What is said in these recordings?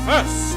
first.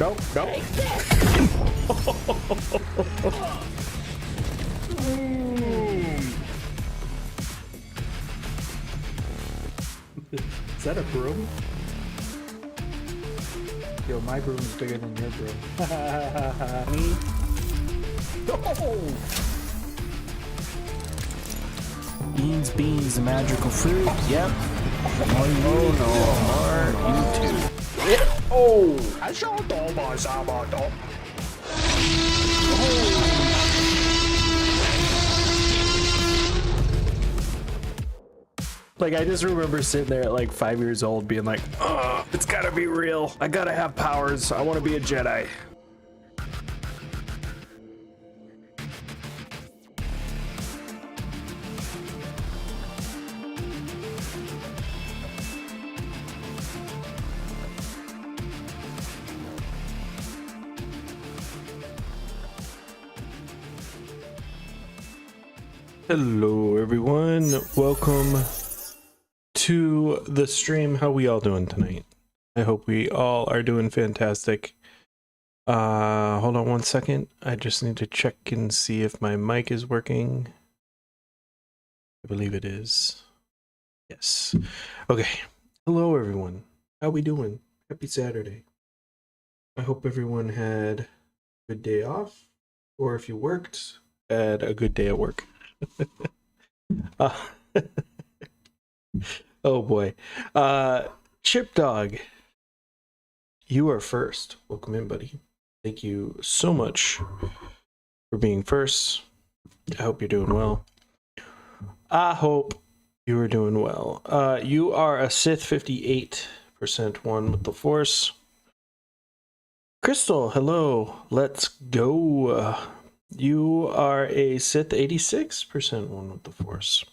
no, no. Is that a broom? Yo, my broom's bigger than your broom. No! Beans, magical fruit. Yep. Oh no, Mark, you too. Oh! I shot my Sabato. Like, I just remember sitting there at like 5 years old being like, oh, it's gotta be real. I gotta have powers. I want to be a Jedi. Hello everyone, welcome to the stream. How we all doing tonight? I hope we all are doing fantastic. Hold on one second. I just need to check and see if my mic is working. I believe it is. Yes. Okay. Hello everyone. How we doing? Happy Saturday. I hope everyone had a good day off, or if you worked, had a good day at work. uh, oh boy. Chip Dog, you are first. Welcome in, buddy. Thank you so much for being first. I hope you're doing well. I hope you are doing well. You are a Sith 58% one with the Force. Crystal, hello. Let's go. You are a Sith 86% one with the Force.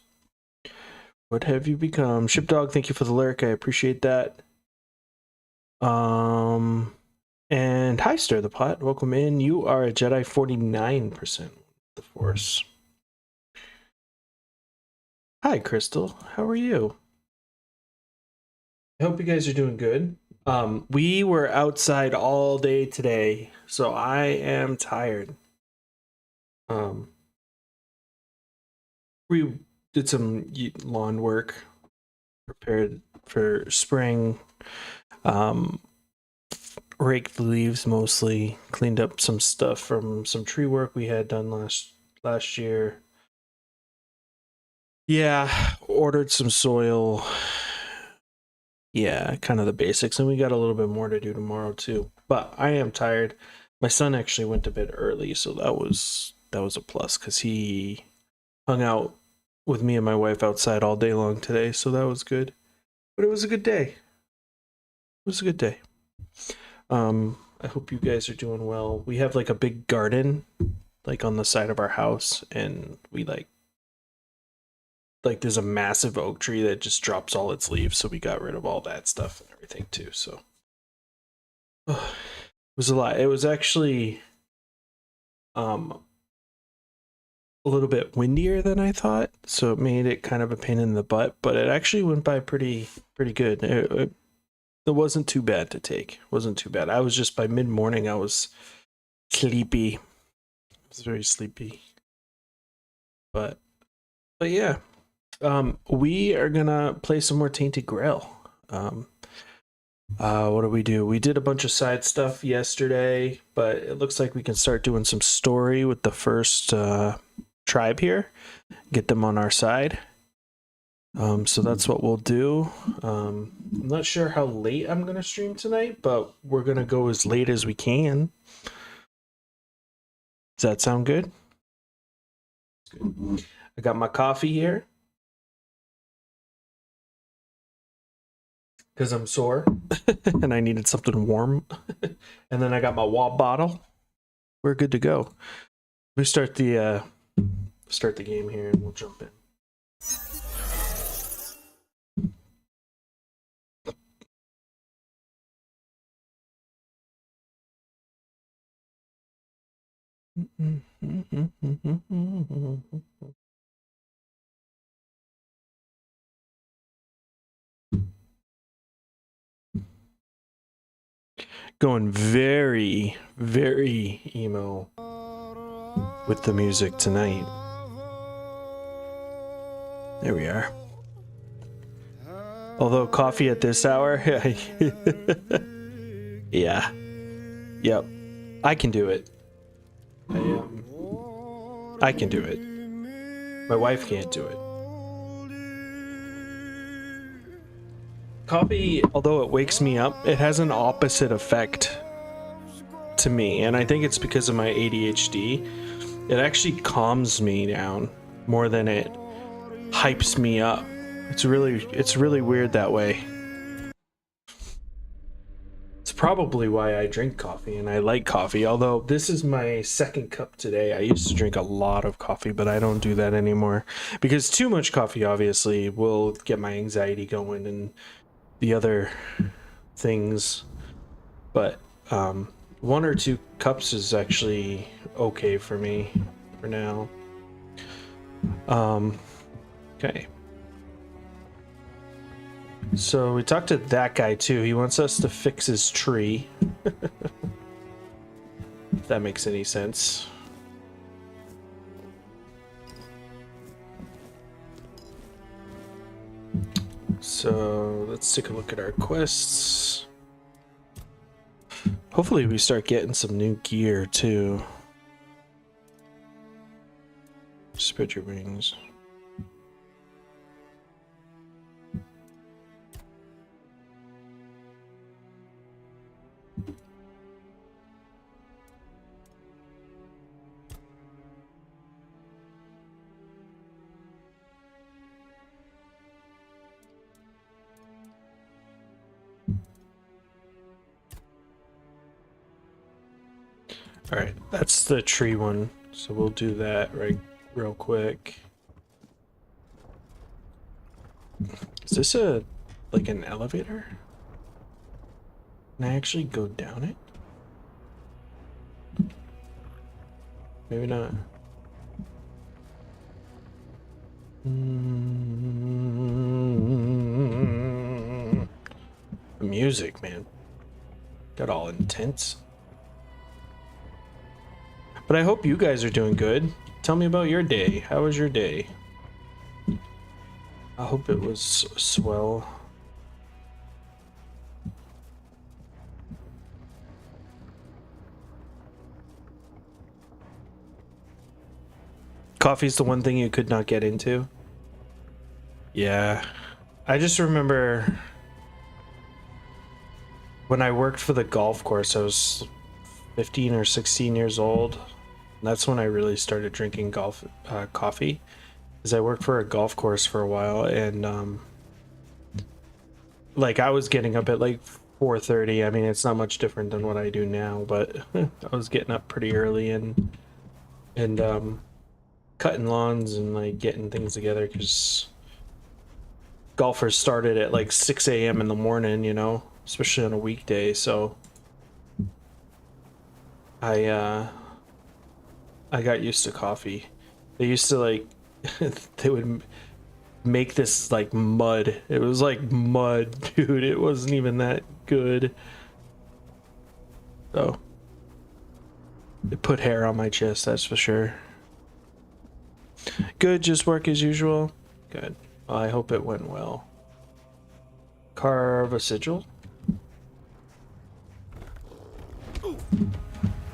What have you become? Shipdog, thank you for the lyric. I appreciate that. And hi, Stir the Pot. Welcome in. You are a Jedi 49% with the Force. Hi, Crystal. How are you? I hope you guys are doing good. We were outside all day today, so I am tired. We did some lawn work, prepared for spring, raked the leaves mostly, cleaned up some stuff from some tree work we had done last year. Yeah, ordered some soil. Yeah, kind of the basics, and we got a little bit more to do tomorrow too. But I am tired. My son actually went to bed early, so that was a plus because he hung out with me and my wife outside all day long today, so that was good. But it was a good day. It was a good day. I hope you guys are doing well. We have like a big garden like on the side of our house, and we like there's a massive oak tree that just drops all its leaves, so we got rid of all that stuff and everything too. So it was a lot. It was actually a little bit windier than I thought, so it made it kind of a pain in the butt, but it actually went by pretty good. It wasn't too bad to take. It wasn't too bad. I was just, by mid-morning I was sleepy. I was very sleepy. But yeah. We are gonna play some more Tainted Grail. What do? We did a bunch of side stuff yesterday, but it looks like we can start doing some story with the first tribe here. Get them on our side. So that's what we'll do. I'm not sure how late I'm gonna stream tonight, but we're gonna go as late as we can. Does that sound good? Good. I got my coffee here because I'm sore and I needed something warm. And then I got my water bottle. We're good to go. We start the game here and we'll jump in. Going very, very emo with the music tonight. There we are. Although coffee at this hour, yeah, yep, I can do it. I can do it. My wife can't do it. Coffee, although it wakes me up, it has an opposite effect to me, and I think it's because of my ADHD. It actually calms me down more than it hypes me up. It's really weird that way. It's probably why I drink coffee and I like coffee, although this is my second cup today. I used to drink a lot of coffee, but I don't do that anymore because too much coffee obviously will get my anxiety going and the other things. But 1 or 2 cups is actually okay for me for now. Okay. So we talked to that guy too. He wants us to fix his tree. If that makes any sense. So let's take a look at our quests. Hopefully we start getting some new gear too. Spread your wings. All right, that's the tree one. So we'll do that real quick. Is this like an elevator? Can I actually go down it? Maybe not. The music, man. Got all intense. But I hope you guys are doing good. Tell me about your day. How was your day? I hope it was swell. Coffee's the one thing you could not get into. Yeah. I just remember when I worked for the golf course, I was 15 or 16 years old. That's when I really started drinking coffee, because I worked for a golf course for a while, and like I was getting up at like 4:30. I mean, it's not much different than what I do now, but I was getting up pretty early and cutting lawns and like getting things together, because golfers started at like 6 a.m. in the morning, you know, especially on a weekday. So I got used to coffee. They used to like they would make this like mud. It was like mud, dude. It wasn't even that good. So it put hair on my chest, that's for sure. Good, just work as usual. Good. Well, I hope it went well. Carve a sigil.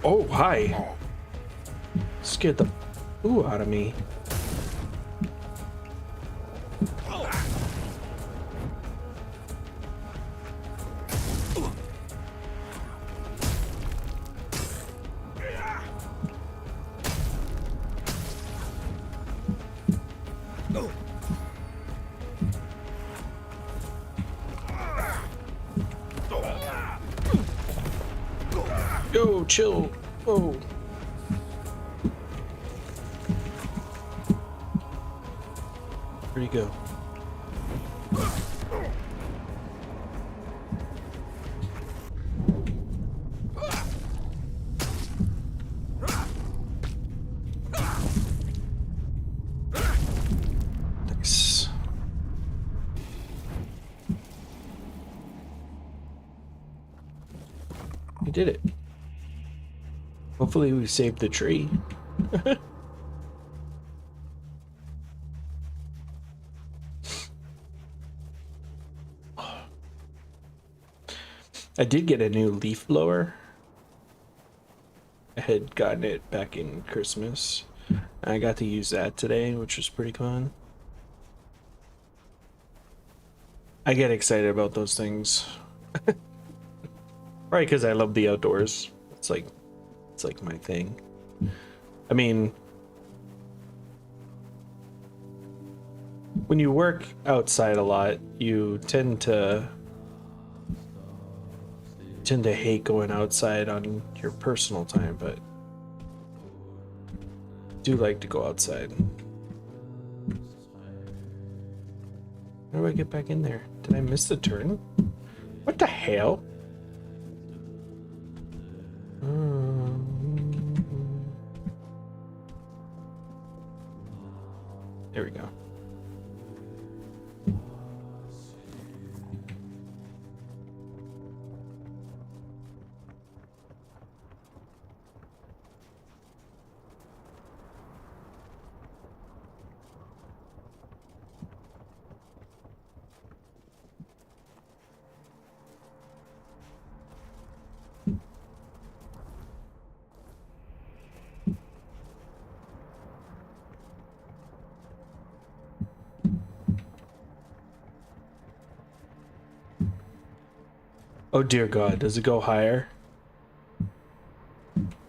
Oh, hi. Scared the ooh out of me. Yo, chill. Whoa. Where'd he go? Nice. did it. Hopefully we saved the tree. I did get a new leaf blower. I had gotten it back in Christmas. I got to use that today, which was pretty fun. I get excited about those things. Right, because I love the outdoors. It's like my thing. I mean, when you work outside a lot, you tend to hate going outside on your personal time, but I do like to go outside. How do I get back in there? Did I miss the turn? What the hell? There we go. Oh dear God, does it go higher?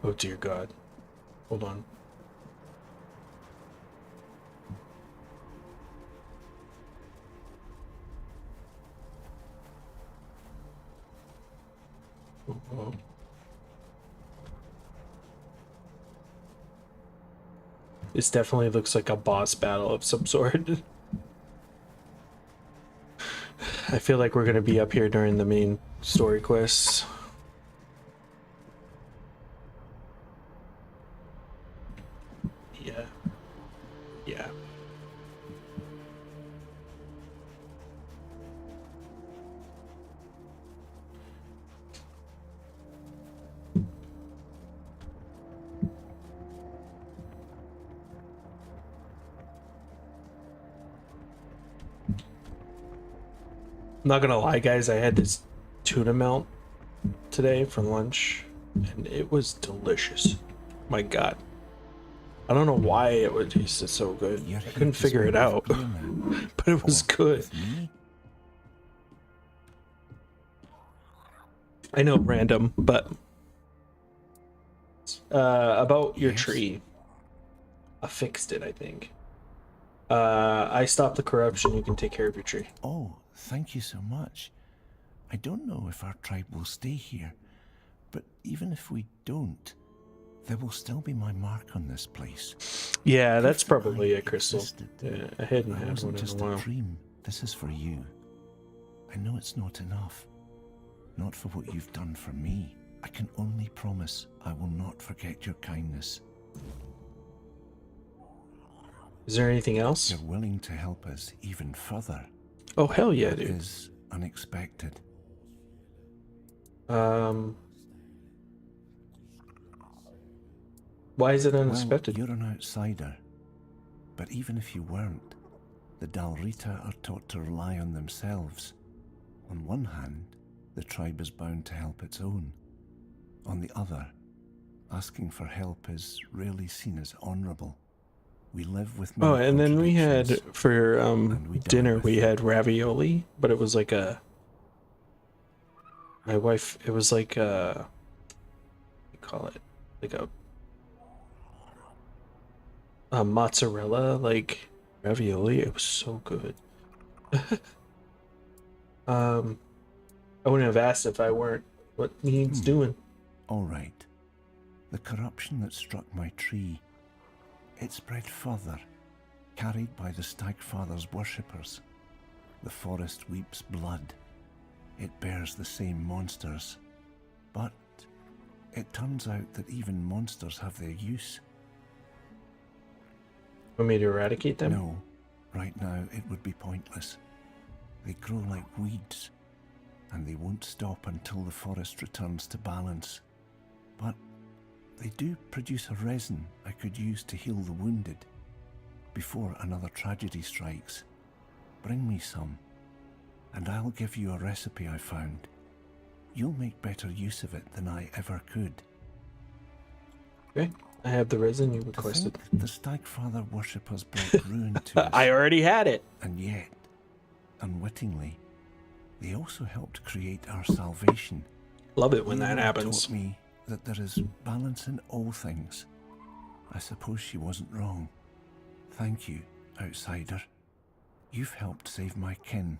Oh dear God. Hold on. Oh. This definitely looks like a boss battle of some sort. I feel like we're gonna be up here during the main story quests. Yeah. Yeah. I'm not gonna lie, guys, I had this tuna melt today for lunch and it was delicious. My God. I don't know why it would taste so good. I couldn't figure it out, but it was good. I know, random, but about your tree. I fixed it, I think. I stopped the corruption. You can take care of your tree. Oh, thank you so much. I don't know if our tribe will stay here, but even if we don't, there will still be my mark on this place. Yeah, that's probably a crystal. Yeah, I hadn't had wasn't one in just a while. a dream. This is for you. I know it's not enough. Not for what you've done for me. I can only promise I will not forget your kindness. Is there anything else? You're willing to help us even further. Oh, hell yeah, That dude. is unexpected. Why is it unexpected? Well, you're an outsider. But even if you weren't, the Dalrita are taught to rely on themselves. On one hand, the tribe is bound to help its own. On the other, asking for help is rarely seen as honorable. We live with many and then we had for dinner we had ravioli, but it was like a it was like a, what do you call it, like a mozzarella like ravioli. It was so good. I wouldn't have asked if I weren't what needs doing. All right. The corruption that struck my tree, it spread further, carried by the Stagfather's worshippers. The forest weeps blood. It bears the same monsters. But it turns out that even monsters have their use. Want me to eradicate them? No, right now it would be pointless. They grow like weeds. and they won't stop until the forest returns to balance. But they do produce a resin I could use to heal the wounded before another tragedy strikes. Bring me some, and I'll give you a recipe I found. You'll make better use of it than I ever could. Okay, I have the resin you To requested. think the Stagfather worshippers brought ruin to us, I already had it. and yet, unwittingly, they also helped create our salvation. Love it when They that really happens. taught me that there is balance in all things. I suppose she wasn't wrong. Thank you, outsider. You've helped save my kin.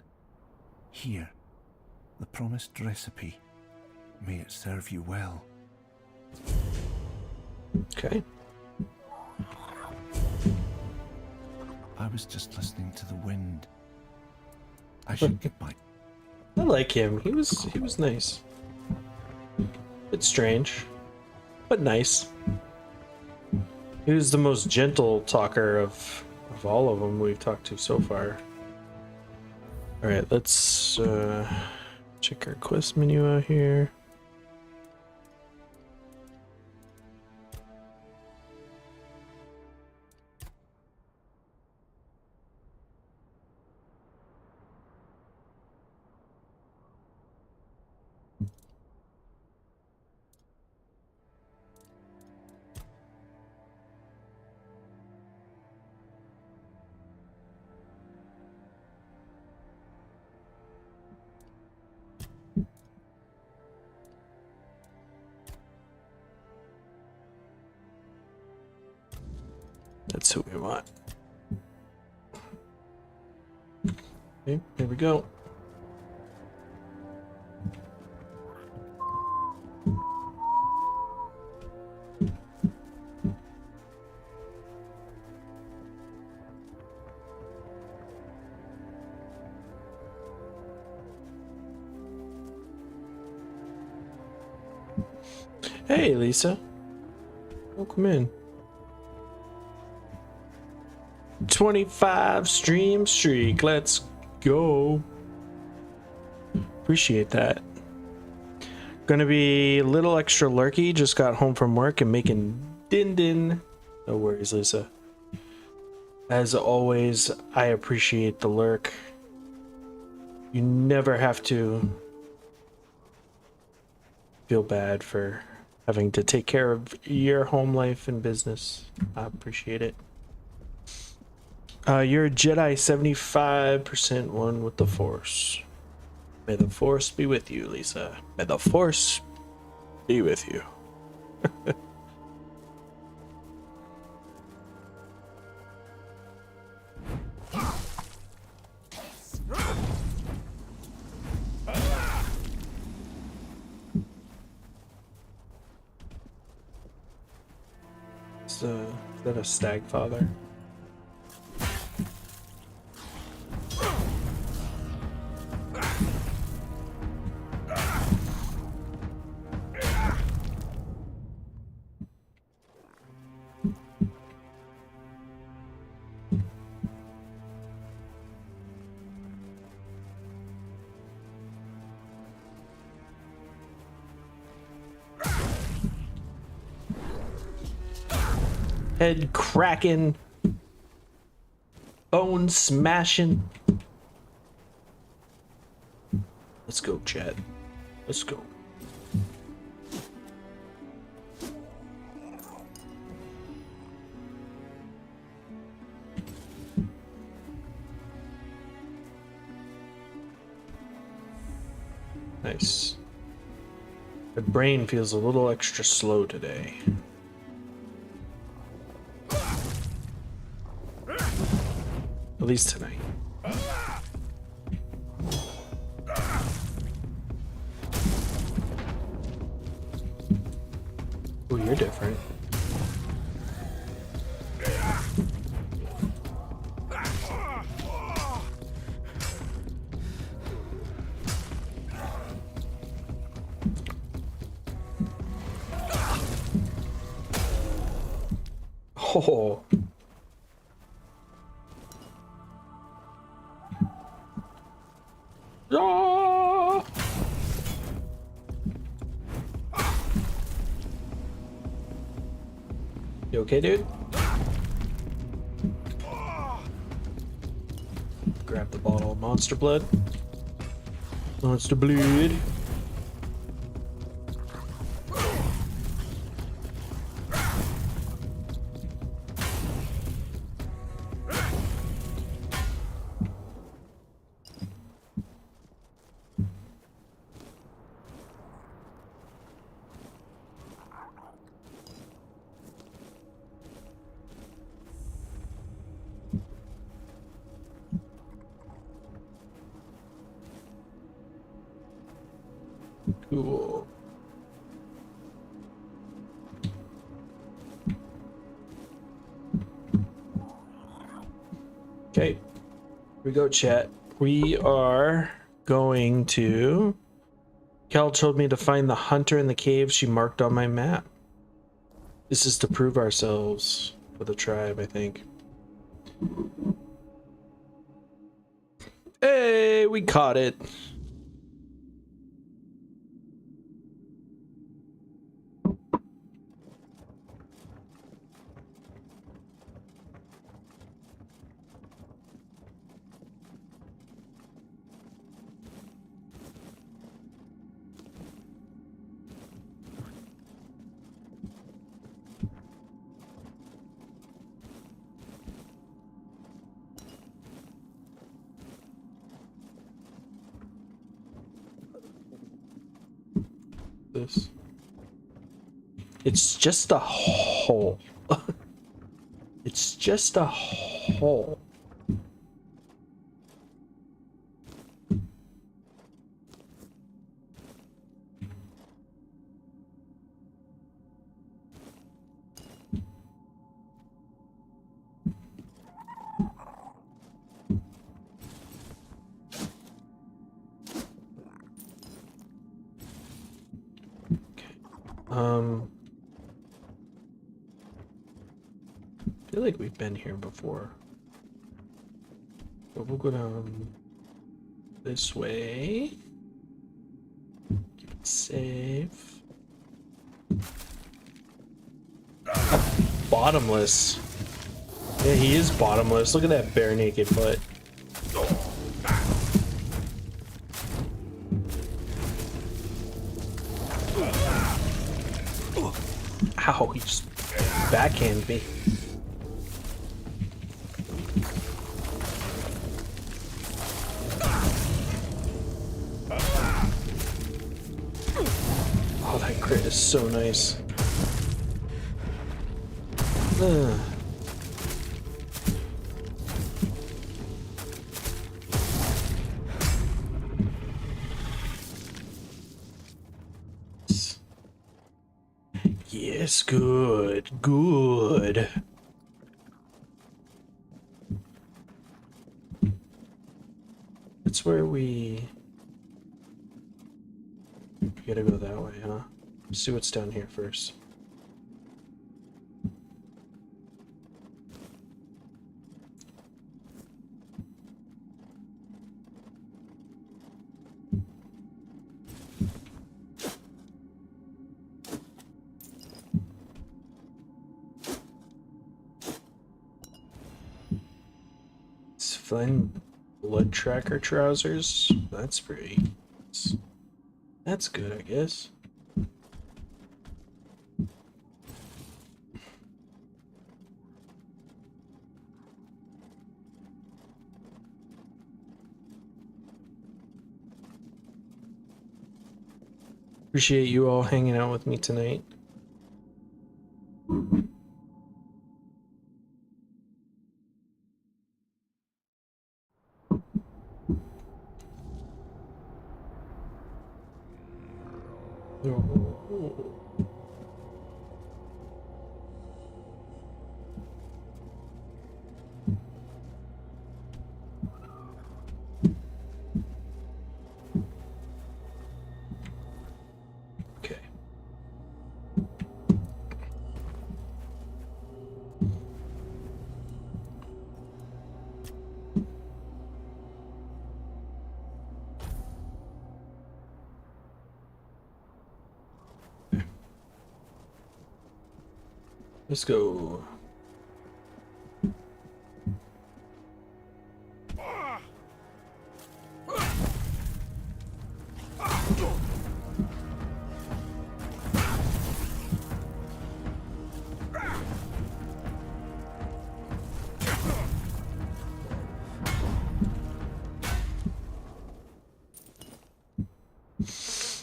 Here, the promised recipe. May it serve you well. Okay. I was just listening to the wind. I should get back. I like him. He was nice. Bit strange, but nice. He was the most gentle talker of all of them we've talked to so far. All right, let's check our quest menu out here. That's who we want. Okay, here we go. Hey, Lisa. Welcome in. 25 stream streak. Let's go. Appreciate that. Gonna be a little extra lurky. Just got home from work and making din. No worries, Lisa. As always, I appreciate the lurk. You never have to feel bad for having to take care of your home life and business. I appreciate it. You're a Jedi 75% one with the Force. May the Force be with you, Lisa. May the Force be with you. Is that a stag father? Head cracking, bone smashing. Let's go, Chad. Let's go. Nice. My brain feels a little extra slow today. At least tonight. Oh, you're different. Oh. Ah! You okay, dude? Grab the bottle of monster blood. Monster blood. Cool. Okay, here we go, chat. We are going to... Cal told me to find the hunter in the cave she marked on my map. This is to prove ourselves for the tribe, I think. Hey, we caught it. This. It's just a hole. It's just a hole. I feel like we've been here before. But we'll go down this way. Keep it safe. Bottomless. Yeah, he is bottomless. Look at that bare naked butt. Ow, he just backhanded me. Oh, that crit is so nice. Yes, good, good. That's where we gotta go that way, huh? Let's see what's down here first. Find blood tracker trousers. That's pretty. That's good, I guess. Appreciate you all hanging out with me tonight. Okay. Let's go.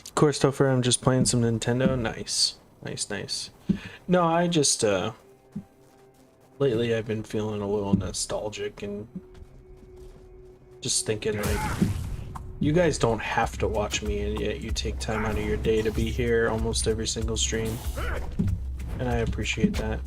Of course, Topher, I'm just playing some Nintendo. Nice. Nice, nice. No, I just, lately I've been feeling a little nostalgic and just thinking, like, you guys don't have to watch me, and yet you take time out of your day to be here almost every single stream. And I appreciate that.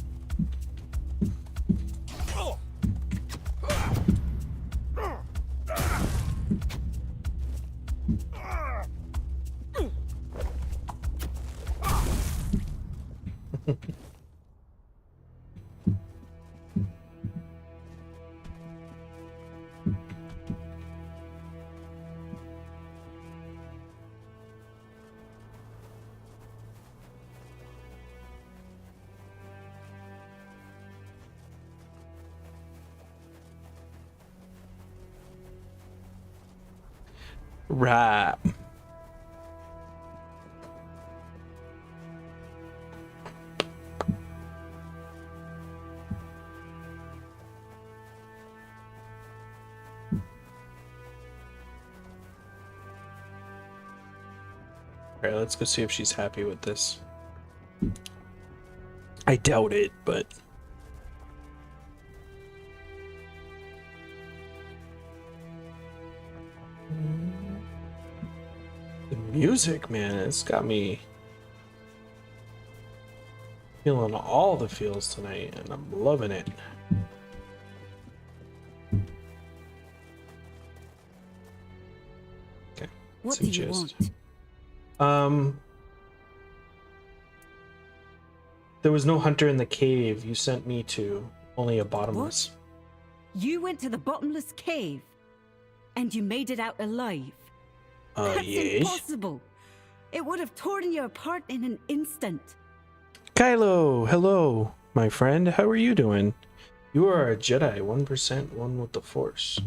Right. Alright, let's go see if she's happy with this. I doubt it, but... The music, man, it's got me feeling all the feels tonight, and I'm loving it. Okay. What do you want? There was no hunter in the cave you sent me to, only a bottomless. What? You went to the bottomless cave, and you made it out alive? That's Yeah. impossible. It would have torn you apart in an instant. Kylo, hello, my friend. How are you doing? You are a Jedi, 1% one with the Force.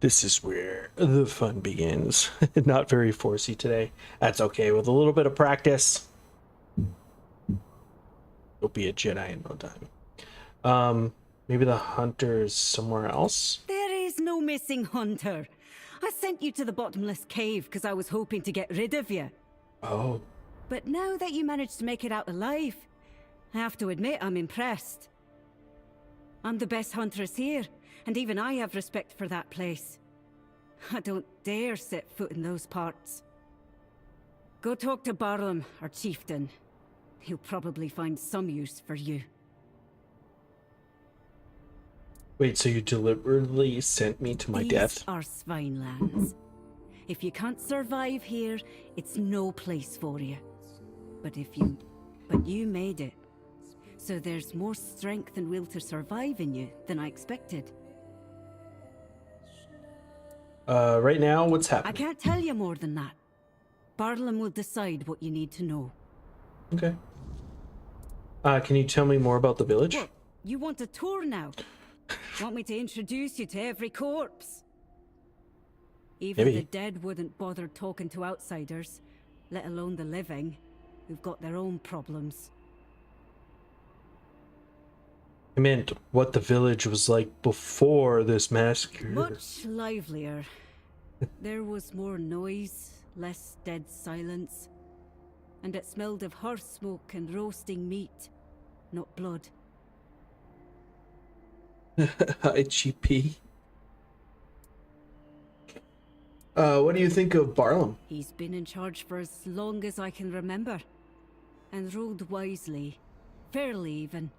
This is where the fun begins. Not very forcey today. That's okay. With a little bit of practice, you'll be a Jedi in no time. Maybe the hunter is somewhere else? There is no missing hunter. I sent you to the bottomless cave because I was hoping to get rid of you. Oh. But now that you managed to make it out alive, I have to admit I'm impressed. I'm the best huntress here, and even I have respect for that place. I don't dare set foot in those parts. Go talk to Barlam, our chieftain. He'll probably find some use for you. Wait, so you deliberately sent me to my death? These are Svinelands. If you can't survive here, it's no place for you. But you made it. So there's more strength and will to survive in you than I expected. Right now, what's I happening? can't tell you more than that. Barlam will decide what you need to know. Okay. Can you tell me more about the village? What? You want a tour now? Want me to introduce you to every corpse? Even Maybe. the dead wouldn't bother talking to outsiders, let alone the living, who've got their own problems. I meant what the village was like before this massacre. Much livelier. There was more noise, less dead silence. And it smelled of hearth smoke and roasting meat, not blood. Hi, GP. What do you think of Barlam? He's been in charge for as long as I can remember. And ruled wisely. Fairly even.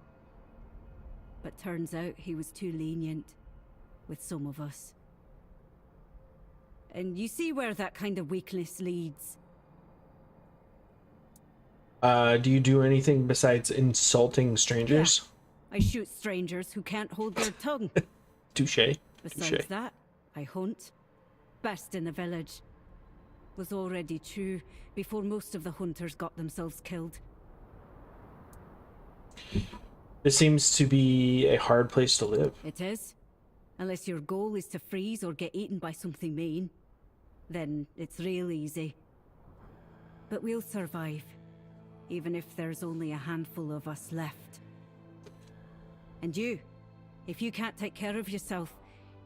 But turns out he was too lenient. With some of us. And you see where that kind of weakness leads. Do you do anything besides insulting strangers? I shoot strangers who can't hold their tongue. Touche. Besides Touche. that, I hunt. Best in the village. Was already true before most of the hunters got themselves killed. This seems to be a hard place to live. It is. Unless your goal is to freeze or get eaten by something mean. Then it's real easy. But we'll survive. Even if there's only a handful of us left. And you, if you can't take care of yourself,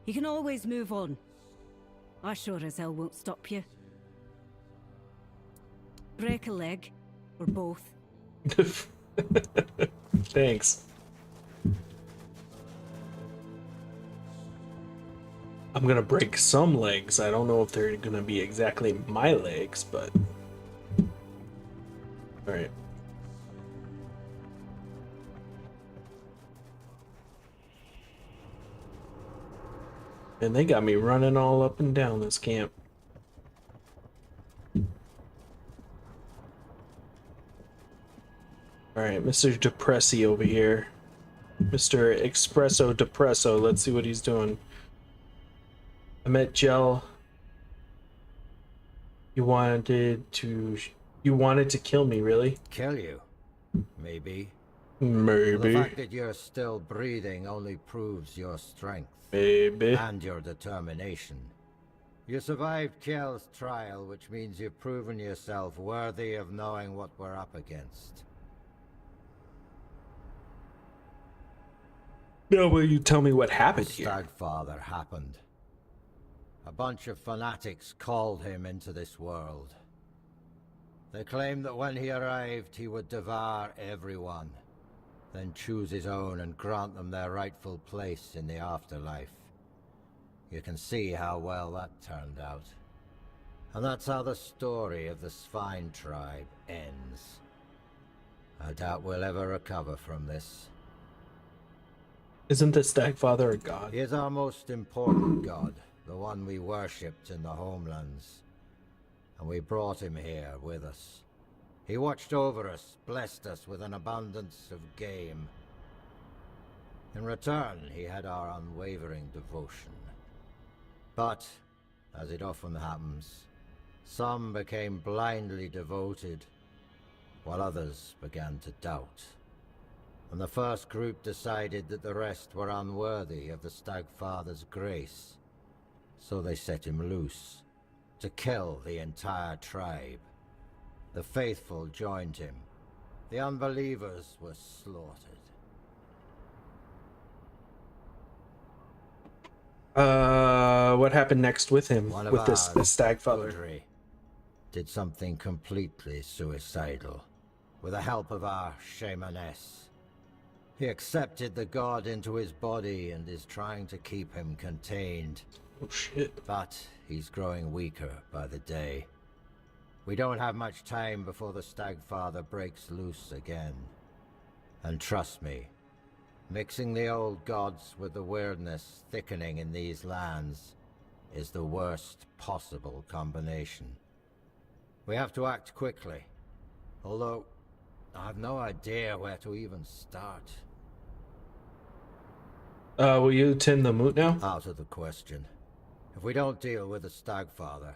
you can always move on. I sure as hell won't stop you. Break a leg, or both. Thanks. I'm gonna break some legs. I don't know if they're gonna be exactly my legs, but... Alright. And they got me running all up and down this camp. Alright, Mr. Depressi over here. Mr. Espresso Depresso. Let's see what he's doing. I met Gel. You wanted to kill me, really? Kill you? Maybe. Maybe. The fact that you're still breathing only proves your strength. Maybe. And your determination. You survived Kjell's trial, which means you've proven yourself worthy of knowing what we're up against. No, will you tell me what happened here? Stagfather happened. A bunch of fanatics called him into this world. They claimed that when he arrived, he would devour everyone, then choose his own and grant them their rightful place in the afterlife. You can see how well that turned out. And that's how the story of the Svine tribe ends. I doubt we'll ever recover from this. Isn't the Stagfather a god? He is our most important god, the one we worshipped in the homelands. And we brought him here with us. He watched over us, blessed us with an abundance of game. In return, he had our unwavering devotion. But, as it often happens, some became blindly devoted, while others began to doubt. And the first group decided that the rest were unworthy of the Stagfather's grace. So they set him loose, to kill the entire tribe. The faithful joined him. The unbelievers were slaughtered. What happened next with him? One of With this ours, Stagfather? Audrey, did something completely suicidal, with the help of our shamaness. He accepted the god into his body and is trying to keep him contained. Oh shit. But he's growing weaker by the day. We don't have much time before the Stagfather breaks loose again. And trust me, mixing the old gods with the weirdness thickening in these lands is the worst possible combination. We have to act quickly, although I have no idea where to even start. Will you tend the moot now? Out of the question. If we don't deal with the Stagfather,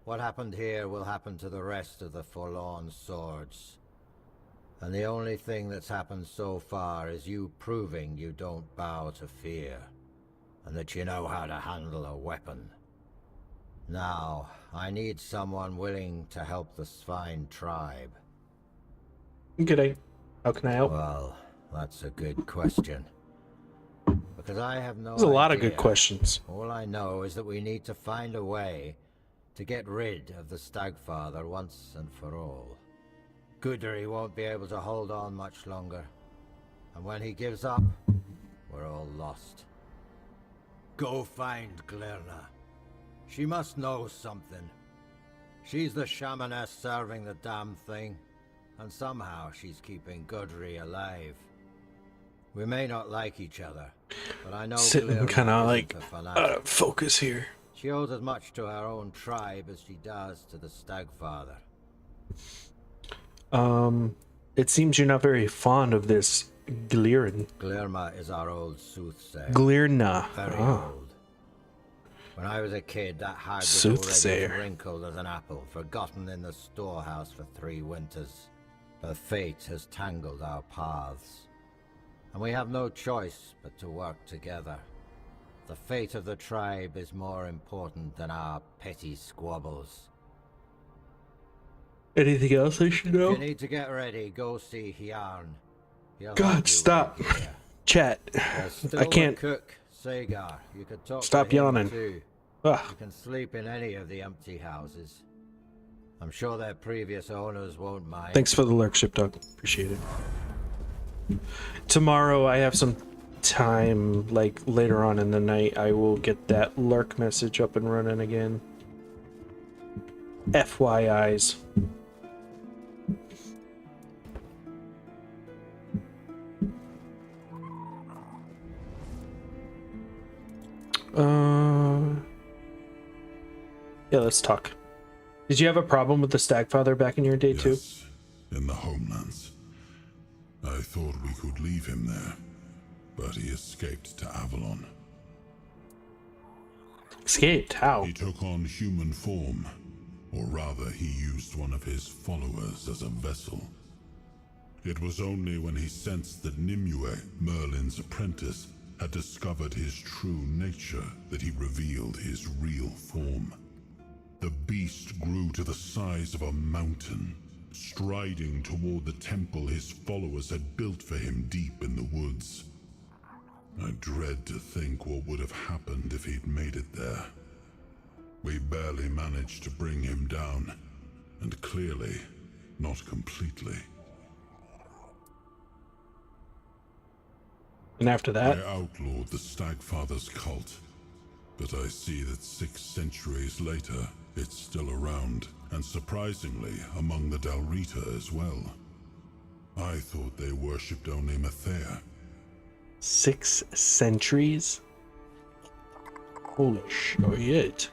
what happened here will happen to the rest of the Forlorn Swords. And the only thing that's happened so far is you proving you don't bow to fear, and that you know how to handle a weapon. Now, I need someone willing to help the Svine tribe. G'day. How can I help? Well, that's a good question. Because I have no There's a lot of idea. good questions. All I know is that we need to find a way to get rid of the Stagfather once and for all. Gudri won't be able to hold on much longer. And when he gives up, we're all lost. Go find Glirna. She must know something. She's the shamaness serving the damn thing. And somehow she's keeping Gudri alive. We may not like each other, but I know Sitting kind of like fanatic. focus here. She owes as much to her own tribe as she does to the Stagfather. It seems you're not very fond of this Glirn. Glirma is our old soothsayer. Glirna. Very Ah. old. When I was a kid, that hag was Soothsayer. already as wrinkled as an apple, forgotten in the storehouse for 3 winters. but fate has tangled our paths, and we have no choice but to work together. The fate of the tribe is more important than our petty squabbles. Anything else I should If know? you need to get ready, go see Hjarn. He'll help God, you stop. right here. Chat. There's still I can't. the cook, Sagar. You could talk Stop to him yawning. too. Ugh. You can sleep in any of the empty houses. I'm sure their previous owners won't mind. Thanks for the lurkship, Doug. Appreciate it. Tomorrow I have some time, like later on in the night, I will get that lurk message up and running again. FYIs. Yeah, let's talk. Did you have a problem with the Stagfather back in your day too? Yes, in the homelands. I thought we could leave him there, but he escaped to Avalon. Escaped? How? He took on human form, or rather he used one of his followers as a vessel. It was only when he sensed that Nimue, Merlin's apprentice, had discovered his true nature that he revealed his real form. The beast grew to the size of a mountain, striding toward the temple his followers had built for him deep in the woods. I dread to think what would have happened if he'd made it there. We barely managed to bring him down, and clearly, not completely. And after that? I outlawed the Stagfather's cult, but I see that 6 centuries later, it's still around, and surprisingly, among the Dalrita as well. I thought they worshipped only Mathea. 6 centuries? Holy shit.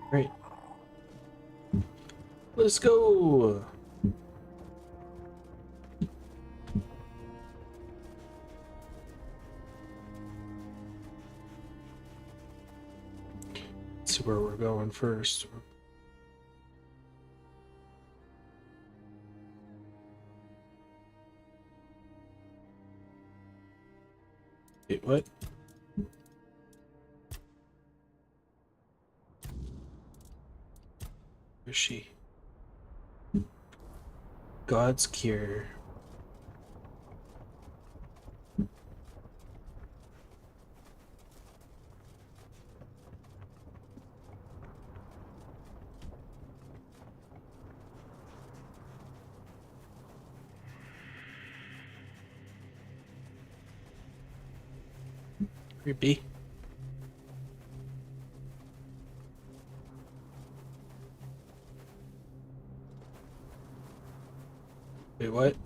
Great. Let's go. Let's see where we're going first. Wait, what? Where's she? God's Cure. Creepy. Wait, what?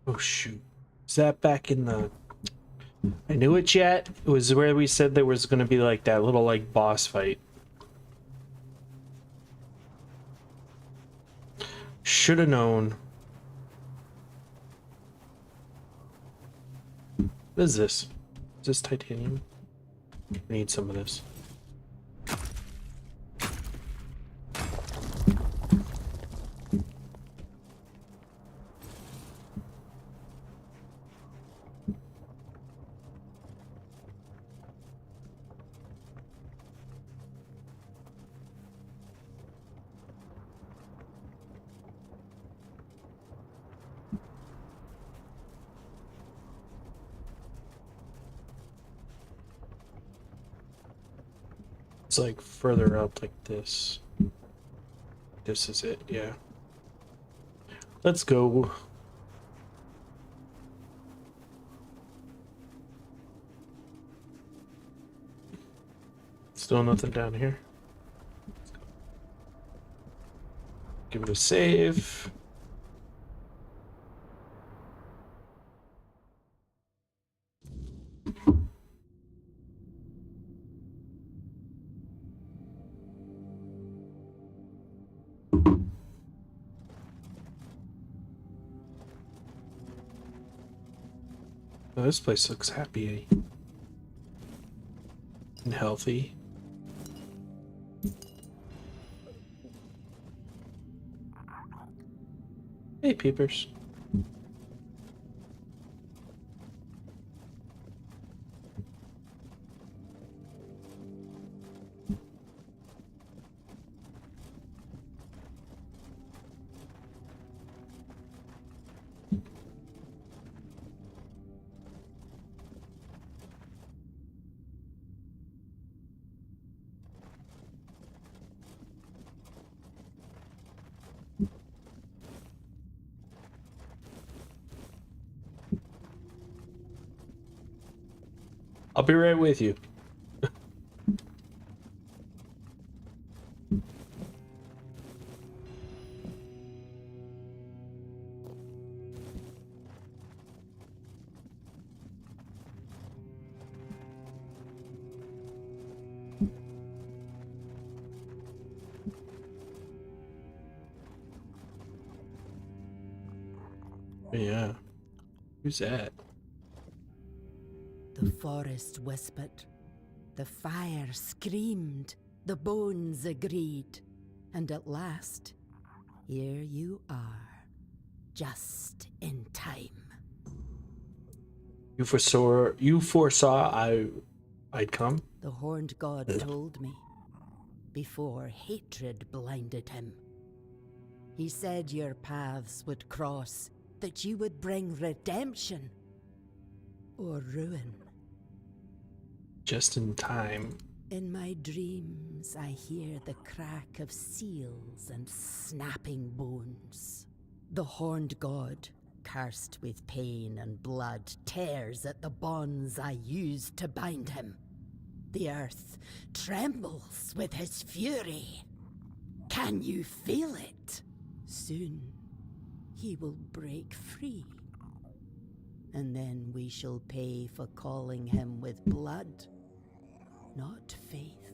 Oh shoot. Is that back in the... I knew it, chat. It was where we said there was gonna be like that little like boss fight. Should have known. What is this? Is this titanium? I need some of this. It's like further up like this. This is it, yeah. Let's go. Still nothing down here. Give it a save. Oh, this place looks happy and healthy. Hey, peepers. I'll be right with you. Yeah. Who's that? The forest whispered, the fire screamed, the bones agreed, and at last, here you are, just in time. You foresaw I'd come? The horned god told me, before hatred blinded him. He said your paths would cross, that you would bring redemption or ruin. Just in time. In my dreams, I hear the crack of seals and snapping bones. The horned god, cursed with pain and blood, tears at the bonds I used to bind him. The earth trembles with his fury. Can you feel it? Soon, he will break free. And then we shall pay for calling him with blood, not faith.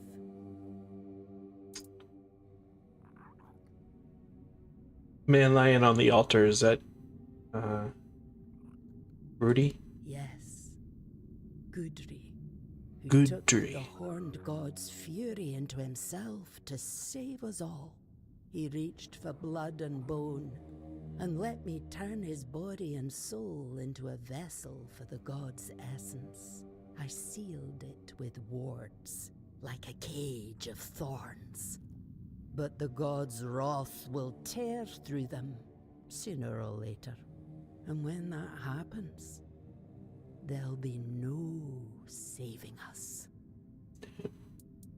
Man lying on the altar, is that Rudy? Yes, Gudry, who took Gudry. the horned god's fury into himself to save us all. He reached for blood and bone, and let me turn his body and soul into a vessel for the god's essence. I sealed it with wards, like a cage of thorns. But the god's wrath will tear through them, sooner or later. And when that happens, there'll be no saving us.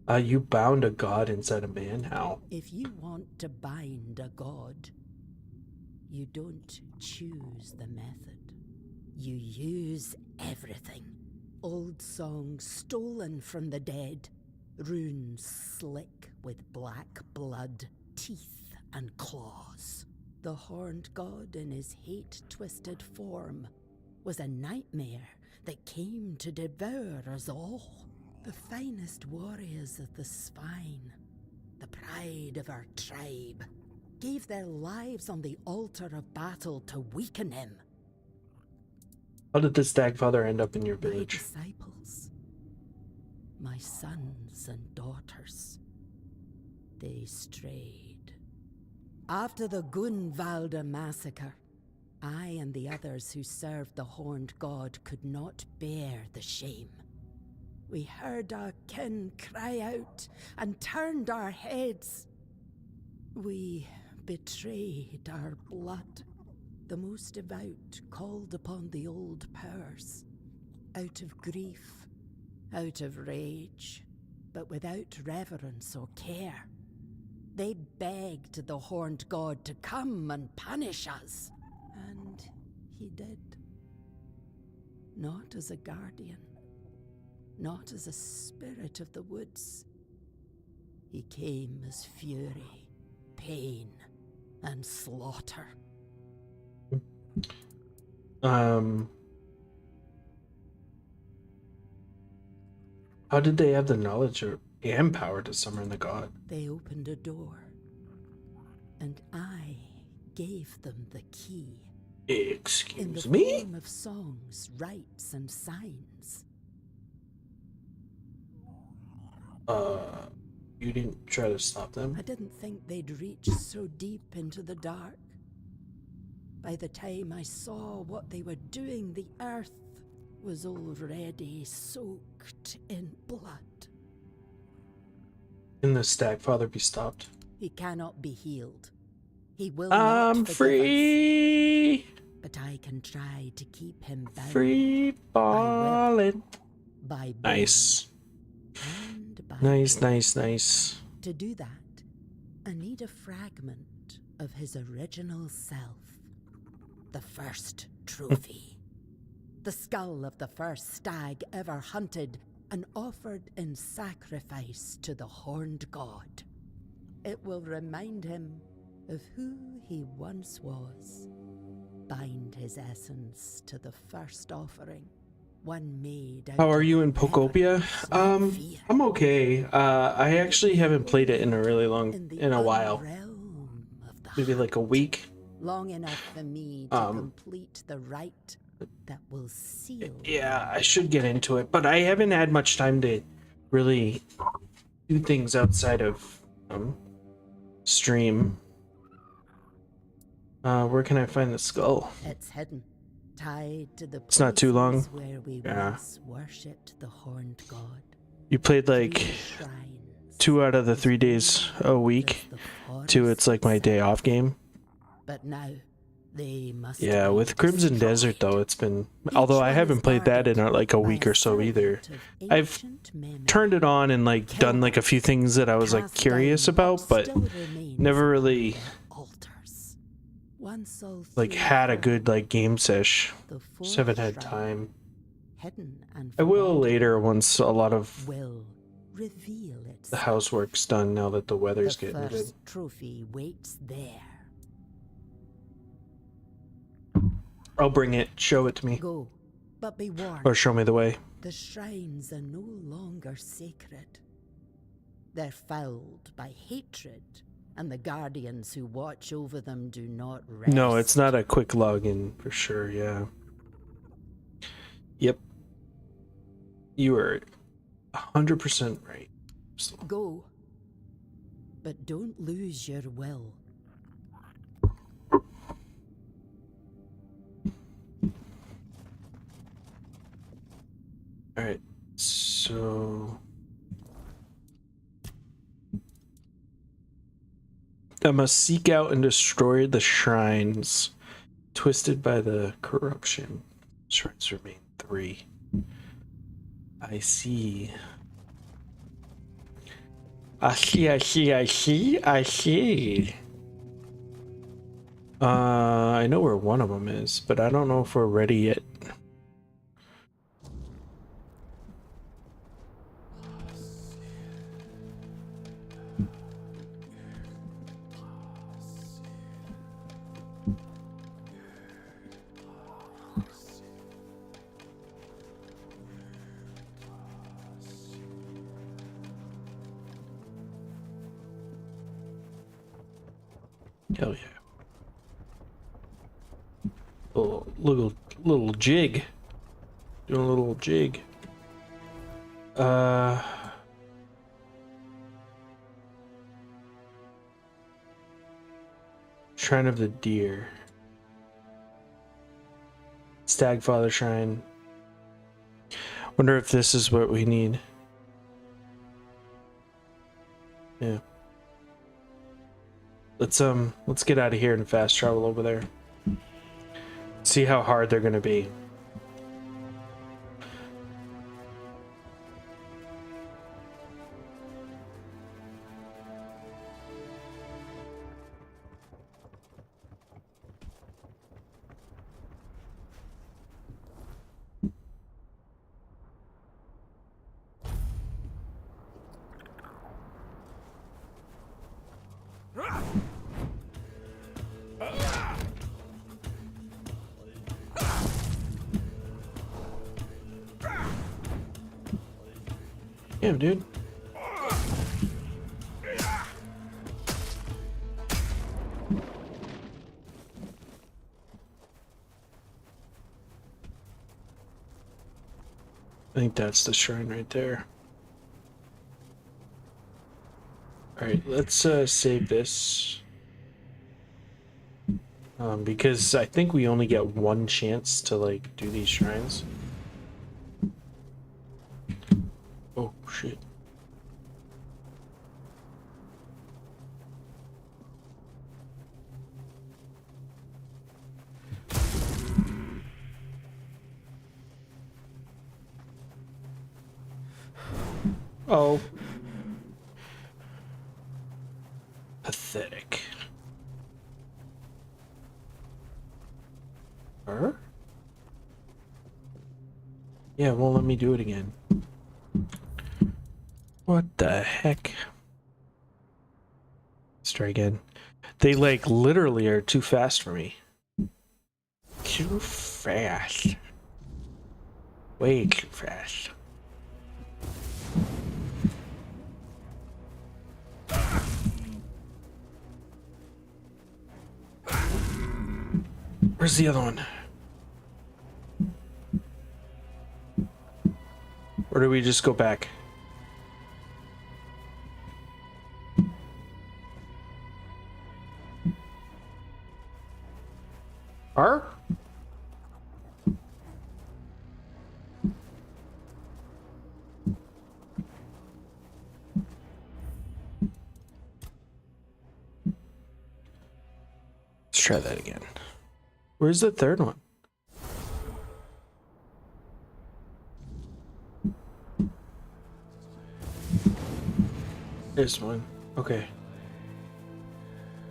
You bound a god inside a man? How? If you want to bind a god, you don't choose the method. You use everything. Old songs stolen from the dead, runes slick with black blood, teeth and claws. The horned god in his hate-twisted form was a nightmare that came to devour us all. The finest warriors of the Spine, the pride of our tribe, gave their lives on the altar of battle to weaken him. How did the Stagfather end up in your My village? disciples, my sons and daughters, they strayed. After the Gunvalda massacre, I and the others who served the horned god could not bear the shame. We heard our kin cry out and turned our heads. We betrayed our blood. The most devout called upon the old powers. Out of grief, out of rage, but without reverence or care. They begged the horned god to come and punish us. And he did. Not as a guardian, not as a spirit of the woods. He came as fury, pain, and slaughter. How did they have the knowledge and power to summon the god? They opened a door, and I gave them the key. In Excuse the me? form of songs, rites, and signs. You didn't try to stop them? I didn't think they'd reach so deep into the dark. By the time I saw what they were doing, the earth was already soaked in blood. Can the Stagfather be stopped? He cannot be healed. He will not I'm forgive free! us, but I can try to keep him bound. Free falling. By bone Nice. and by Nice, bone. nice, nice. To do that, I need a fragment of his original self. The first trophy. The skull of the first stag ever hunted and offered in sacrifice to the horned god. It will remind him of who he once was. Bind his essence to the first offering. One made out How are you in of Pokopia? reverence, not fear. I'm okay. I actually haven't played it in a really the in a while. realm of the Maybe like a week. long enough for me to complete the rite that will seal. Yeah, I should get into it, but I haven't had much time to really do things outside of stream. Where can I find the skull? It's hidden, tied to the It's not too long. places where we Yeah. once worshipped the horned god. You played like 3 shrines, 2 out of the 3 days a week. the 2, it's like my day off game. But now they must Yeah, be with Crimson destroyed. Desert though, it's been. Although I haven't played that in like a week or so either. I've turned it on and like done like a few things that I was like curious about, but never really like had a good like game sesh. Just haven't had time. I will later once a lot of will reveal the housework's done now that the weather's the getting good. first trophy waits there. I'll bring it, show it to me, Go, but be warned. or show me the way. The shrines are no longer sacred. They're fouled by hatred, and the guardians who watch over them do not rest. No, it's not a quick login for sure, yeah. Yep. You are 100% right. Go, but don't lose your will. Alright, so... I must seek out and destroy the shrines twisted by the corruption. Shrines remain 3. I see. I see. I know where one of them is, but I don't know if we're ready yet. Hell yeah. Little jig. Doing a little jig. Shrine of the Deer. Stagfather Shrine. Wonder if this is what we need. Yeah. Let's get out of here and fast travel over there. See how hard they're gonna be. Damn, dude. I think that's the shrine right there. Alright, let's save this. Because I think we only get one chance to, like, do these shrines. Oh, shit. Oh. Pathetic. Her? Yeah, it won't let me do it again. What the heck? Let's try again. They, like, literally are too fast for me. Too fast. Way too fast. Where's the other one? Or do we just go back? Her? Let's try that again. Where's the third one? There's one. Okay.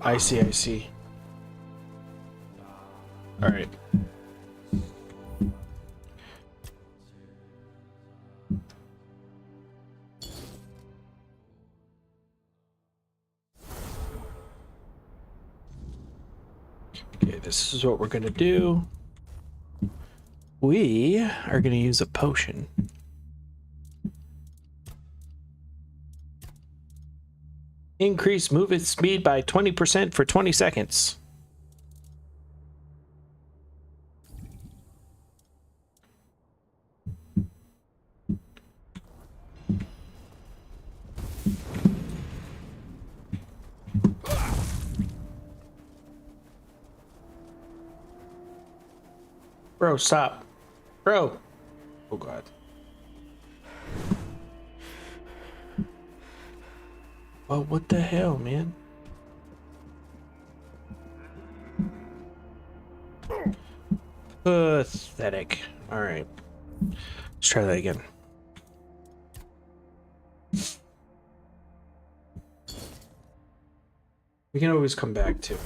I see, I see. Alright. Okay, this is what we're gonna do. We are gonna use a potion. Increase movement speed by 20% for 20 seconds. Bro, stop. Bro. Oh, God. Well, what the hell, man? Pathetic. All right. Let's try that again. We can always come back to.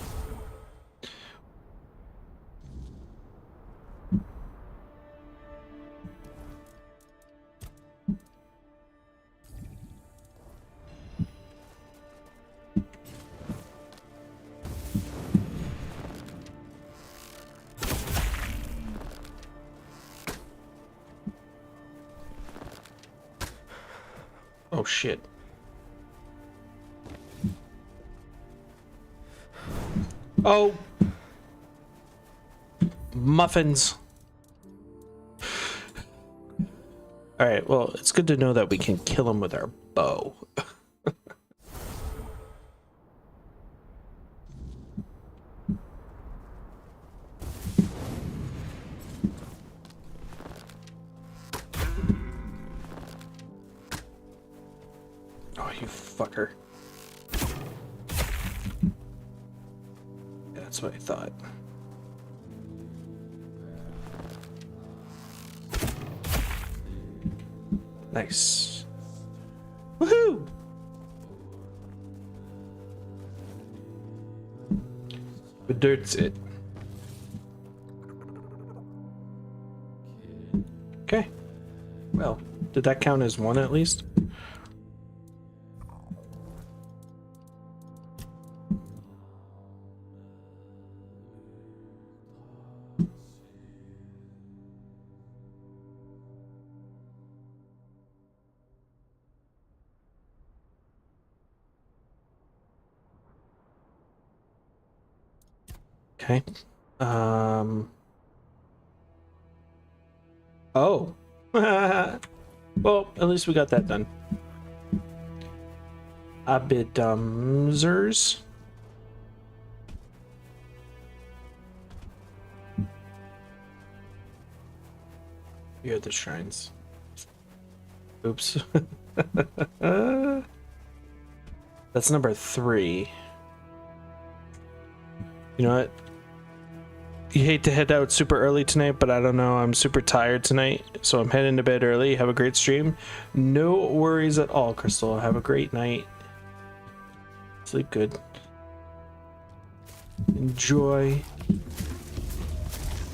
Oh shit. Oh. Muffins. Alright, well, it's good to know that we can kill him with our bow. Oh, you fucker. Yeah, that's what I thought. Nice. Woohoo! The dirt's it. Okay. Well, did that count as one at least? Okay. Oh. Well, at least we got that done. A bit zers. Here are the shrines. Oops. That's number 3. You know what? You hate to head out super early tonight, but I don't know. I'm super tired tonight, so I'm heading to bed early. Have a great stream. No worries at all, Crystal. Have a great night. Sleep good. Enjoy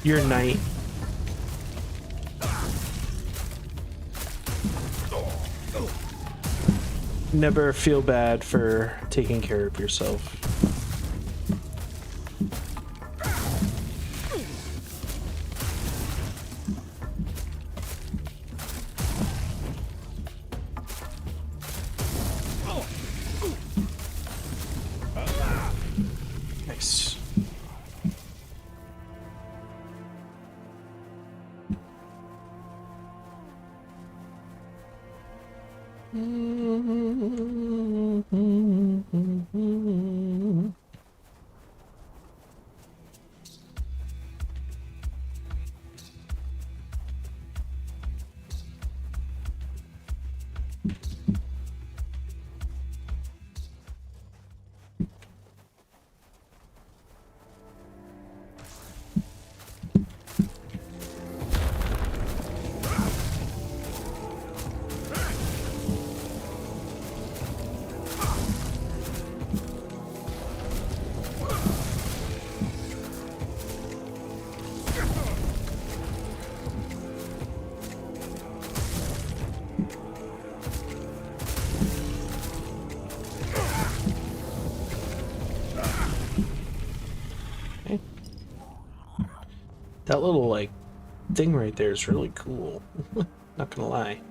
your night. Never feel bad for taking care of yourself. Nice. That little like thing right there is really cool. Not gonna lie.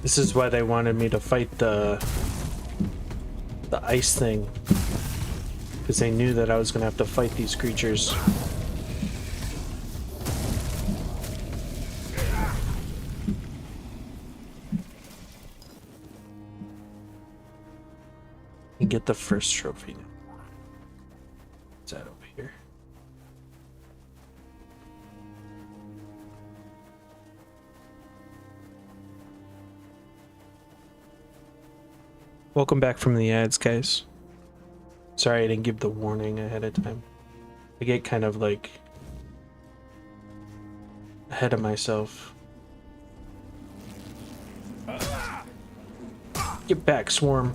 This is why they wanted me to fight the ice thing, because they knew that I was gonna have to fight these creatures. And get the first trophy now. What's that over here? Welcome back from the ads, guys. Sorry I didn't give the warning ahead of time. I get kind of like ahead of myself. Get back, Swarm.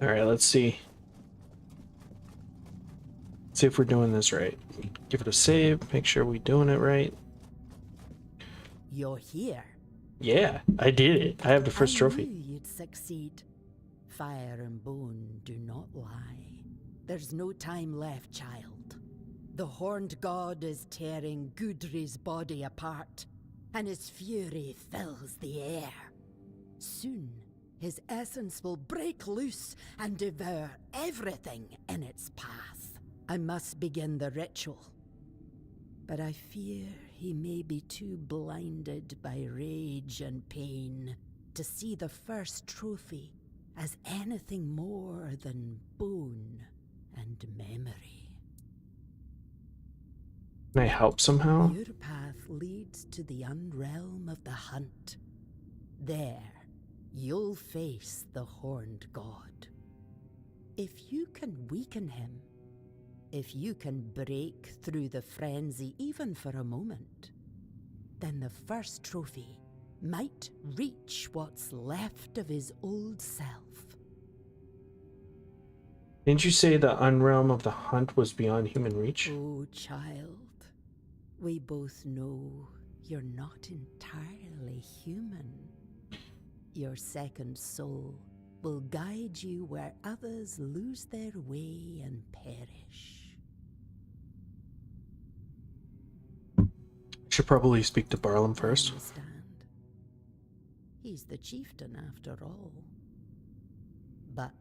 All right, let's see. See if we're doing this right. Give it a save. Make sure we're doing it right. You're here. Yeah, I did it. I have the first I trophy. knew you'd succeed. Fire and bone do not lie. There's no time left, child. The horned god is tearing Gudri's body apart, and his fury fills the air. Soon, his essence will break loose and devour everything in its path. I must begin the ritual. But I fear he may be too blinded by rage and pain to see the first trophy as anything more than bone and memory. Can I help somehow? Your path leads to the unrealm of the hunt. There, you'll face the horned god. If you can weaken him, if you can break through the frenzy even for a moment, then the first trophy might reach what's left of his old self. Didn't you say the unrealm of the hunt was beyond human reach? Oh, child, we both know you're not entirely human. Your second soul will guide you where others lose their way and perish. Should probably speak to Barlam first. I understand. He's the chieftain after all. But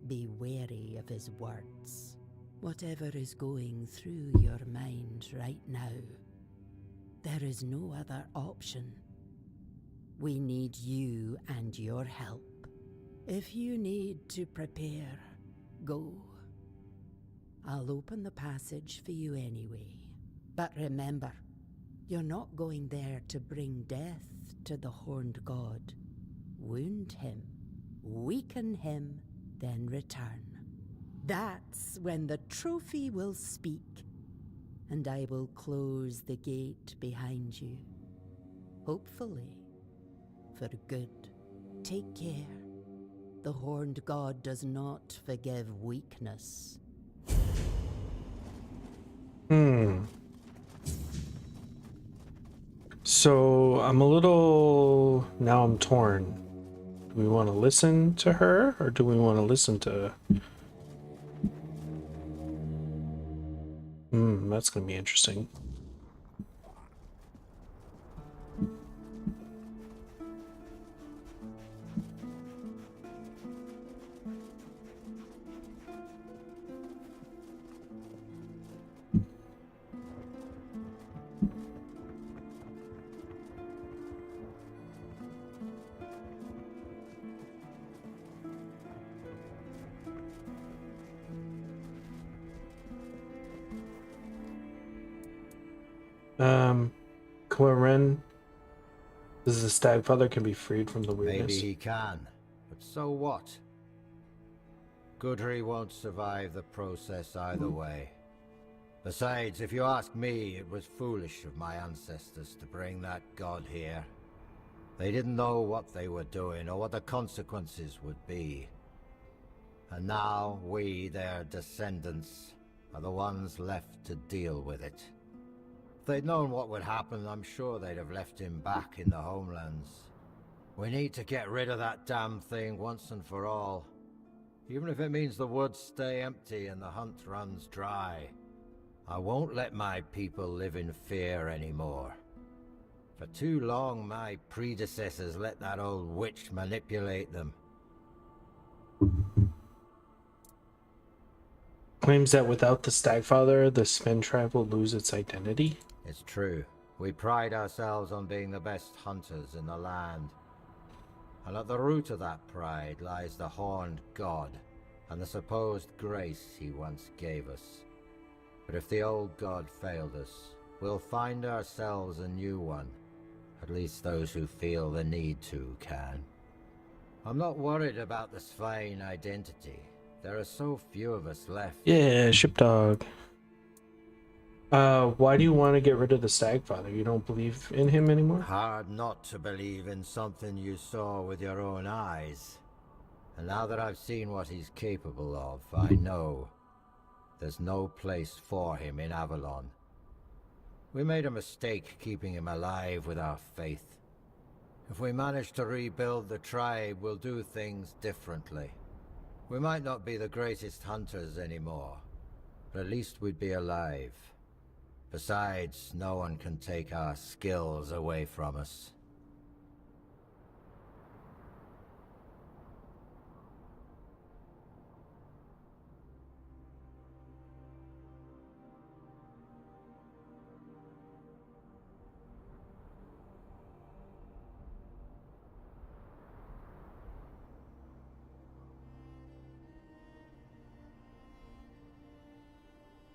be wary of his words. Whatever is going through your mind right now, there is no other option. We need you and your help. If you need to prepare, go. I'll open the passage for you anyway. But remember, you're not going there to bring death to the horned god. Wound him, weaken him, then return. That's when the trophy will speak, and I will close the gate behind you. Hopefully, for good. Take care. The horned god does not forgive weakness. So I'm a little... Now I'm torn. Do we want to listen to her, or do we want to listen to... That's going to be interesting. Cloren, this is a Stagfather, can be freed from the weirdness. Maybe he can, but so what? Gudri won't survive the process either way. Besides, if you ask me, it was foolish of my ancestors to bring that god here. They didn't know what they were doing or what the consequences would be. And now we, their descendants, are the ones left to deal with it. If they'd known what would happen, I'm sure they'd have left him back in the homelands. We need to get rid of that damn thing once and for all. Even if it means the woods stay empty and the hunt runs dry. I won't let my people live in fear anymore. For too long, my predecessors let that old witch manipulate them. Claims that without the Stagfather, the Sven tribe will lose its identity. It's true. We pride ourselves on being the best hunters in the land. And at the root of that pride lies the horned god and the supposed grace he once gave us. But if the old god failed us, we'll find ourselves a new one. At least those who feel the need to can. I'm not worried about the Sven identity. There are so few of us left. Yeah, Shipdog. Why do you want to get rid of the Stagfather? You don't believe in him anymore? Hard not to believe in something you saw with your own eyes. And now that I've seen what he's capable of, I know there's no place for him in Avalon. We made a mistake keeping him alive with our faith. If we manage to rebuild the tribe, we'll do things differently. We might not be the greatest hunters anymore, but at least we'd be alive. Besides, no one can take our skills away from us.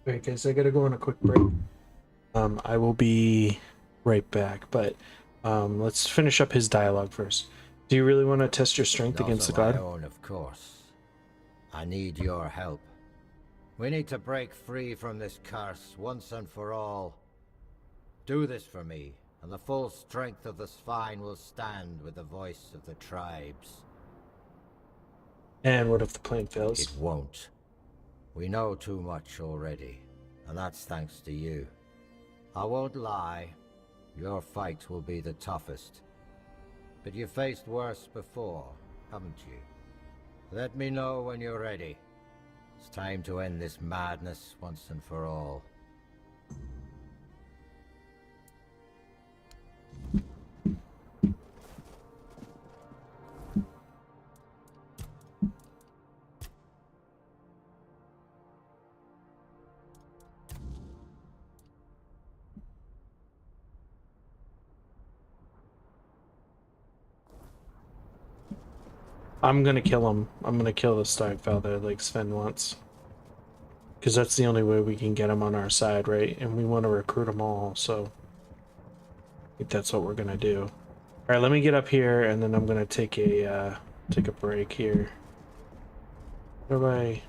Alright guys, I gotta go on a quick break. I will be right back, but let's finish up his dialogue first. Do you really want to test your strength Not against the on my god? own, of course. I need your help. We need to break free from this curse once and for all. Do this for me, and the full strength of the spine will stand with the voice of the tribes. And what if the plan fails? It won't. We know too much already, and that's thanks to you. I won't lie, your fight will be the toughest. But you faced worse before, haven't you? Let me know when you're ready. It's time to end this madness once and for all. I'm gonna kill him. I'm gonna kill the Stagfelder like Sven wants. Because that's the only way we can get him on our side, right? And we want to recruit them all, so I think that's what we're gonna do. Alright, let me get up here and then I'm gonna take a break here. Where do I...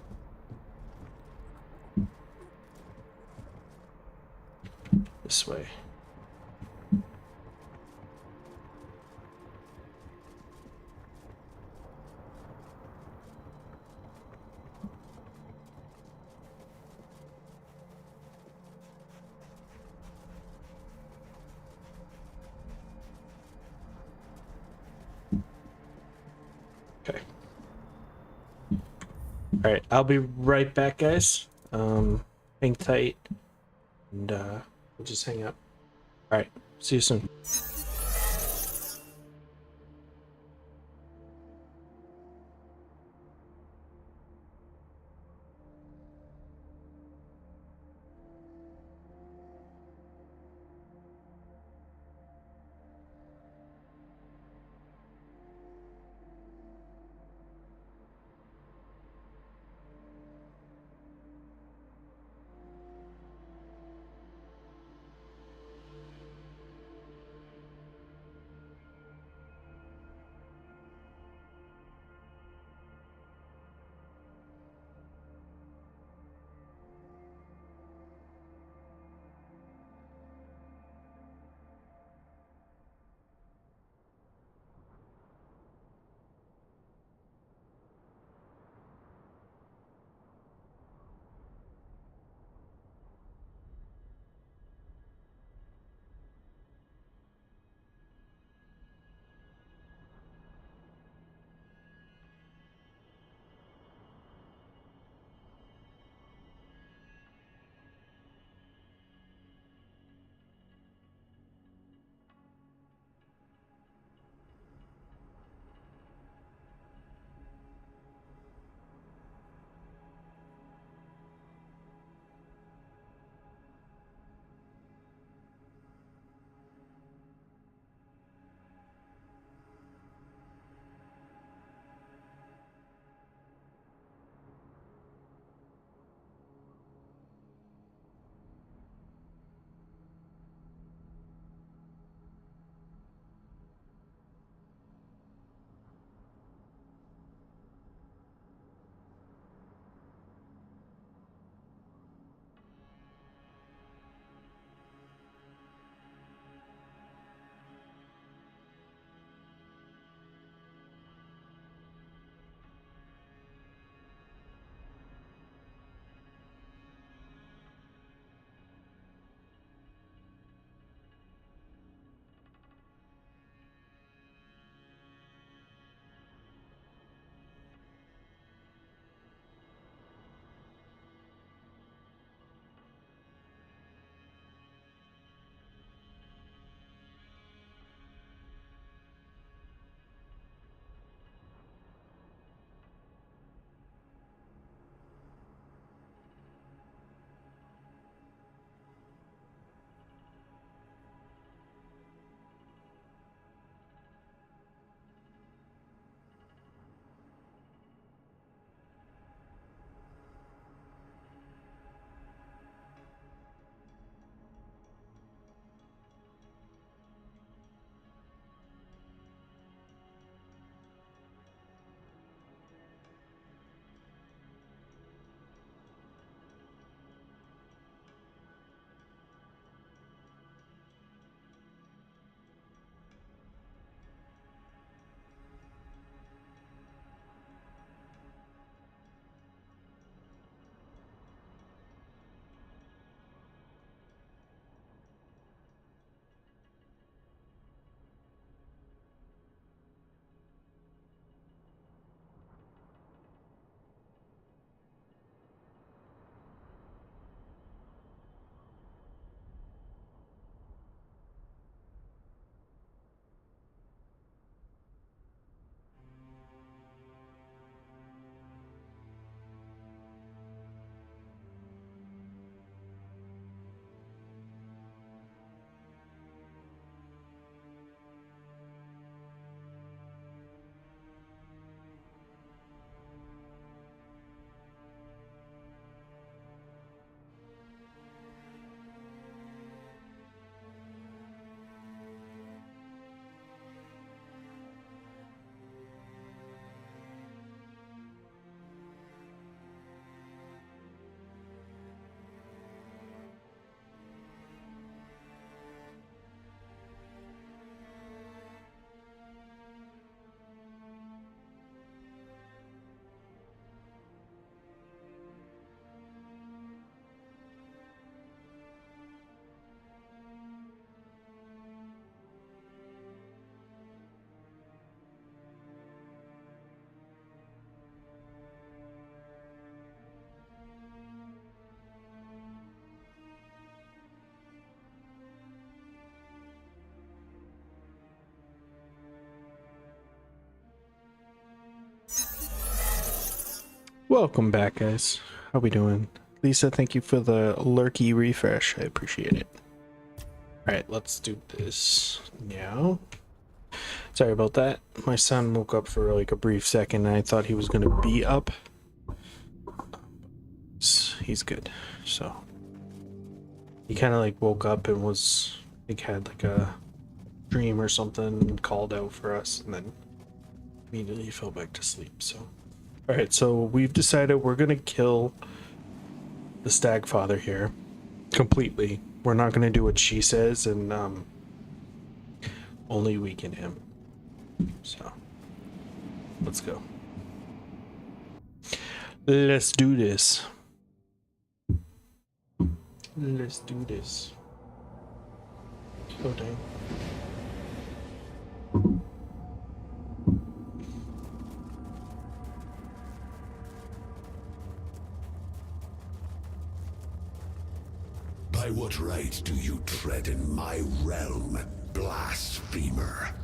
This way. Okay. Alright, I'll be right back, guys. Hang tight, and we'll just hang up. Alright, see you soon. Welcome back, guys. How we doing? Lisa, thank you for the lurky refresh. I appreciate it. Alright, let's do this now. Sorry about that. My son woke up for like a brief second and I thought he was going to be up. He's good. So he kind of like woke up and was like had like a dream or something and called out for us and then immediately fell back to sleep. So alright, so we've decided we're going to kill the stag father here completely. We're not going to do what she says and only weaken him. So let's go. Let's do this. Let's do this. Oh dang. By what right do you tread in my realm, blasphemer?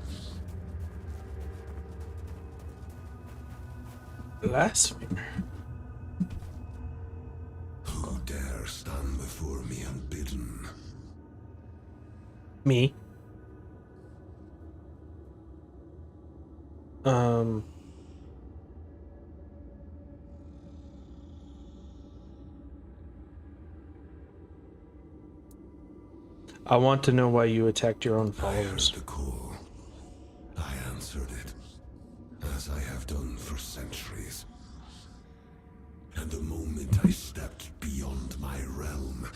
Blasphemer? Who dare stand before me unbidden? Me? I want to know why you attacked your own I heard followers. the call. I answered it, as I have done for centuries. And the moment I stepped beyond my realm,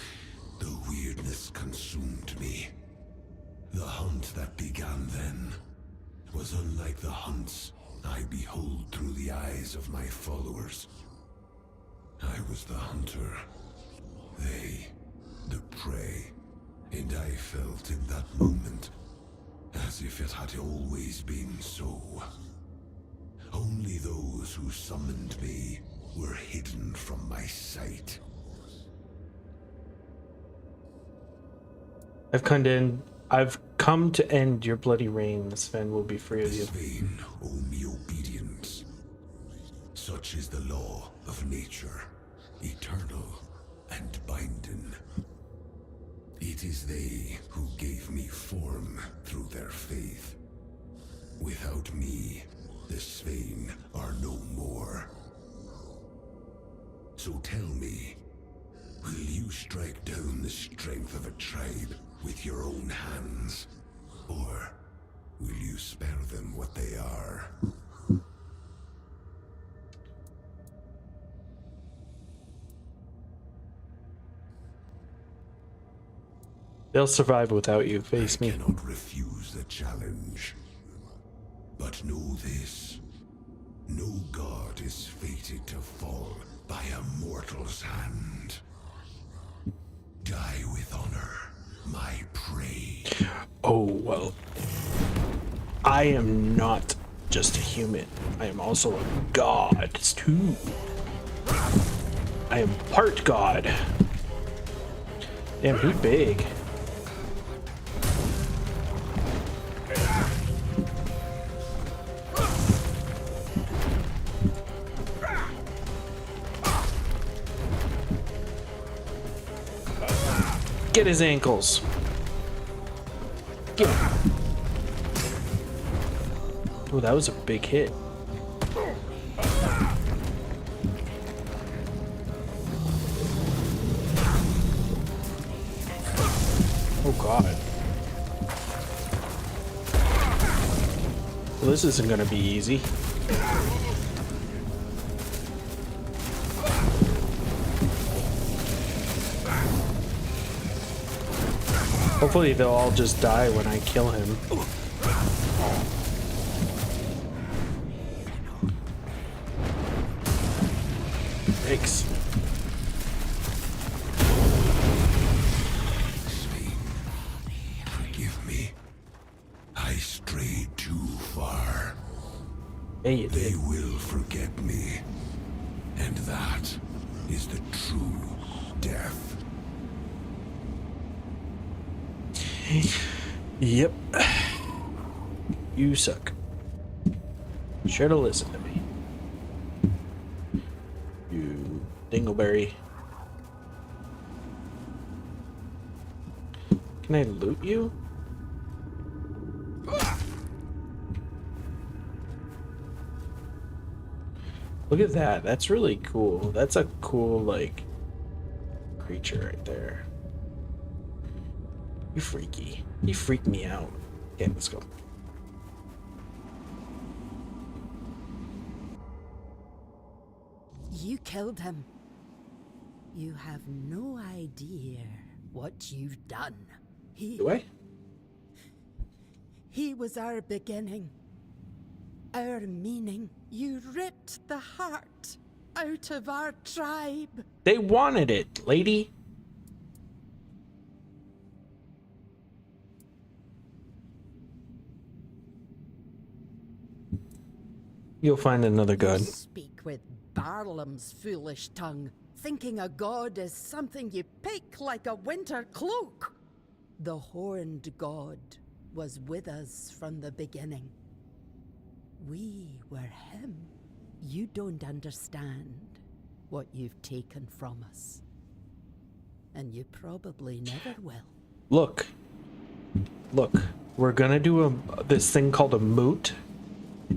the weirdness consumed me. The hunt that began then was unlike the hunts I behold through the eyes of my followers. I was the hunter, they the prey, and I felt in that moment as if it had always been so. Only those who summoned me were hidden from my sight. I've come to end your bloody reign. The Sven will be free of you. Svain owe me obedience. Such is the law of nature, eternal and binding. It is they who gave me form through their faith. Without me, the Svain are no more. So tell me, will you strike down the strength of a tribe with your own hands? Or will you spare them what they are? They'll survive without you. Face I me. cannot refuse the challenge. But know this. No god is fated to fall by a mortal's hand. Die with honor, my prey. Oh, well. I am not just a human. I am also a god, too. I am part god. Damn, he big. Get his ankles. Get him. Oh, that was a big hit. Oh god. Well, this isn't gonna be easy. Hopefully they'll all just die when I kill him. Thanks. Forgive me. I strayed too far. Hey, you They did. will forget me. And that is the true death. Yep. You suck. Should have listened to me. You dingleberry. Can I loot you? Look at that. That's really cool. That's a cool, like, creature right there. You freaky. You freak me out. Okay, let's go. You killed him. You have no idea what you've done. Do I? He was our beginning, our meaning. You ripped the heart out of our tribe. They wanted it, lady. You'll find another god. You speak with Barlam's foolish tongue, thinking a god is something you pick like a winter cloak. The horned god was with us from the beginning. We were him. You don't understand what you've taken from us. And you probably never will. Look. Look. We're gonna do this thing called a moot.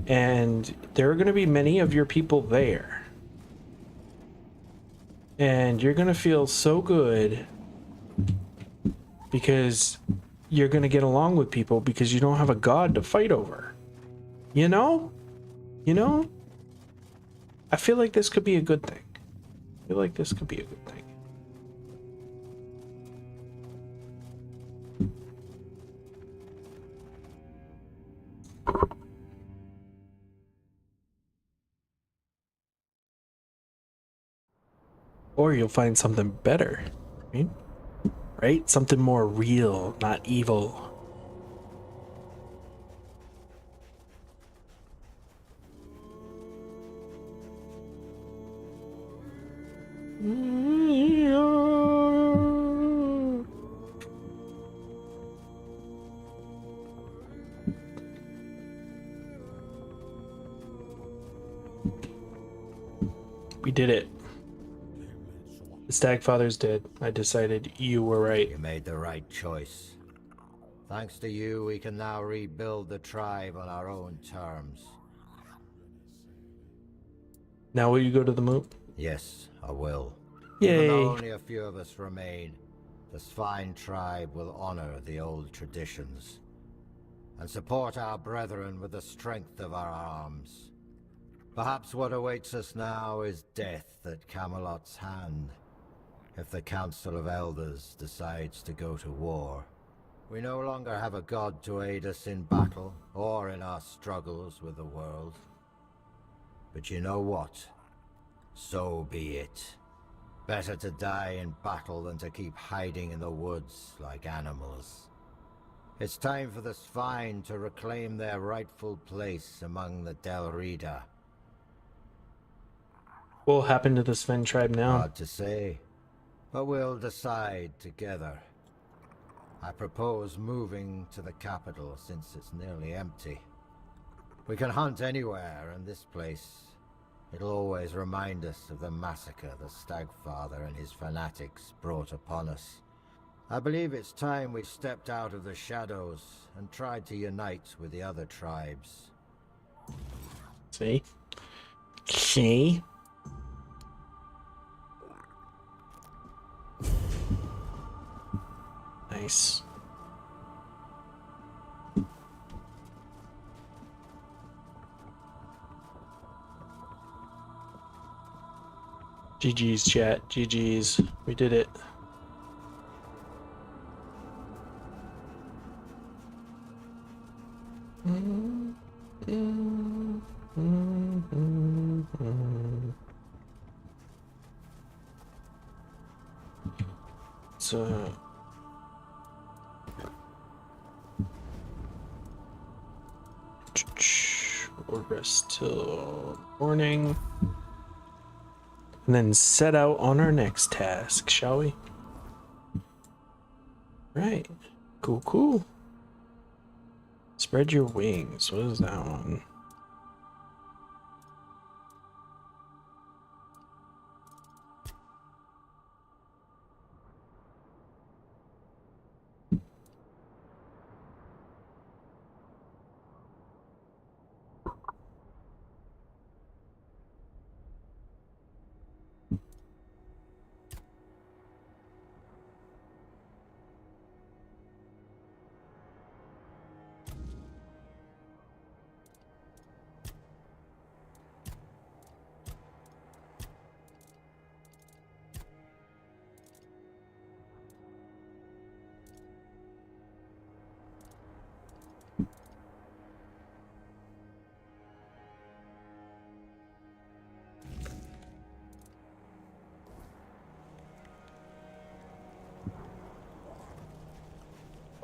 And there are gonna be many of your people there. And you're gonna feel so good. Because you're gonna get along with people because you don't have a god to fight over. You know? You know? I feel like this could be a good thing. I feel like this could be a good thing. Or you'll find something better, right? Right? Something more real, not evil. We did it. The Stagfather's dead. I decided you were right. You made the right choice. Thanks to you, we can now rebuild the tribe on our own terms. Now will you go to the moot? Yes, I will. Yay. Even though only a few of us remain, the Svine tribe will honor the old traditions and support our brethren with the strength of our arms. Perhaps what awaits us now is death at Camelot's hand, if the Council of Elders decides to go to war. We no longer have a god to aid us in battle or in our struggles with the world. But you know what? So be it. Better to die in battle than to keep hiding in the woods like animals. It's time for the Svine to reclaim their rightful place among the Del Rida. What will happen to the Sven tribe now? Hard to say, but we'll decide together. I propose moving to the capital since it's nearly empty. We can hunt anywhere, and this place, it'll always remind us of the massacre the Stagfather and his fanatics brought upon us. I believe it's time we stepped out of the shadows and tried to unite with the other tribes. See? See? Nice. GG's, chat. GG's. We did it. So we'll rest till morning and then set out on our next task, shall we? Right. Cool, cool. Spread your wings. What is that one?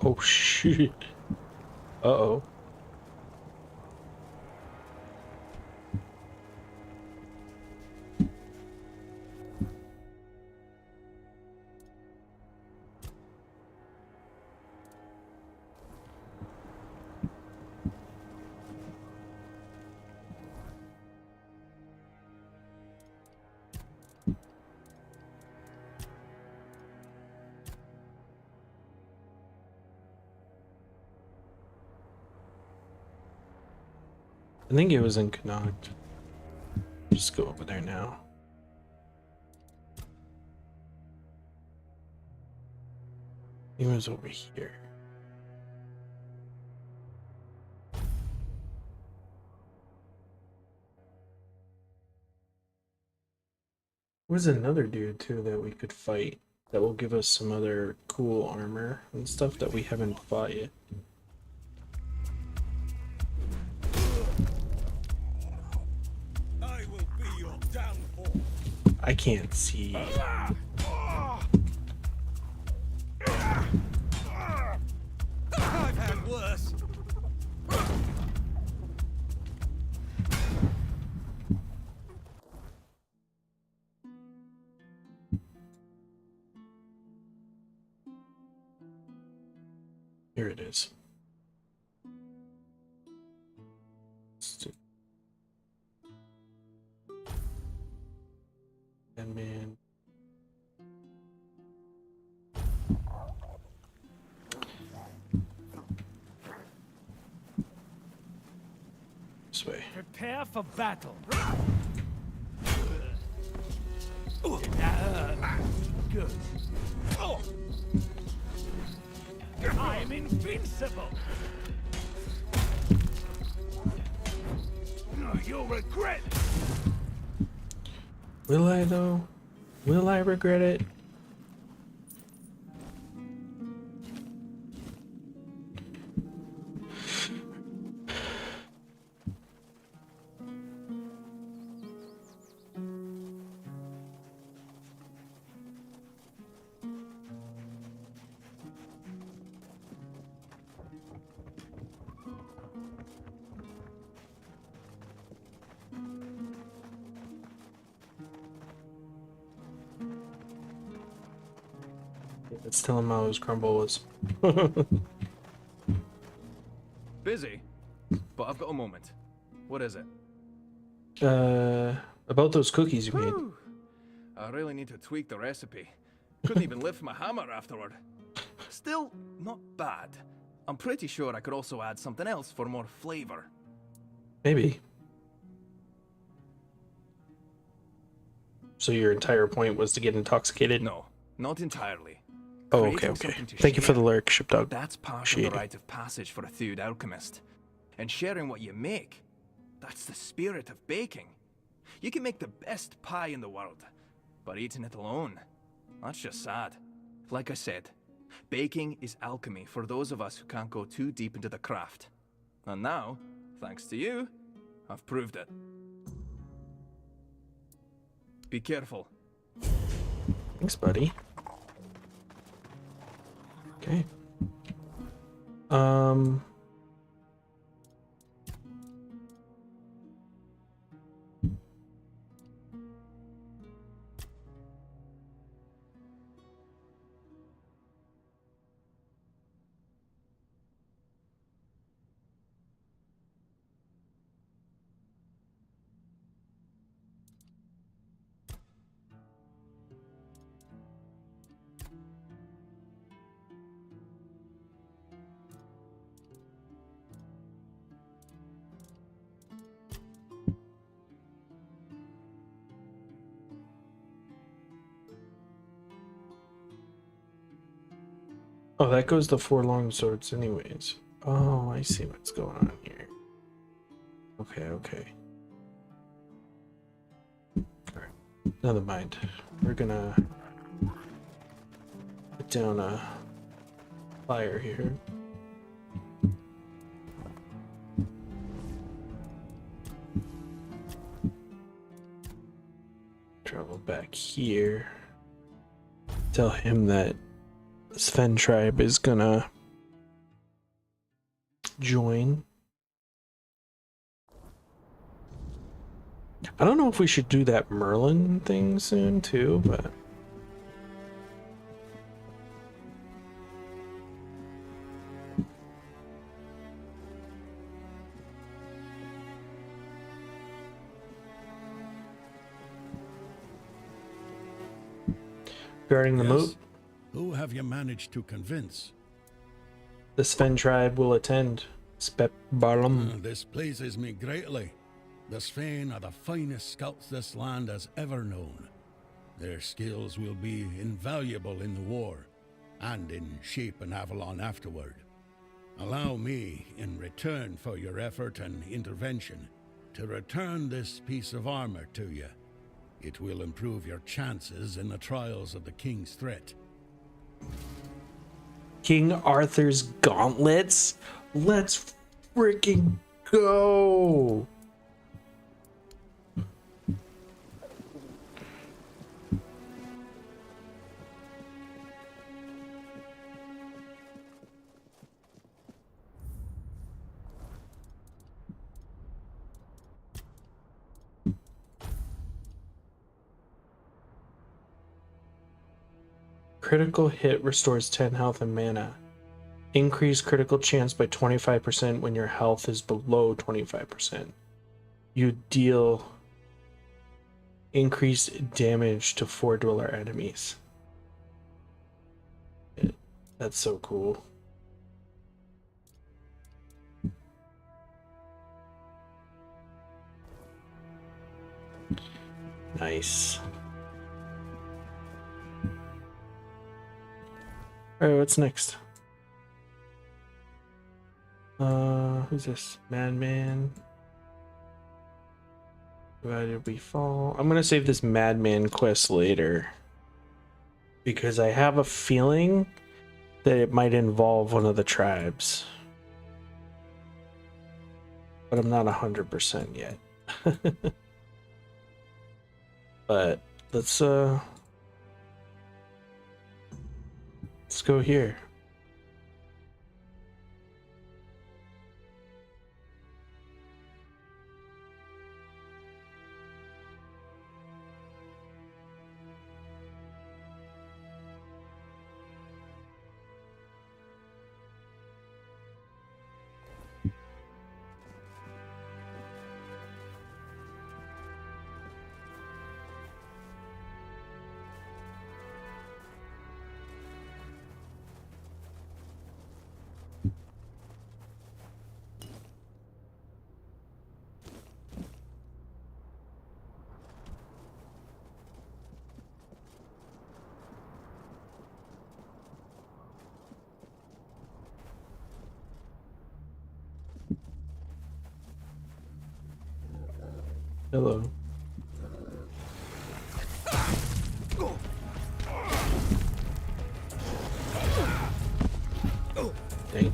Oh shit. Uh-oh. I think it was in Connacht. Just go over there now. He was over here. There's another dude too that we could fight that will give us some other cool armor and stuff that we haven't fought yet. I will be your downfall. I can't see. I've had worse. Here it is. And man. This way. Prepare for battle. Good. I'm invincible. You'll regret it. Will I though? Will I regret it? Let's tell him how his crumble was. Busy, but I've got a moment. What is it? About those cookies you made. Whew. I really need to tweak the recipe. Couldn't even lift my hammer afterward. Still, not bad. I'm pretty sure I could also add something else for more flavor. Maybe. So your entire point was to get intoxicated? No, not entirely. Oh, okay, Creating okay. something to Thank you for the share. lyric, Shipdog. That's part Shady. of the rite of passage for a thewed alchemist. And sharing what you make, that's the spirit of baking. You can make the best pie in the world, but eating it alone, that's just sad. Like I said, baking is alchemy for those of us who can't go too deep into the craft. And now, thanks to you, I've proved it. Be careful. Thanks, buddy. Okay. Oh, that goes to 4 long swords anyways. Oh, I see what's going on here. Okay, okay. Alright, never mind. We're gonna put down a fire here. Travel back here. Tell him that Sven tribe is gonna join. I don't know if we should do that Merlin thing soon too, but regarding the moat, who have you managed to convince? the Sven tribe will attend. Spep Barlam. This pleases me greatly. The Sven are the finest scouts this land has ever known. Their skills will be invaluable in the war, and in shaping Avalon afterward. Allow me, in return for your effort and intervention, to return this piece of armor to you. It will improve your chances in the trials of the King's threat. King Arthur's gauntlets? Let's freaking go! Critical hit restores 10 health and mana. Increase critical chance by 25% when your health is below 25%. You deal increased damage to 4 dweller enemies. That's so cool. Nice. Alright, what's next? Who's this? Madman. Divided we fall. I'm gonna save this Madman quest later, because I have a feeling that it might involve one of the tribes. But I'm not 100% yet. But let's go here. Hello. Dang.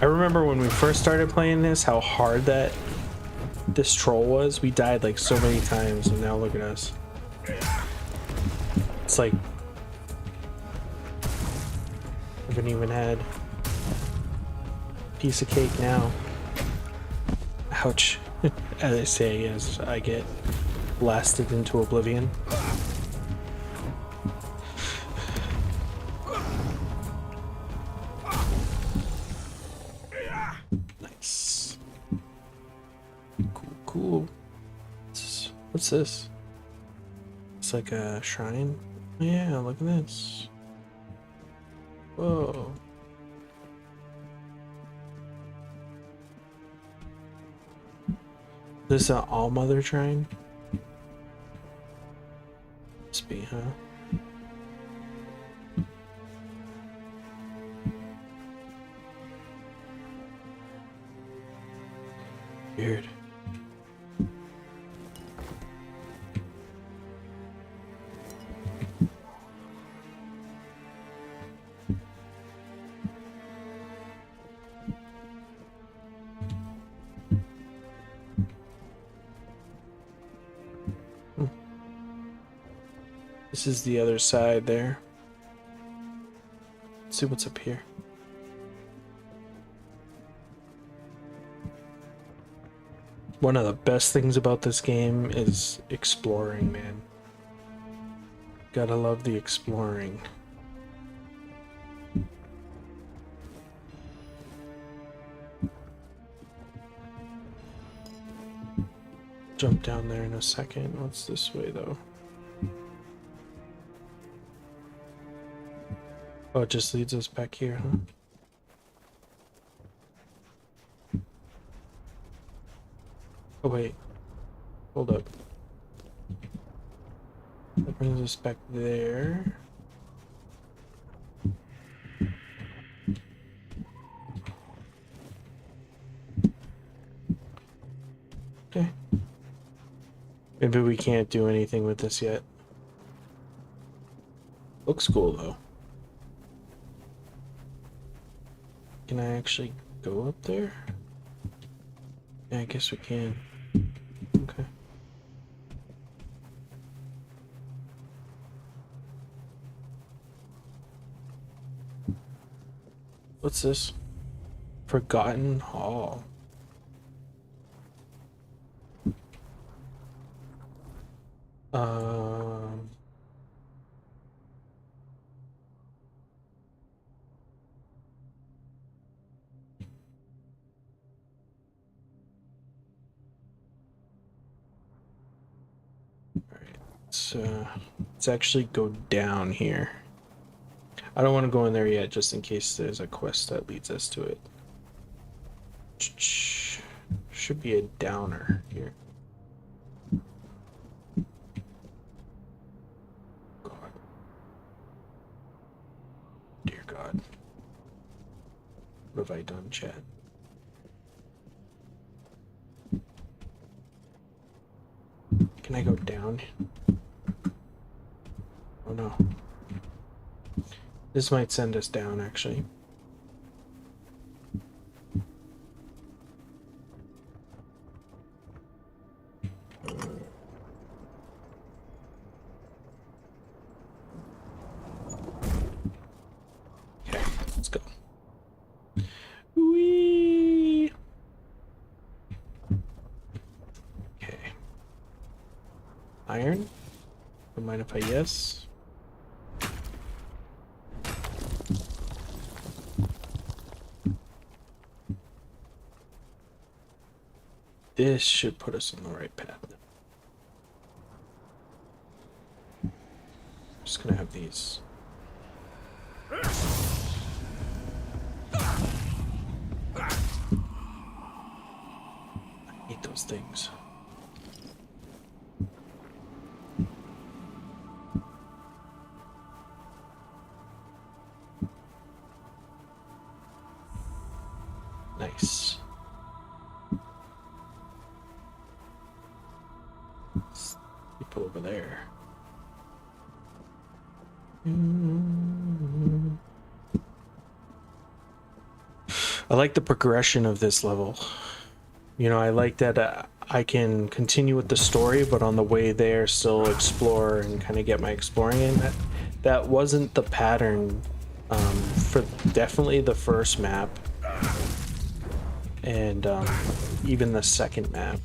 I remember when we first started playing this, how hard this troll was. We died like so many times, and now look at us. It's like I haven't even had piece of cake now. Ouch. As I say, as I get blasted into oblivion. Nice. Cool. What's this? It's like a shrine. Oh, yeah, look at this. Whoa. This is an all-mother shrine? Must be, huh? Weird. This is the other side there. Let's see what's up here. One of the best things about this game is exploring, man. Gotta love the exploring. Jump down there in a second. What's this way, though? Oh, it just leads us back here, huh? Oh, wait. Hold up. That brings us back there. Okay. Maybe we can't do anything with this yet. Looks cool, though. Can I actually go up there? Yeah, I guess we can. Okay. What's this? Forgotten Hall. Let's actually go down here. I don't want to go in there yet, just in case there's a quest that leads us to it. Should be a downer here. God. Dear God. What have I done, chat? Can I go down? Oh no. This might send us down, actually. Okay, let's go. Whee! Okay. Iron? Don't mind if I yes? This should put us on the right path. Just gonna have these. I hate those things. Nice. People over there. I like the progression of this level. You know, I like that I can continue with the story, but on the way there still explore and kind of get my exploring in. That wasn't the pattern for definitely the first map and even the second map.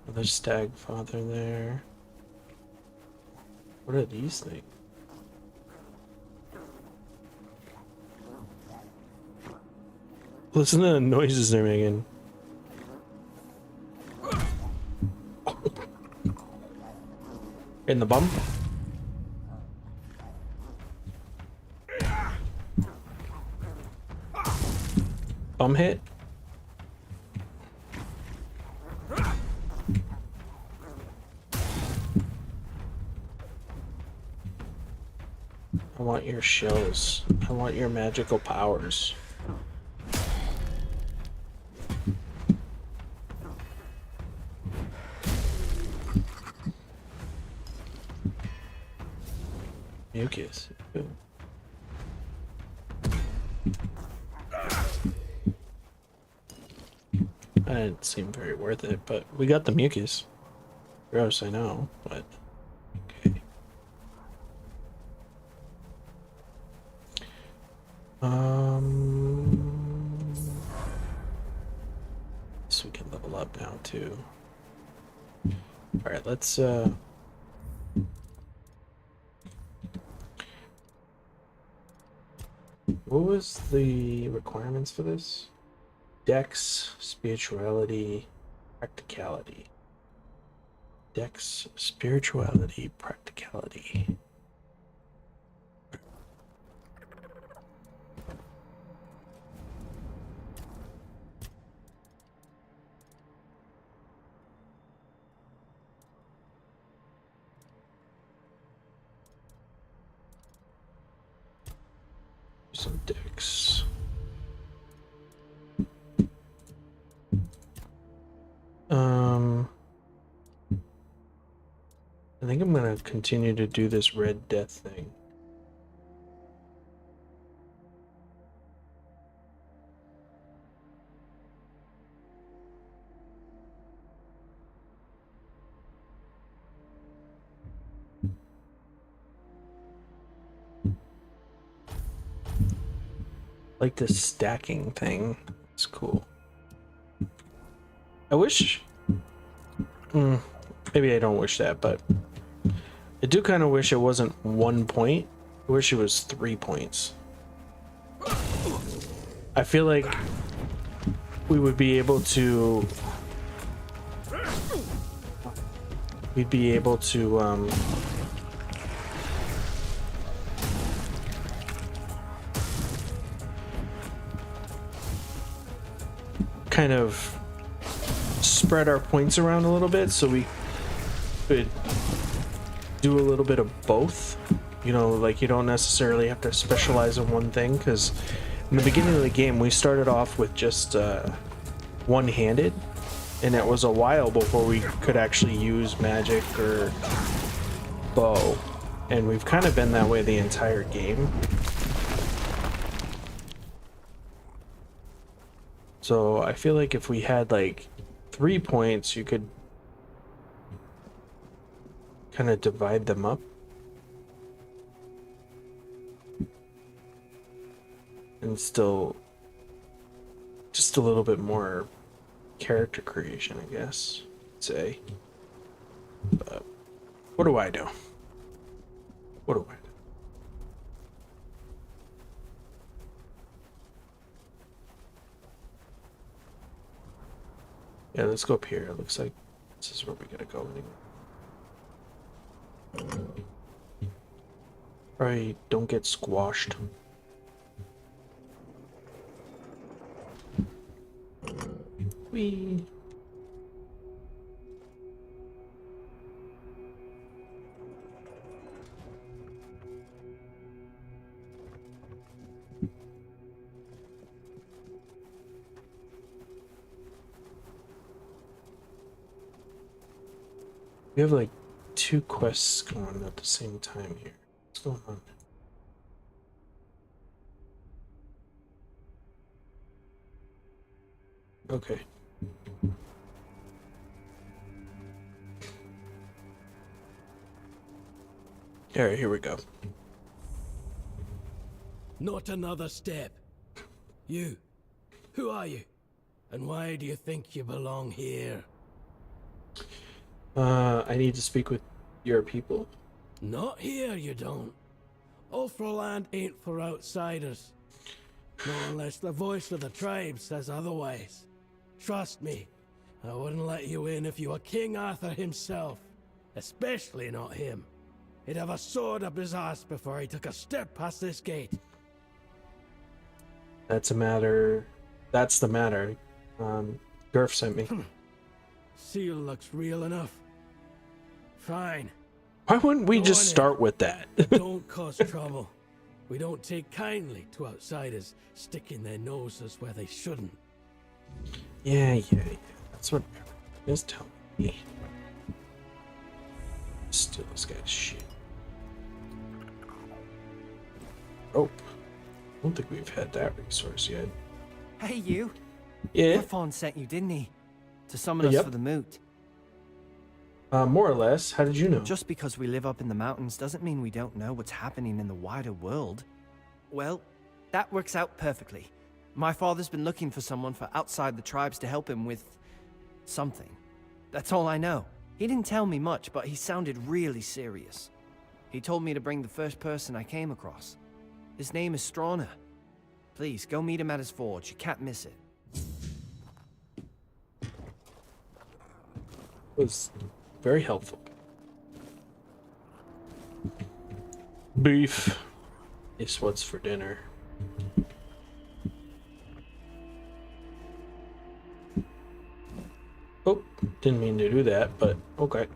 Another stag father there. What are these things? Listen to the noises they're making. In the bum? Bum hit? I want your shells. I want your magical powers. Mucus. Ooh. That didn't seem very worth it, but we got the mucus. Gross, I know, but okay. So we can level up now too. All right, let's what was the requirements for this? Dex, spirituality, practicality. Dex, spirituality, practicality. Some Dex. I think I'm gonna continue to do this Red Death thing. Like this stacking thing. It's cool. I wish... maybe I don't wish that, but I do kind of wish it wasn't 1 point. I wish it was 3 points. I feel like we would be able to... we'd be able to, kind of spread our points around a little bit so we could do a little bit of both. You know, like you don't necessarily have to specialize in one thing, because in the beginning of the game we started off with just one-handed, and it was a while before we could actually use magic or bow, and we've kind of been that way the entire game. So I feel like if we had like 3 points, you could kind of divide them up and still just a little bit more character creation, I guess, I'd say. But what do I do? What do I do? Yeah, let's go up here. It looks like this is where we gotta go anyway. Probably don't get squashed. Whee! We have like 2 quests going on at the same time here. What's going on? Okay. Alright, here we go. Not another step. You. Who are you? And why do you think you belong here? I need to speak with your people. Not here, you don't. Ulfraland ain't for outsiders. Not unless the voice of the tribe says otherwise. Trust me, I wouldn't let you in if you were King Arthur himself. Especially not him. He'd have a sword up his ass before he took a step past this gate. That's the matter. Gurf sent me. Seal looks real enough. Fine. Why wouldn't we Go just on start with that? Don't cause trouble. We don't take kindly to outsiders sticking their noses where they shouldn't. Yeah. That's what everyone is telling me. Steal this guy's shit. rope. I don't think we've had that resource yet. Hey, you. Yeah. Fawn sent you, didn't he? To summon us Yep. for the moot. More or less. How did you know? Just because we live up in the mountains doesn't mean we don't know what's happening in the wider world. Well, that works out perfectly. My father's been looking for someone for outside the tribes to help him with something. That's all I know. He didn't tell me much, but he sounded really serious. He told me to bring the first person I came across. His name is Strana. Please, go meet him at his forge. You can't miss it. Was very helpful. Beef is what's for dinner. Oh, didn't mean to do that, but okay.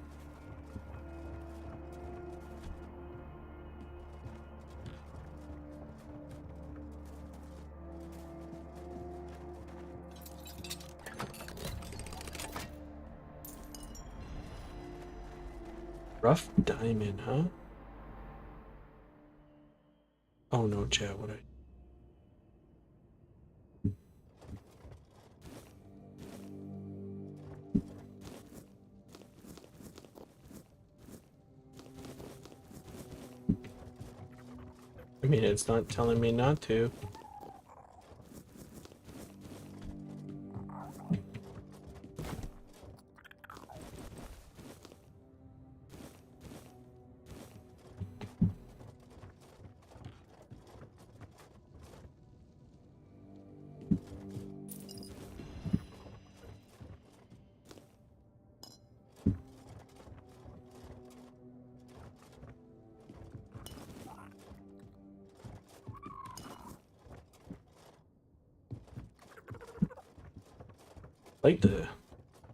Rough diamond, huh? Oh no, chat, what I mean, it's not telling me not to.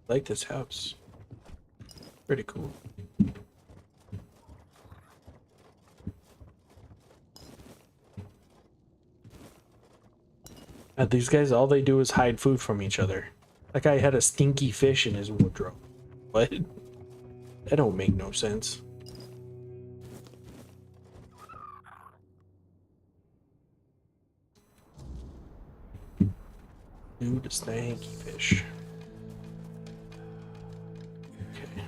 Like this house. Pretty cool. These guys, all they do is hide food from each other. That guy had a stinky fish in his wardrobe. What? That don't make no sense. Dude, a stanky fish. Okay.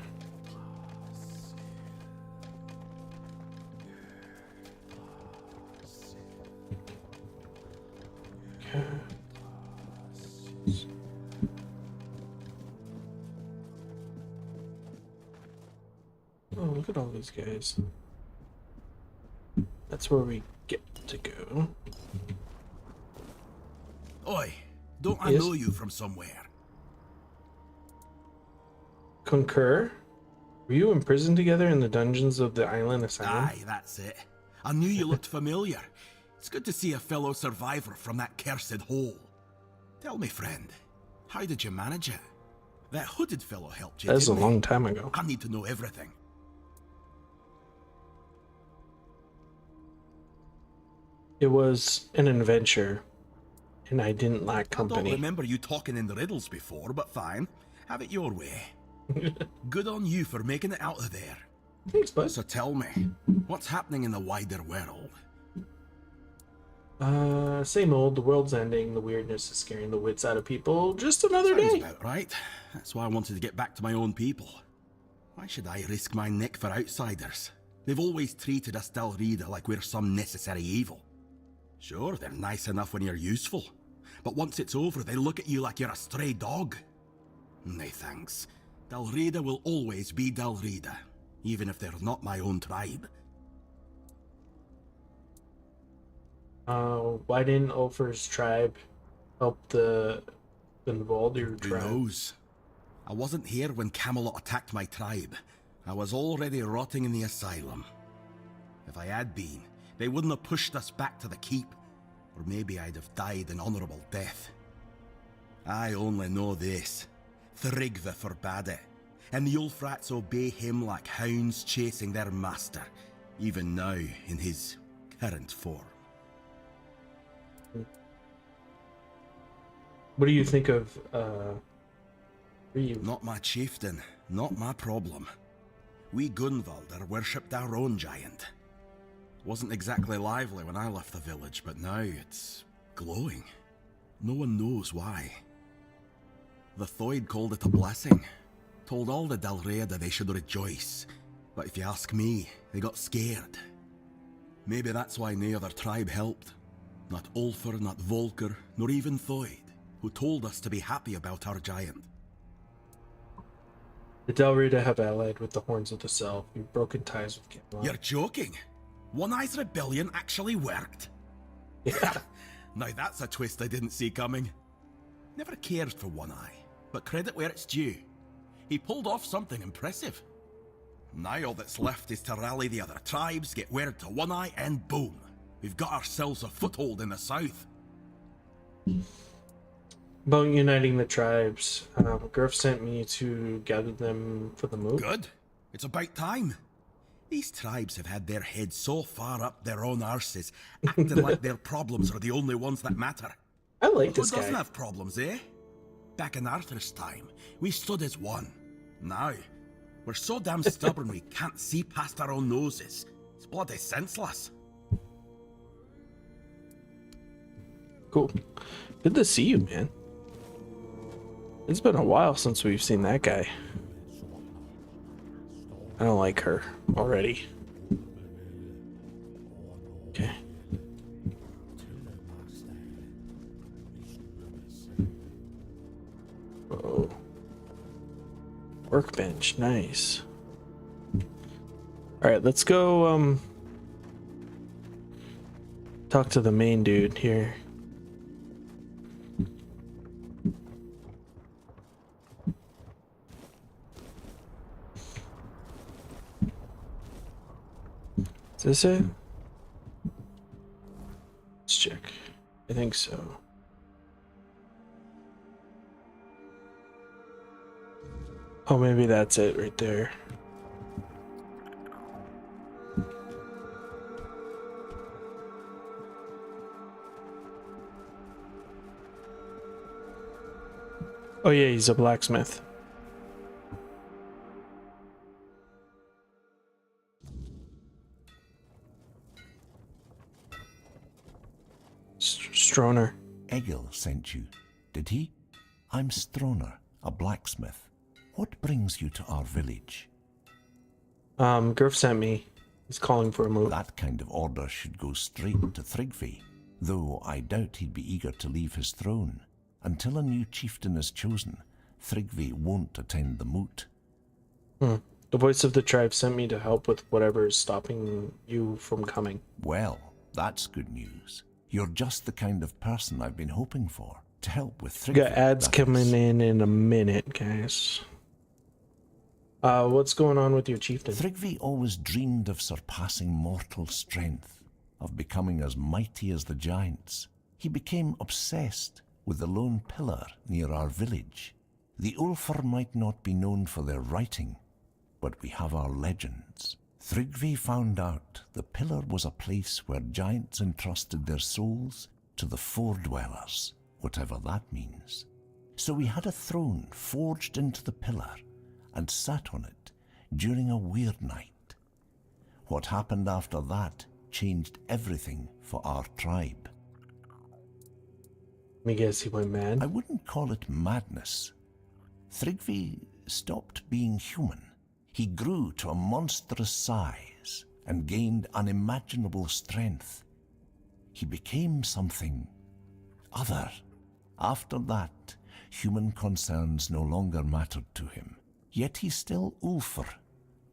Okay. Oh, look at all these guys. That's where we get to go. Oi, don't I Yes? know you from somewhere? Concur? Were you imprisoned together in the dungeons of the island asylum? Aye, that's it. I knew you looked familiar. It's good to see a fellow survivor from that cursed hole. Tell me, friend, how did you manage it? That hooded fellow helped you, That was a didn't long he? time ago. I need to know everything. It was an adventure, and I didn't lack I don't company. remember you talking in the riddles before, but fine. Have it your way. Good on you for making it out of there. Thanks, bud. So tell me, what's happening in the wider world? Same old. The world's ending. The weirdness is scaring the wits out of people. Just another Sounds day. about right. That's why I wanted to get back to my own people. Why should I risk my neck for outsiders? They've always treated us Dalrida like we're some necessary evil. Sure, they're nice enough when you're useful, but once it's over, they look at you like you're a stray dog. Nay, thanks. Dalrida will always be Dalrida, even if they're not my own tribe. Why didn't Ulfer's tribe help the Valdir Who tribe? knows? I wasn't here when Camelot attacked my tribe. I was already rotting in the asylum. If I had been, they wouldn't have pushed us back to the keep, or maybe I'd have died an honourable death. I only know this. Thrigve forbade it, and the Ulfrats obey him like hounds chasing their master, even now in his current form. What do you think of Reeve? Not my chieftain, not my problem. We Gunvaldr worshipped our own giant. Wasn't exactly lively when I left the village, but now it's glowing. No one knows why. The Thoid called it a blessing. Told all the Dalriada they should rejoice. But if you ask me, they got scared. Maybe that's why no other tribe helped. Not Ulfr, not Volker, nor even Thoid, who told us to be happy about our giant. The Delrita have allied with the Horns of the South. We've broken ties with Camelot. You're joking? One Eye's rebellion actually worked? Yeah. Now that's a twist I didn't see coming. Never cared for One Eye, but credit where it's due. He pulled off something impressive. Now all that's left is to rally the other tribes, get word to One Eye, and boom. We've got ourselves a foothold in the south. About uniting the tribes, Griff sent me to gather them for the move. Good. It's about time. These tribes have had their heads so far up their own arses, acting like their problems are the only ones that matter. I like this Who guy. doesn't have problems, eh? Back in Arthur's time, we stood as one. Now, we're so damn stubborn we can't see past our own noses. It's bloody senseless. Cool. Good to see you, man. It's been a while since we've seen that guy. I don't like her already. Okay. Oh. Workbench, nice. Alright, let's go, talk to the main dude here. Is this it? Let's check. I think so. Oh, maybe that's it right there. Oh yeah, he's a blacksmith. Stroner. Egil sent you, did he? I'm Stroner, a blacksmith. What brings you to our village? Griff sent me. He's calling for a move. That kind of order should go straight to Thrigvi, though I doubt he'd be eager to leave his throne. Until a new chieftain is chosen, Thrigvi won't attend the moot. The voice of the tribe sent me to help with whatever is stopping you from coming. Well, that's good news. You're just the kind of person I've been hoping for, to help with Thrigvi. Got ads coming in a minute, guys. What's going on with your chieftain? Thrigvi always dreamed of surpassing mortal strength, of becoming as mighty as the giants. He became obsessed with the lone pillar near our village. The Ulfr might not be known for their writing, but we have our legends. Thrigvi found out the pillar was a place where giants entrusted their souls to the Fore-dwellers, whatever that means. So we had a throne forged into the pillar and sat on it during a weird night. What happened after that changed everything for our tribe. Let me guess, he went mad? I wouldn't call it madness. Thrigvi stopped being human. He grew to a monstrous size and gained unimaginable strength. He became something other. After that, human concerns no longer mattered to him. Yet he's still Ulfr,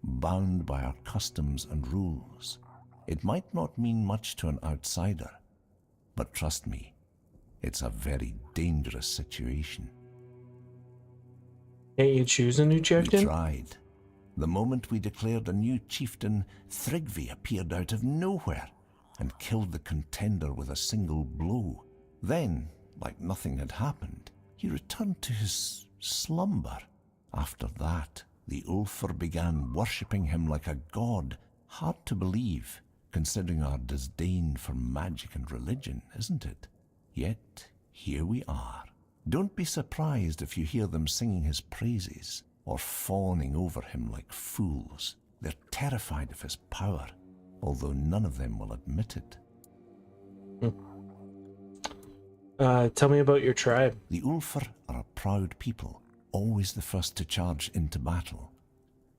bound by our customs and rules. It might not mean much to an outsider, but trust me, it's a very dangerous situation. Can't you choose a new We chieftain? tried. The moment we declared a new chieftain, Thrigvi appeared out of nowhere and killed the contender with a single blow. Then, like nothing had happened, he returned to his slumber. After that, the Ulfr began worshipping him like a god. Hard to believe, considering our disdain for magic and religion, isn't it? Yet, here we are. Don't be surprised if you hear them singing his praises or fawning over him like fools. They're terrified of his power. although none of them will admit it. Tell me about your tribe. The Ulfr are a proud people, always the first to charge into battle.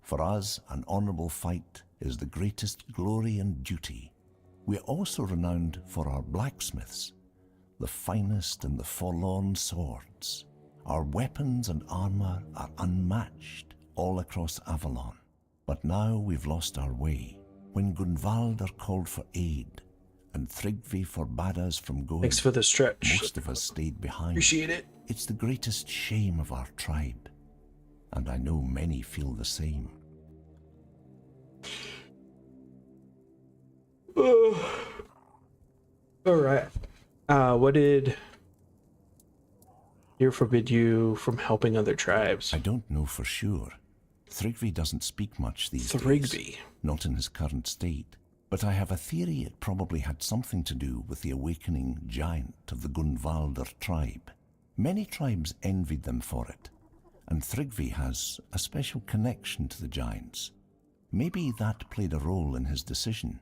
For us, an honourable fight is the greatest glory and duty. We are also renowned for our blacksmiths, the finest and the forlorn swords. Our weapons and armour are unmatched all across Avalon. But now we've lost our way. When Gunvaldr called for aid, and Thrygvi forbade us from going, Thanks for the stretch. most of us stayed behind. Appreciate it. It's the greatest shame of our tribe, and I know many feel the same. Alright. What did Tyr forbid you from helping other tribes? I don't know for sure. Thrygvi doesn't speak much these Thrygvi. days, not in his current state. But I have a theory it probably had something to do with the awakening giant of the Gunvaldr tribe. Many tribes envied them for it, and Thrygvi has a special connection to the giants. Maybe that played a role in his decision.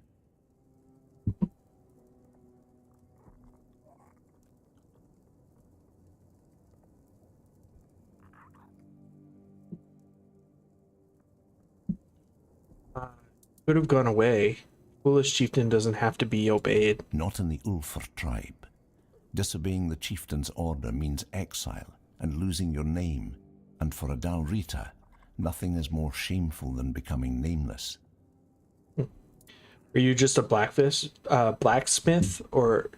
Could have gone away. Foolish chieftain doesn't have to be obeyed. Not in the Ulfr tribe. Disobeying the chieftain's order means exile and losing your name, and for a Dalrita, nothing is more shameful than becoming nameless. Are you just a blacksmith, or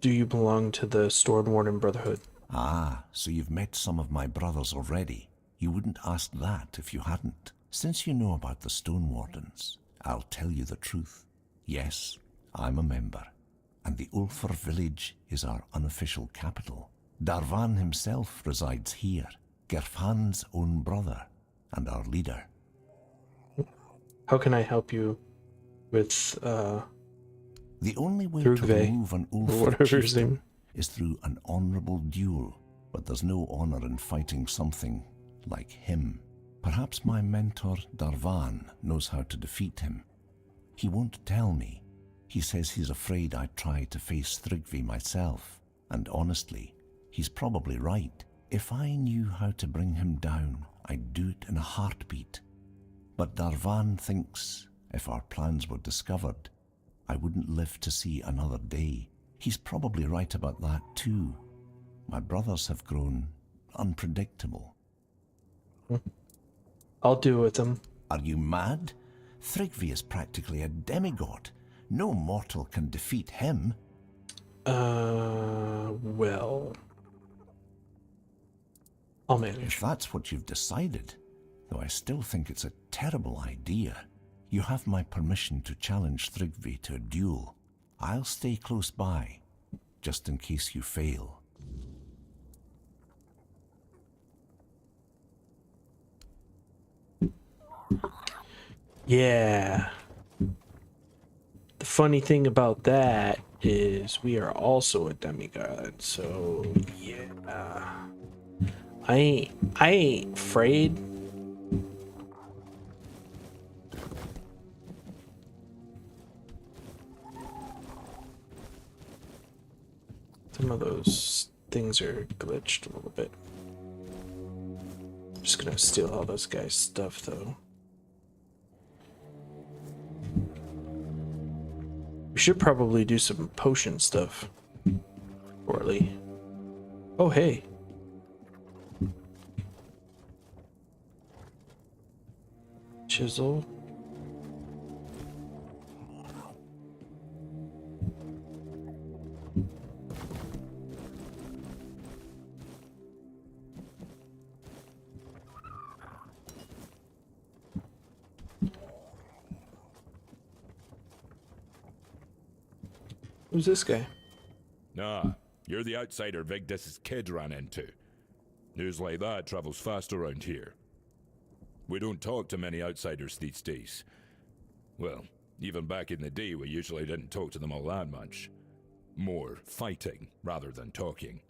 do you belong to the Stormwarden Brotherhood? Ah, so you've met some of my brothers already. You wouldn't ask that if you hadn't. Since you know about the Stonewardens, I'll tell you the truth. Yes, I'm a member, and the Ulfr village is our unofficial capital. Darvan himself resides here, Gerfhan's own brother, and our leader. How can I help you with, The only way Thrygve, to remove an or Ulfr whatever his chieftain name? is through an honourable duel, but there's no honour in fighting something like him. Perhaps my mentor Darvan knows how to defeat him. He won't tell me. He says he's afraid I'd try to face Thrygvi myself, and honestly, he's probably right. If I knew how to bring him down, I'd do it in a heartbeat. But Darvan thinks if our plans were discovered, I wouldn't live to see another day. He's probably right about that too. My brothers have grown unpredictable. I'll deal with him. Are you mad? Thrygvi is practically a demigod. No mortal can defeat him. Well, I'll manage. If that's what you've decided, though I still think it's a terrible idea. You have my permission to challenge Thrygvi to a duel. I'll stay close by, just in case you fail. Yeah. The funny thing about that is we are also a demigod, so yeah. I ain't afraid. Some of those things are glitched a little bit. I'm just gonna steal all those guys' stuff though. We should probably do some potion stuff. Shortly. Oh, hey. Chisel. Who's this guy? Nah, you're the outsider Vigdis's kid ran into. News like that travels fast around here. We don't talk to many outsiders these days. Well, even back in the day, we usually didn't talk to them all that much. More fighting rather than talking.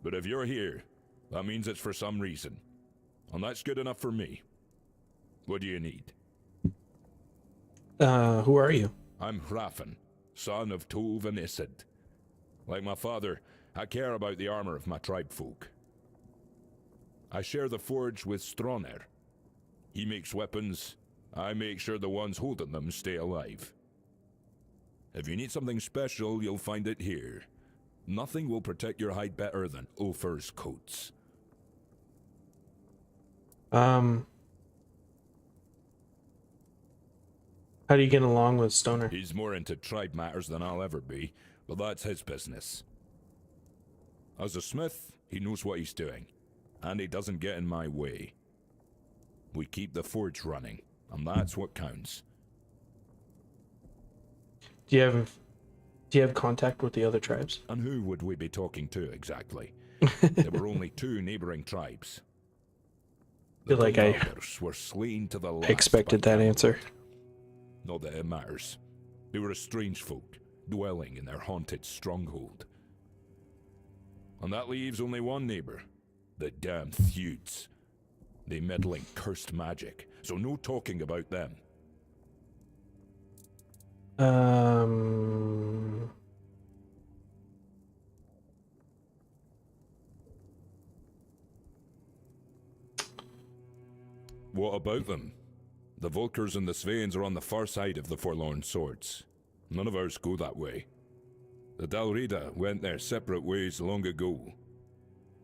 But if you're here, that means it's for some reason. And that's good enough for me. What do you need? Who are you? I'm Hrafn, son of Tov and Isid. Like my father, I care about the armor of my tribe folk. I share the forge with Stroner. He makes weapons, I make sure the ones holding them stay alive. If you need something special, you'll find it here. Nothing will protect your hide better than Ophir's coats. How do you get along with Stoner? He's more into tribe matters than I'll ever be, but that's his business. As a smith, he knows what he's doing, and he doesn't get in my way. We keep the forge running, and that's what counts. Do you have contact with the other tribes? And who would we be talking to exactly? There were only 2 neighboring tribes. I feel like I were slain to the last. expected that answer. Not that it matters. They were a strange folk, dwelling in their haunted stronghold. And that leaves only one neighbor, the damn Theuds. They meddle in cursed magic, so no talking about them. What about them? The Volkers and the Sveins are on the far side of the Forlorn Swords. None of ours go that way. The Dalrida went their separate ways long ago.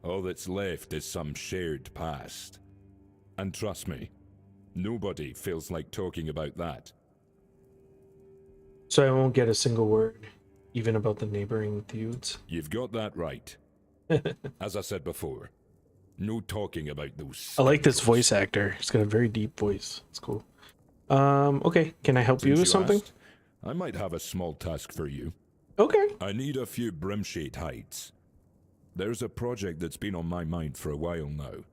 All that's left is some shared past. And trust me, nobody feels like talking about that. So I won't get a single word, even about the neighboring Theuds? You've got that right. As I said before, no talking about those. I like this voice actor. He's got a very deep voice. It's cool. Okay. Can I help you with something? Asked, I might have a small task for you. Okay. I need a few Brimshade hides. There's a project that's been on my mind for a while now,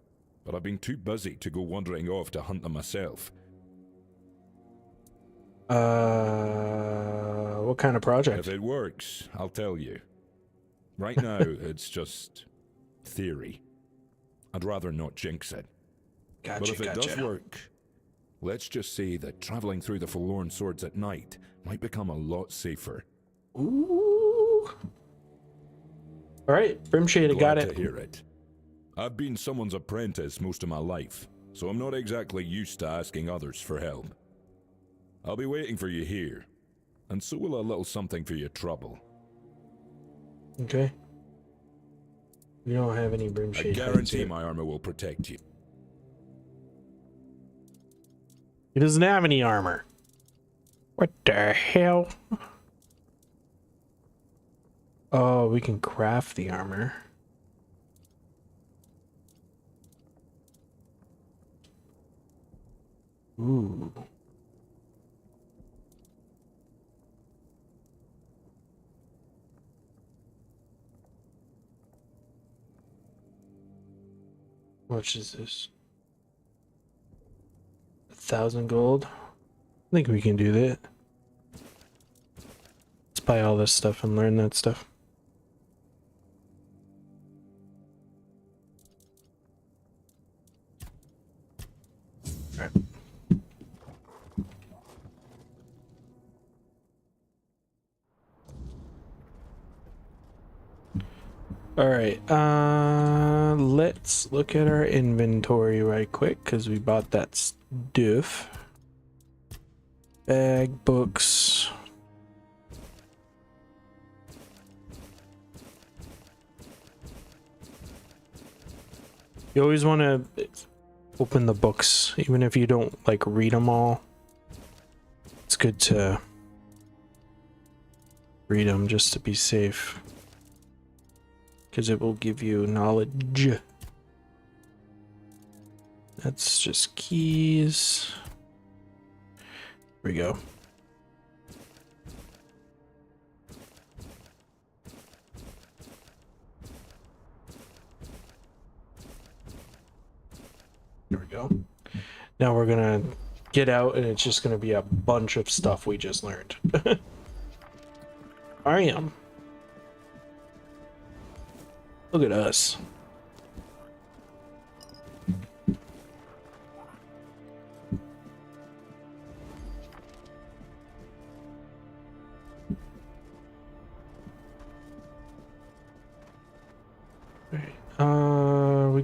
but I've been too busy to go wandering off to hunt them myself. What kind of project? If it works, I'll tell you. Right now, it's just theory. I'd rather not jinx it. Gotcha, but if it does work, let's just say that traveling through the Forlorn Swords at night might become a lot safer. Ooh. All right, Brimshade, I got it. Glad to hear it. I've been someone's apprentice most of my life, so I'm not exactly used to asking others for help. I'll be waiting for you here, and so will a little something for your trouble. Okay. We don't have any Brimshade. I guarantee my armor will protect you. He doesn't have any armor. What the hell? Oh, we can craft the armor. Ooh. How much is this? 1,000 gold? I think we can do that. Let's buy all this stuff and learn that stuff. Alright. Alright, let's look at our inventory right quick, because we bought that stuff. Bag, books. You always want to open the books, even if you don't, like, read them all. It's good to read them just to be safe. Because it will give you knowledge. That's just keys. Here we go. Here we go. Now we're gonna get out and it's just gonna be a bunch of stuff we just learned. I am. Look at us.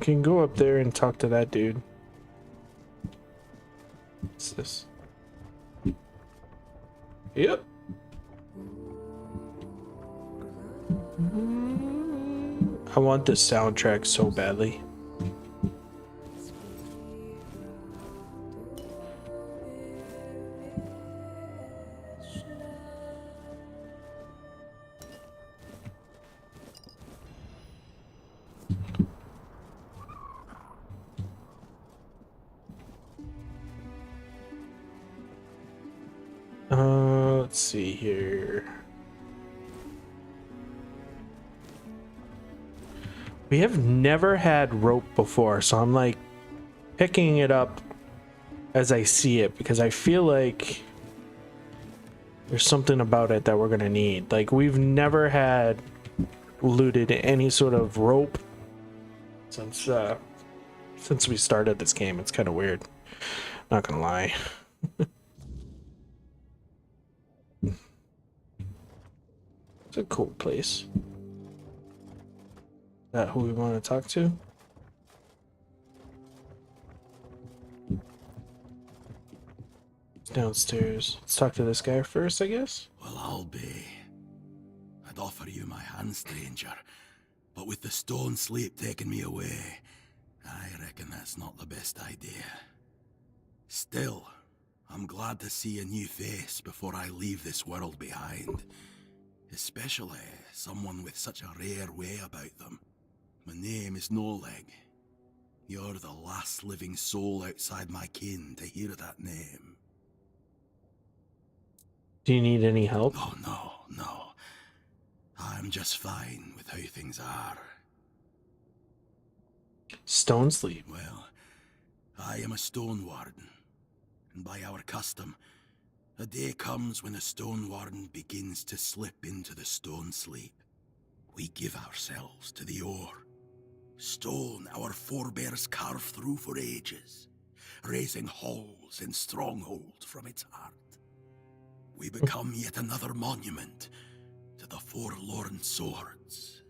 We can go up there and talk to that dude. What's this? Yep. I want the soundtrack so badly. Let's see here. We have never had rope before, so I'm like picking it up as I see it because I feel like there's something about it that we're gonna need. Like, we've never had looted any sort of rope since we started this game. It's kind of weird, not gonna lie. It's a cool place. Is that who we want to talk to? It's downstairs. Let's talk to this guy first, I guess. Well, I'll be. I'd offer you my hand, stranger, but with the stone sleep taking me away, I reckon that's not the best idea. Still, I'm glad to see a new face before I leave this world behind. Especially someone with such a rare way about them. My name is Noleg. You're the last living soul outside my kin to hear that name. Do you need any help? Oh, no. I'm just fine with how things are. Stone sleep. Well, I am a stone warden. And by our custom, a day comes when a stone warden begins to slip into the stone sleep. We give ourselves to the ore. Stone our forebears carved through for ages, raising halls and strongholds from its heart. We become yet another monument to the forlorn swords.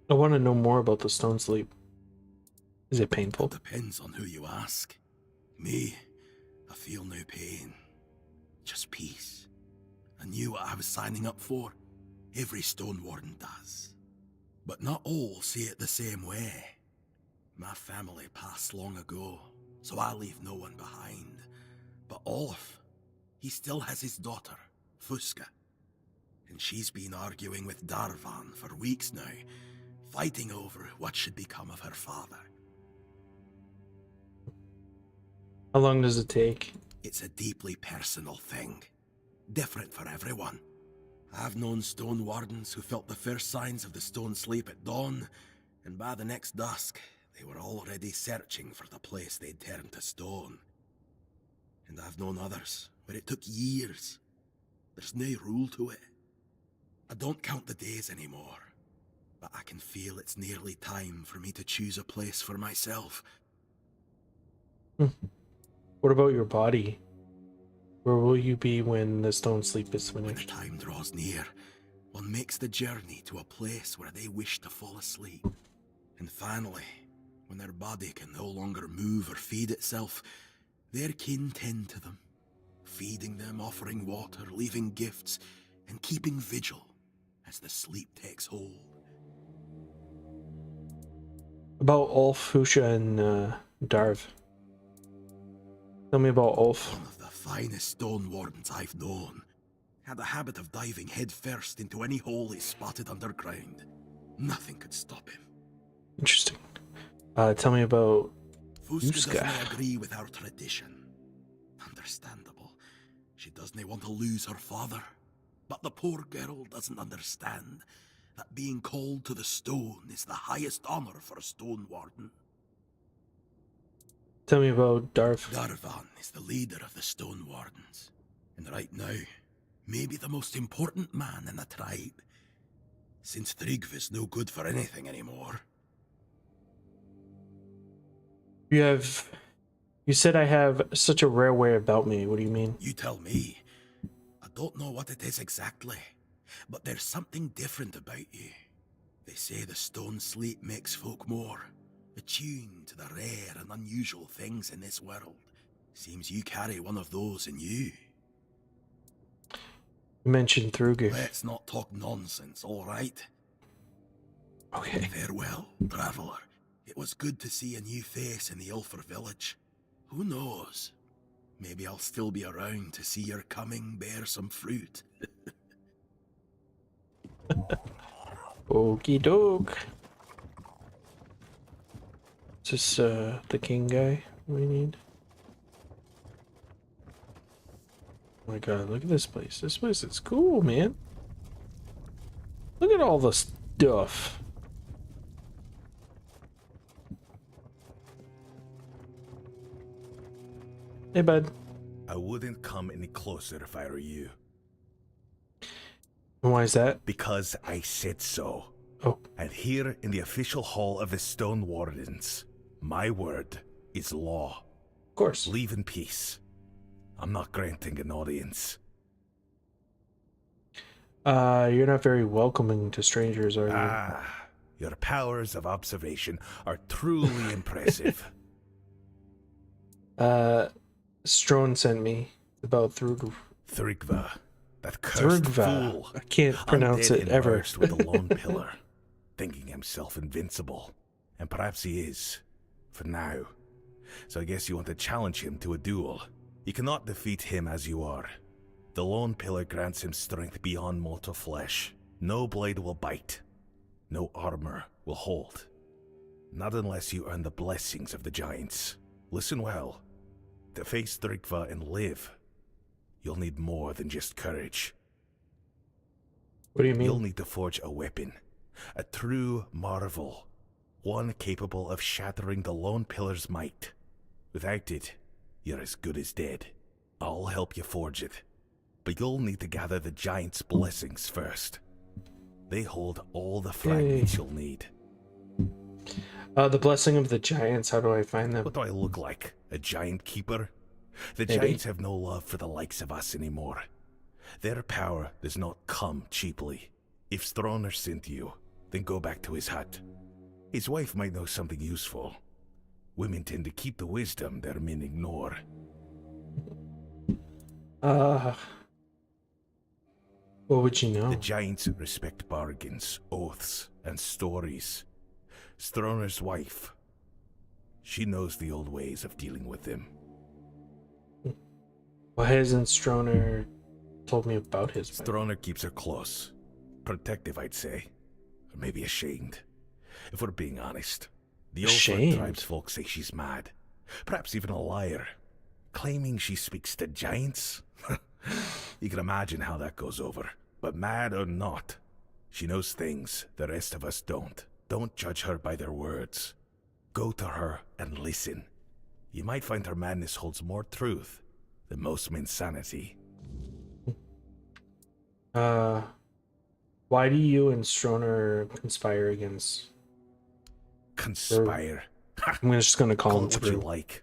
I want to know more about the stone sleep. Is it painful? It depends on who you ask. Me, I feel no pain, just peace. I knew what I was signing up for. Every stone warden does. But not all see it the same way. My family passed long ago, so I leave no one behind. But Olaf, he still has his daughter, Fuska. And she's been arguing with Darvan for weeks now, fighting over what should become of her father. How long does it take? It's a deeply personal thing. Different for everyone. I've known stone wardens who felt the first signs of the stone sleep at dawn, and by the next dusk, they were already searching for the place they'd turned to stone. And I've known others where it took years. There's no rule to it. I don't count the days anymore, but I can feel it's nearly time for me to choose a place for myself. What about your body? Where will you be when the stone sleep is finished? When the time draws near, one makes the journey to a place where they wish to fall asleep. And finally, when their body can no longer move or feed itself, their kin tend to them, feeding them, offering water, leaving gifts, and keeping vigil as the sleep takes hold. About Ulf, Fuchsia, and Darv. Tell me about Ulf. One of the finest stone wardens I've known. Had a habit of diving headfirst into any hole he spotted underground. Nothing could stop him. Interesting. Tell me about Fuska doesn't agree with our tradition. Understandable. She doesn't want to lose her father. But the poor girl doesn't understand that being called to the stone is the highest honor for a stone warden. Tell me about Darv. Darvan is the leader of the stone wardens. And right now, maybe the most important man in the tribe. Since Tryggvi's no good for anything anymore. You said I have such a rare way about me. What do you mean? You tell me. I don't know what it is exactly, but there's something different about you. They say the stone sleep makes folk more attuned to the rare and unusual things in this world. Seems you carry one of those in you. You mentioned Thruger. Let's not talk nonsense, all right? Okay. Farewell, traveler. It was good to see a new face in the Ulfer village. Who knows? Maybe I'll still be around to see your coming bear some fruit. Okie doke. Is this the king guy we need? Oh my god, look at this place. This place is cool, man. Look at all the stuff. Hey, bud. I wouldn't come any closer if I were you. And why is that? Because I said so. Oh. And here in the official hall of the Stone Wardens, my word is law. Of course. Leave in peace. I'm not granting an audience. You're not very welcoming to strangers, are you? Ah, your powers of observation are truly impressive. Strone sent me about Thrigva, that cursed fool. I can't pronounce it ever. With a lone pillar, thinking himself invincible. And perhaps he is, for now. So I guess you want to challenge him to a duel. You cannot defeat him as you are. The lone pillar grants him strength beyond mortal flesh. No blade will bite. No armor will hold. Not unless you earn the blessings of the giants. Listen well. To face Thrigva and live, you'll need more than just courage. What do you mean? You'll need to forge a weapon. A true marvel. One capable of shattering the lone pillar's might. Without it, you're as good as dead. I'll help you forge it. But you'll need to gather the giants' blessings first. They hold all the fragments you'll need. The blessing of the giants, how do I find them? What do I look like? A giant keeper? The Maybe. giants have no love for the likes of us anymore. Their power does not come cheaply. If Stroner sent you, then go back to his hut. His wife might know something useful. Women tend to keep the wisdom their men ignore. What would you know? The giants respect bargains, oaths, and stories. Stroner's wife, she knows the old ways of dealing with them. Why hasn't Stroner told me about his wife? Stroner keeps her close. Protective, I'd say. Or maybe ashamed. If we're being honest. The Ulfer tribes folk say she's mad. Perhaps even a liar. Claiming she speaks to giants? You can imagine how that goes over. But mad or not, she knows things the rest of us don't. Don't judge her by their words. Go to her and listen. You might find her madness holds more truth than most men's sanity. Why do you and Stroner conspire against... Conspire? I'm just gonna call him what through. you like.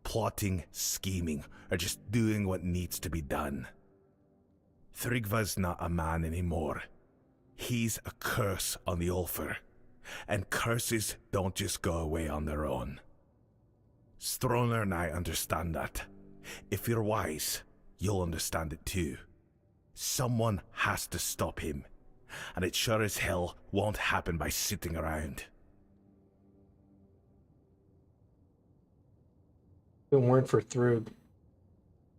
Plotting, scheming, or just doing what needs to be done. Thrigva's not a man anymore. He's a curse on the Ulfer. And curses don't just go away on their own. Stroner and I understand that. If you're wise, you'll understand it too. Someone has to stop him. And it sure as hell won't happen by sitting around. If it weren't for Thrug,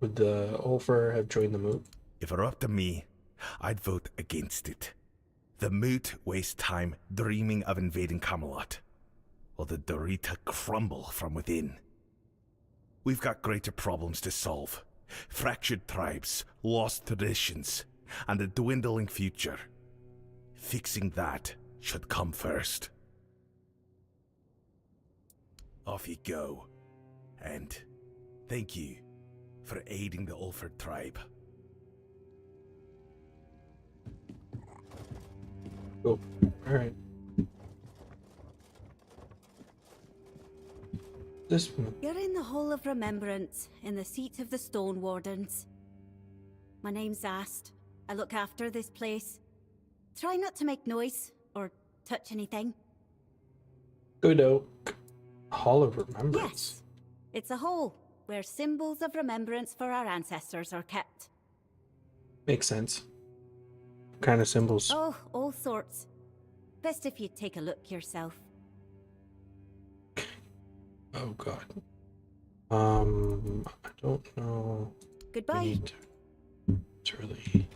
would the Ulfer have joined the Moot? If it were up to me, I'd vote against it. The Moot waste time dreaming of invading Camelot, while the Dorita crumble from within. We've got greater problems to solve. Fractured tribes, lost traditions, and a dwindling future. Fixing that should come first. Off you go. And thank you for aiding the Ulfer tribe. Cool. Alright. This one. You're in the Hall of Remembrance, in the seat of the Stone Wardens. My name's Ast. I look after this place. Try not to make noise, or touch anything? Good Oak Hall of Remembrance. Yes. It's a hole where symbols of remembrance for our ancestors are kept. Makes sense. What kind of symbols? Oh, all sorts. Best if you take a look yourself. Oh god. I don't know. Goodbye. We need to really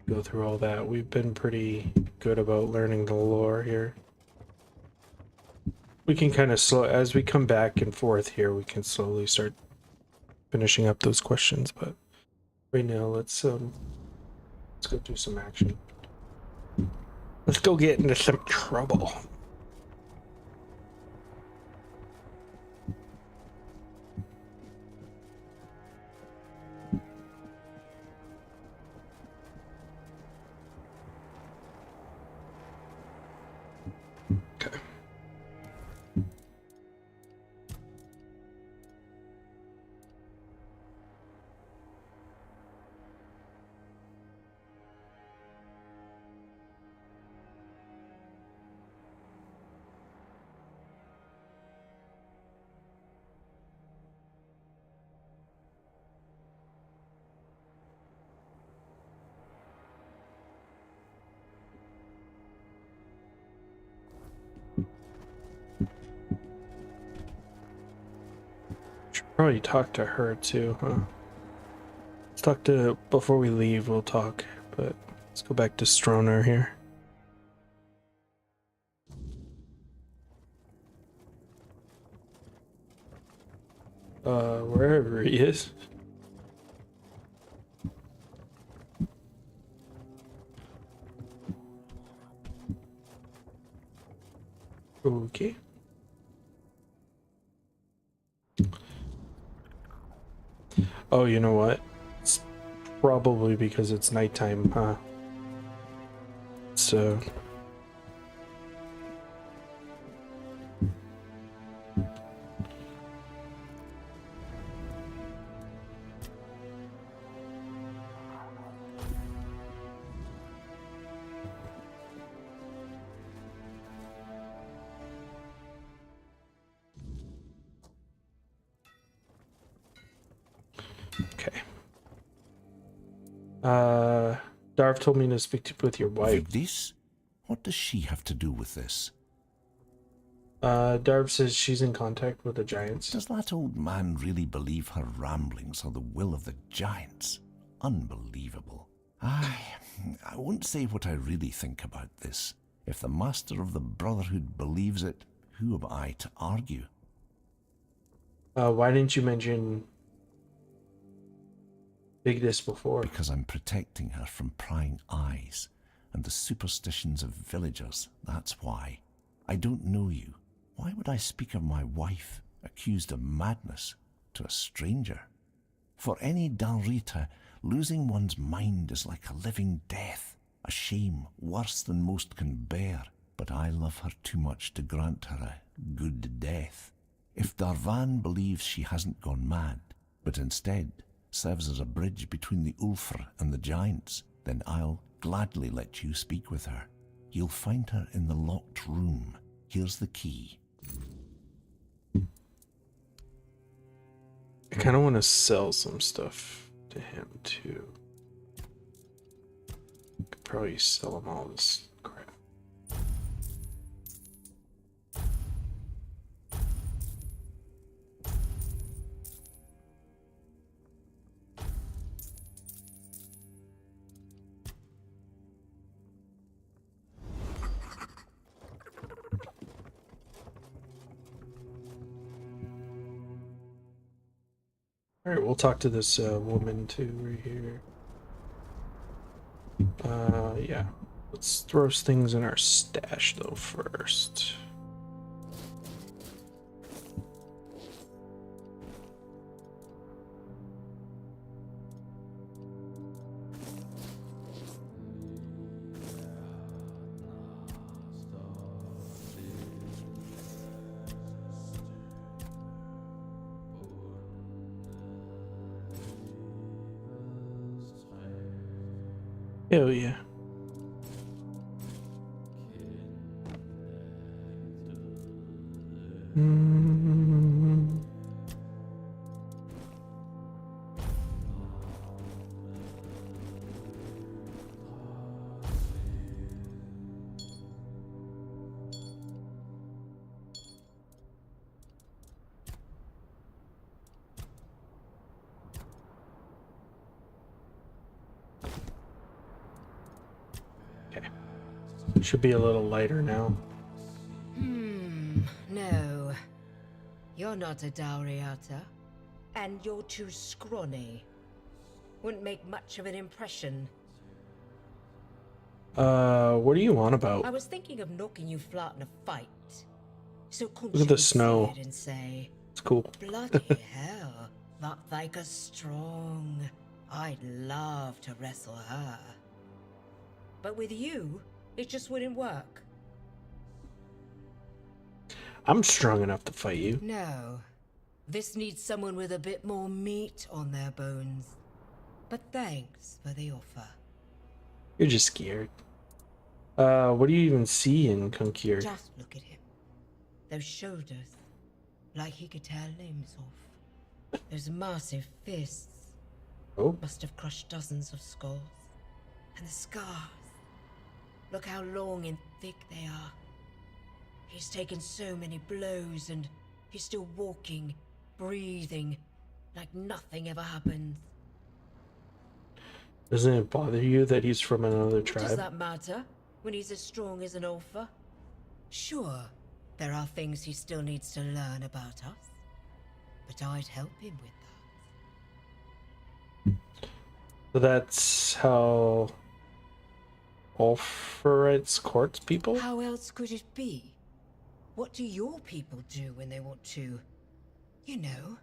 go through all that. We've been pretty good about learning the lore here. We can kind of slow, as we come back and forth here, we can slowly start finishing up those questions, but right now let's go do some action. Let's go get into some trouble. Okay. Should probably talk to her too, huh? Let's talk to, before we leave, we'll talk, but let's go back to Stroner here. Wherever he is. Okay. Oh, you know what? It's probably because it's nighttime, huh? So... Okay. Darv told me to speak with your wife. Vigdis? What does she have to do with this? Darv says she's in contact with the giants. Does that old man really believe her ramblings are the will of the giants? Unbelievable. I won't say what I really think about this. If the master of the Brotherhood believes it, who am I to argue? Why didn't you mention Vigdis before? Because I'm protecting her from prying eyes and the superstitions of villagers, that's why. I don't know you. Why would I speak of my wife, accused of madness, to a stranger? For any Dalrita, losing one's mind is like a living death, a shame worse than most can bear. But I love her too much to grant her a good death. If Darvan believes she hasn't gone mad, but instead serves as a bridge between the Ulfr and the giants, then I'll gladly let you speak with her. You'll find her in the locked room. Here's the key. I kind of want to sell some stuff to him too. Could probably sell him all this crap. Alright, we'll talk to this woman too right here. Yeah. Let's throw things in our stash though first. Hell yeah. Okay. Should be a little lighter now. No. You're not a Dauriata. And you're too scrawny. Wouldn't make much of an impression. What do you want about? I was thinking of knocking you flat in a fight. So Look at the snow. and say, It's cool. bloody hell, that Thyka's strong. I'd love to wrestle her. But with you, it just wouldn't work. I'm strong enough to fight you. No. This needs someone with a bit more meat on their bones. But thanks for the offer. You're just scared. What do you even see in Kunkir? Just look at him. Those shoulders. Like he could tear limbs off. Those massive fists. Oh. Must have crushed dozens of skulls. And the scars. Look how long and thick they are. He's taken so many blows and he's still walking, breathing, like nothing ever happened. Doesn't it bother you that he's from another tribe? Does that matter when he's as strong as an Ulfa? Sure, there are things he still needs to learn about us, but I'd help him with that. So that's how Ulfrites courts people? How else could it be? What do your people do when they want to, you know?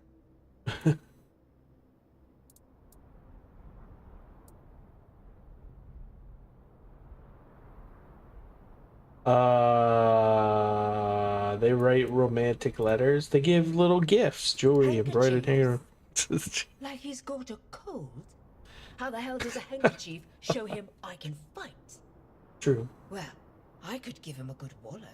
They write romantic letters. They give little gifts, jewelry, embroidered hanger. Like he's got a cold? How the hell does a handkerchief show him I can fight? True. Well, I could give him a good wallop.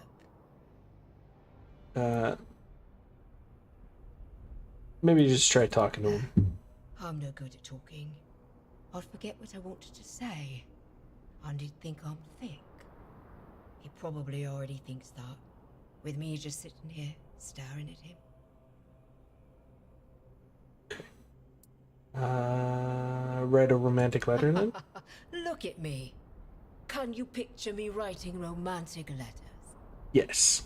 Maybe just try talking to him. I'm no good at talking. I'd forget what I wanted to say. And he'd think I'm thick. He probably already thinks that. With me just sitting here, staring at him. Write a romantic letter then? Look at me. Can you picture me writing romantic letters? Yes.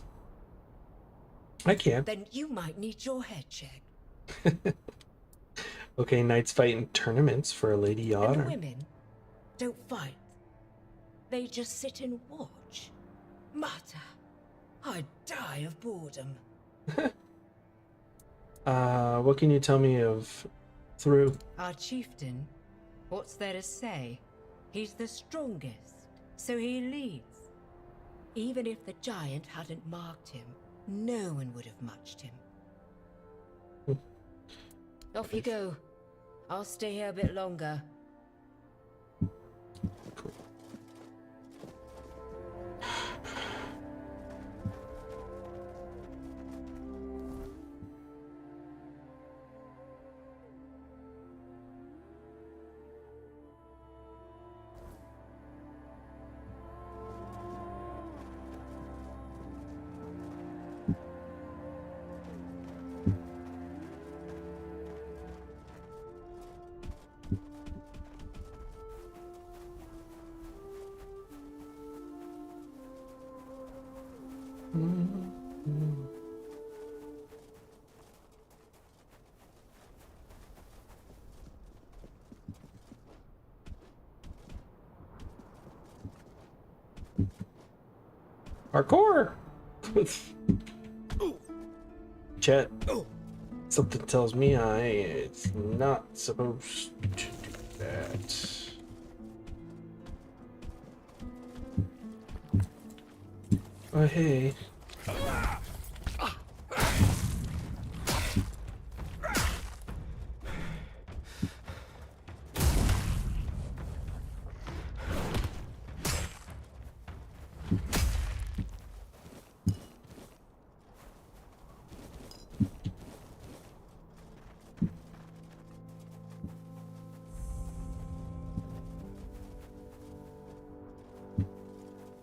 I can. Then you might need your head checked. Okay, knights fight in tournaments for a lady And otter. women don't fight. They just sit and watch. Mata, I'd die of boredom. What can you tell me of Through? Our chieftain, what's there to say? He's the strongest, so he leads. Even if the giant hadn't marked him, no one would have matched him. Off you go. I'll stay here a bit longer. Parkour! Chet. Something tells me it's not supposed to do that. Oh, hey.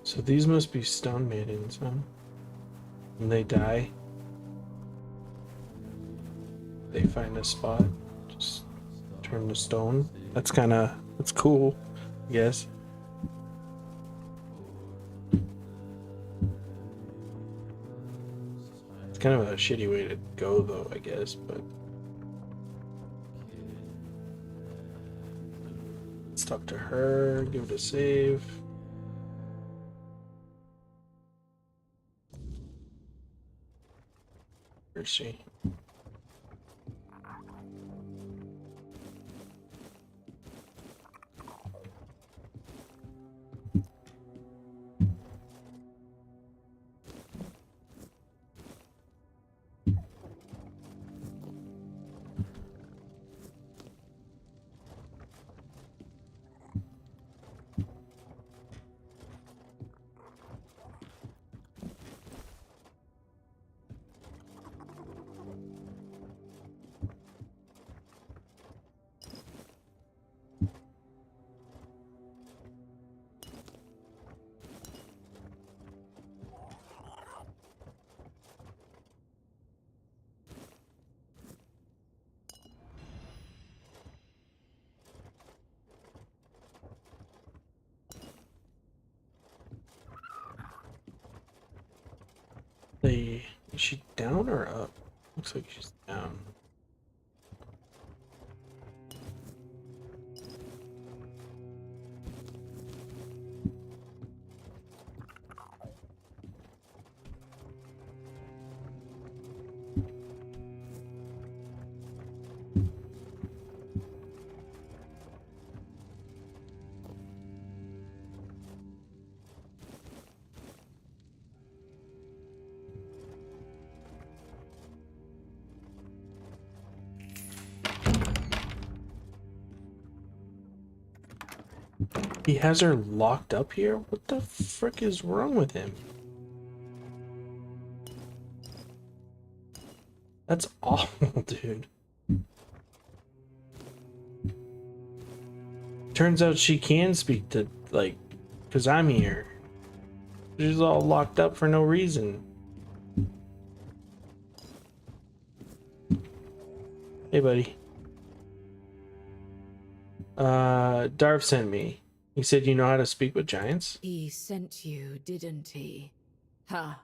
So these must be stone maidens, huh? When they die, they find a spot, just turn to stone. That's cool, I guess. It's kind of a shitty way to go, though, I guess, but... Let's talk to her, give it a save. Where's she? Is she down or up? Looks like she's down. He has her locked up here? What the frick is wrong with him? That's awful, dude. Turns out she can speak to, like, because I'm here. She's all locked up for no reason. Hey, buddy. Darv sent me. He said you know how to speak with giants? He sent you, didn't he? Ha!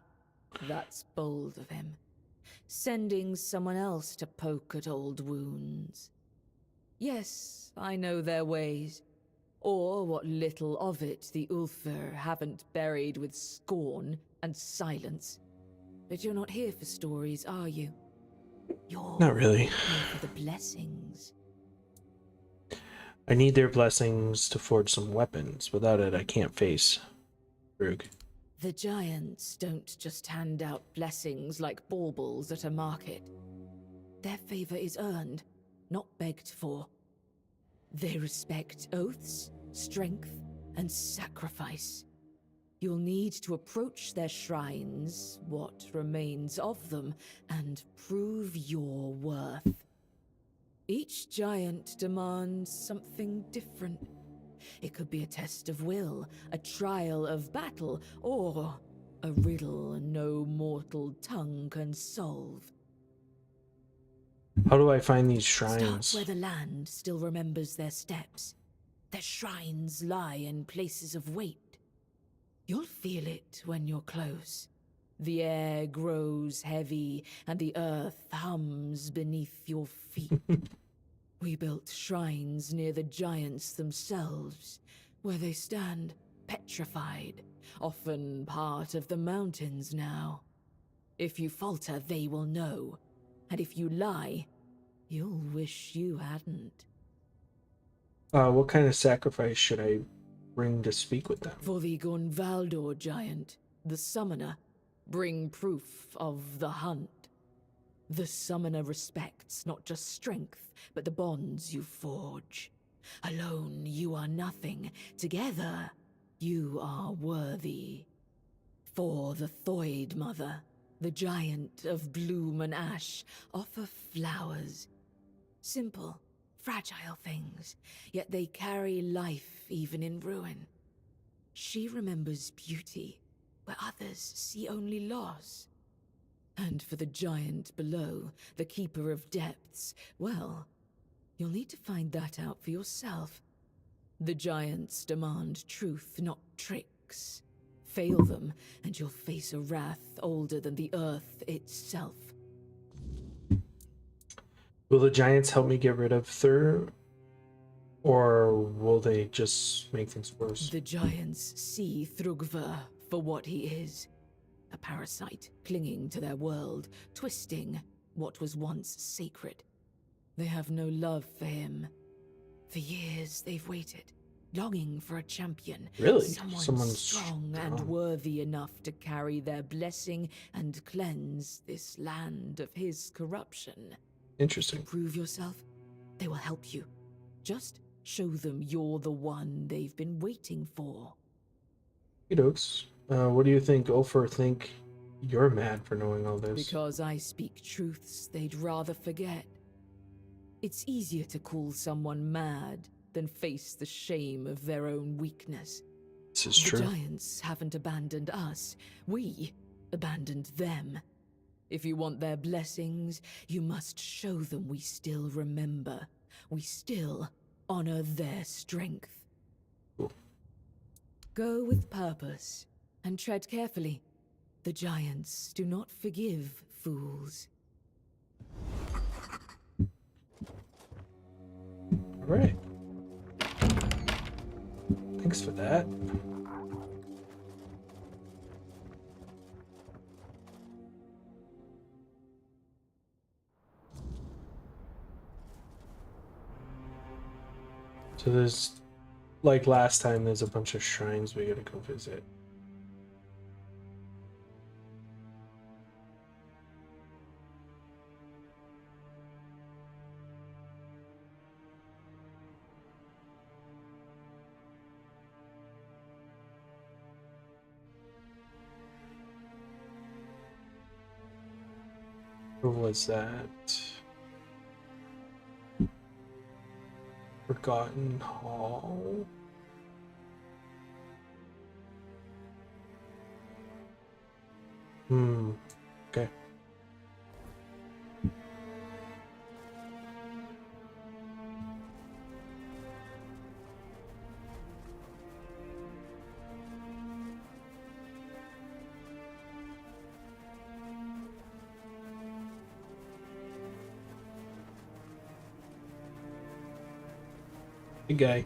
That's bold of him. Sending someone else to poke at old wounds. Yes, I know their ways. Or what little of it the Ulfr haven't buried with scorn and silence. But you're not here for stories, are you? You're Not really. here for the blessings. I need their blessings to forge some weapons. Without it, I can't face Brugh. The giants don't just hand out blessings like baubles at a market. Their favor is earned, not begged for. They respect oaths, strength, and sacrifice. You'll need to approach their shrines, what remains of them, and prove your worth. Each giant demands something different. It could be a test of will, a trial of battle, or a riddle no mortal tongue can solve. How do I find these shrines? Start where the land still remembers their steps. Their shrines lie in places of weight. You'll feel it when you're close. The air grows heavy, and the earth hums beneath your feet. We built shrines near the giants themselves, where they stand petrified, often part of the mountains now. If you falter, they will know, and if you lie, you'll wish you hadn't. What kind of sacrifice should I bring to speak with them? For the Gonvaldor giant, the summoner, bring proof of the hunt. The summoner respects not just strength, but the bonds you forge. Alone, you are nothing. Together, you are worthy. For the Thoid Mother, the giant of bloom and ash, offer flowers. Simple, fragile things, yet they carry life even in ruin. She remembers beauty, where others see only loss. And for the giant below, the keeper of depths, well, you'll need to find that out for yourself. The giants demand truth, not tricks. Fail them, and you'll face a wrath older than the earth itself. Will the giants help me get rid of Thur, or will they just make things worse? The giants see Thrugva for what he is. A parasite clinging to their world, twisting what was once sacred. They have no love for him. For years they've waited, longing for a champion. Really? Someone strong and worthy enough to carry their blessing and cleanse this land of his corruption. Interesting. Prove yourself, they will help you. Just show them you're the one they've been waiting for. Hey, Dokes. What do you think? Ulfr think you're mad for knowing all this? Because I speak truths they'd rather forget. It's easier to call someone mad than face the shame of their own weakness. This is true. The giants haven't abandoned us. We abandoned them. If you want their blessings, you must show them we still remember. We still honor their strength. Cool. Go with purpose and tread carefully. The giants do not forgive fools. All right. Thanks for that. So there's, like last time, there's a bunch of shrines we gotta go visit. Where was that? Forgotten Hall? Okay. Big guy.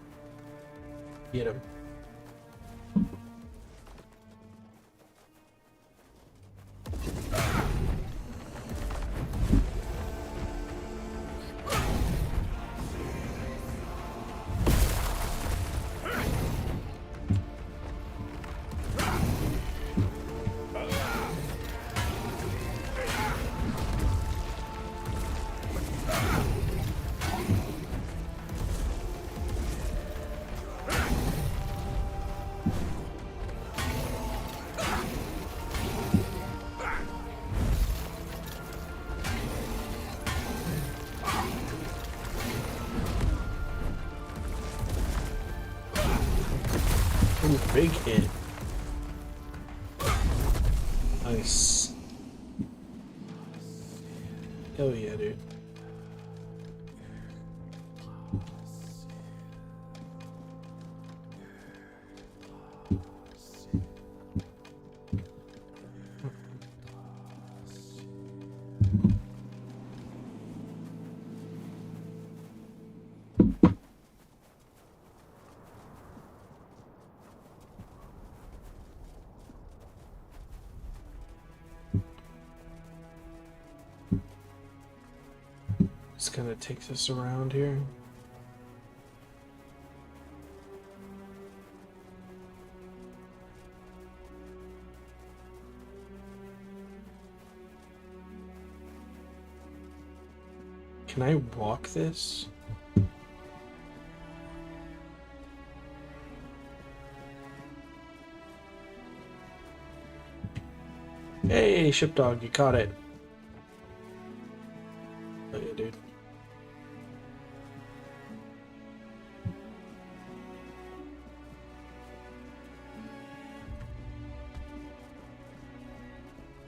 Get him. Ooh, big hit. Nice. Hell yeah, dude. Just kind of takes us around here. Can I walk this? Hey, Shipdog, you caught it. Oh yeah, dude.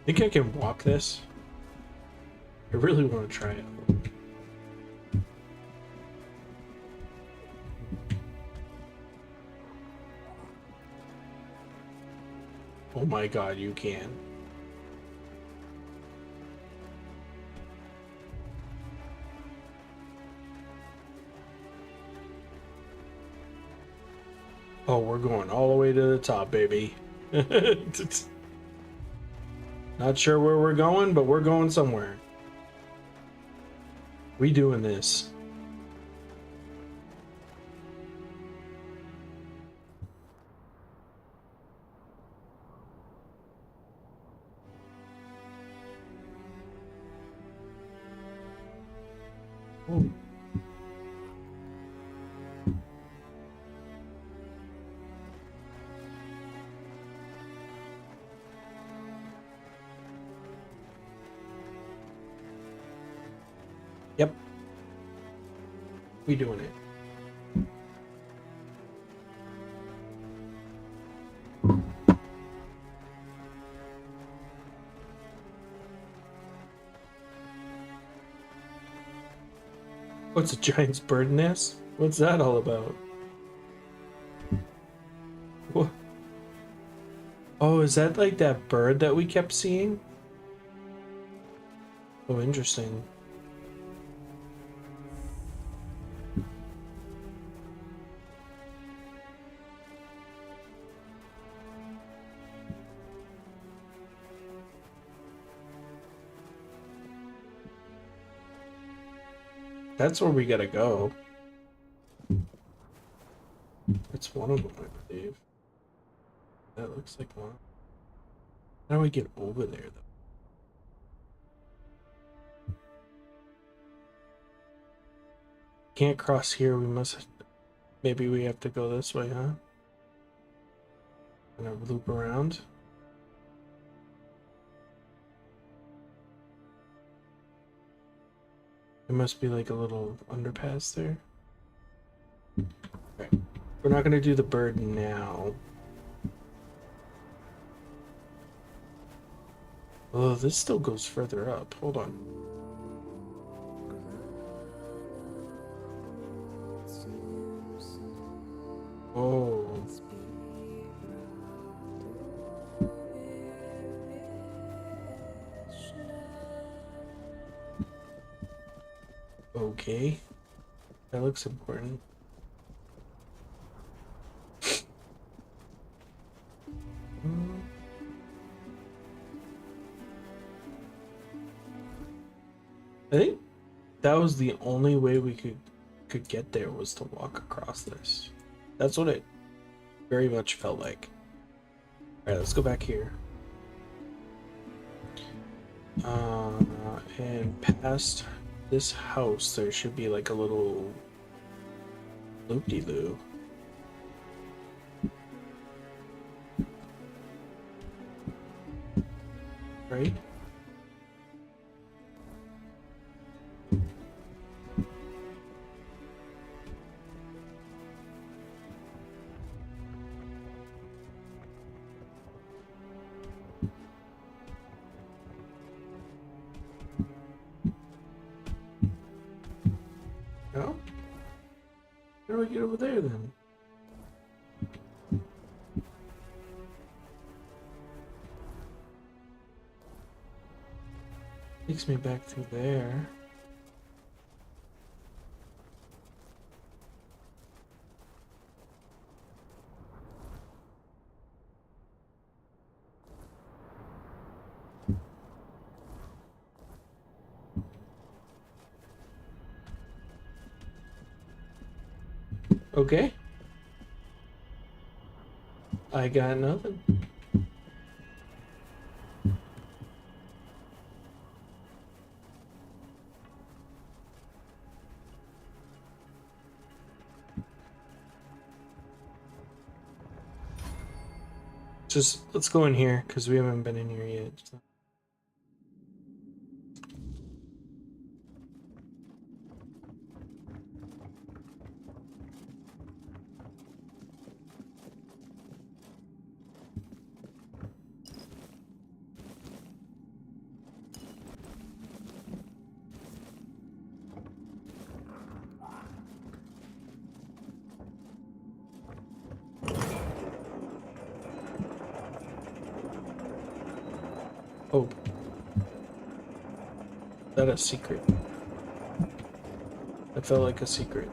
Think I can walk this? I really want to try it. Oh my god, you can. Oh, we're going all the way to the top, baby. Not sure where we're going, but we're going somewhere. We doing this. Ooh. Yep. We doing it. What's a giant's bird nest? What's that all about? What? Oh, is that like that bird that we kept seeing? Oh, interesting. That's where we gotta go. It's one of them, I believe. That looks like one. How do we get over there, though? Can't cross here. We must. Maybe we have to go this way, huh? And a loop around. There must be like a little underpass there. Okay. We're not gonna do the bird now. Oh, this still goes further up. Hold on. Oh. Okay. That looks important. I think that was the only way we could get there, was to walk across this. That's what it very much felt like. Alright, let's go back here. And past this house, there should be like a little loop-de-loo. Right? No? How do I get over there then? Takes me back through there. Okay. I got nothing. Just let's go in here because we haven't been in here yet. So. Oh. Is that a secret? That felt like a secret.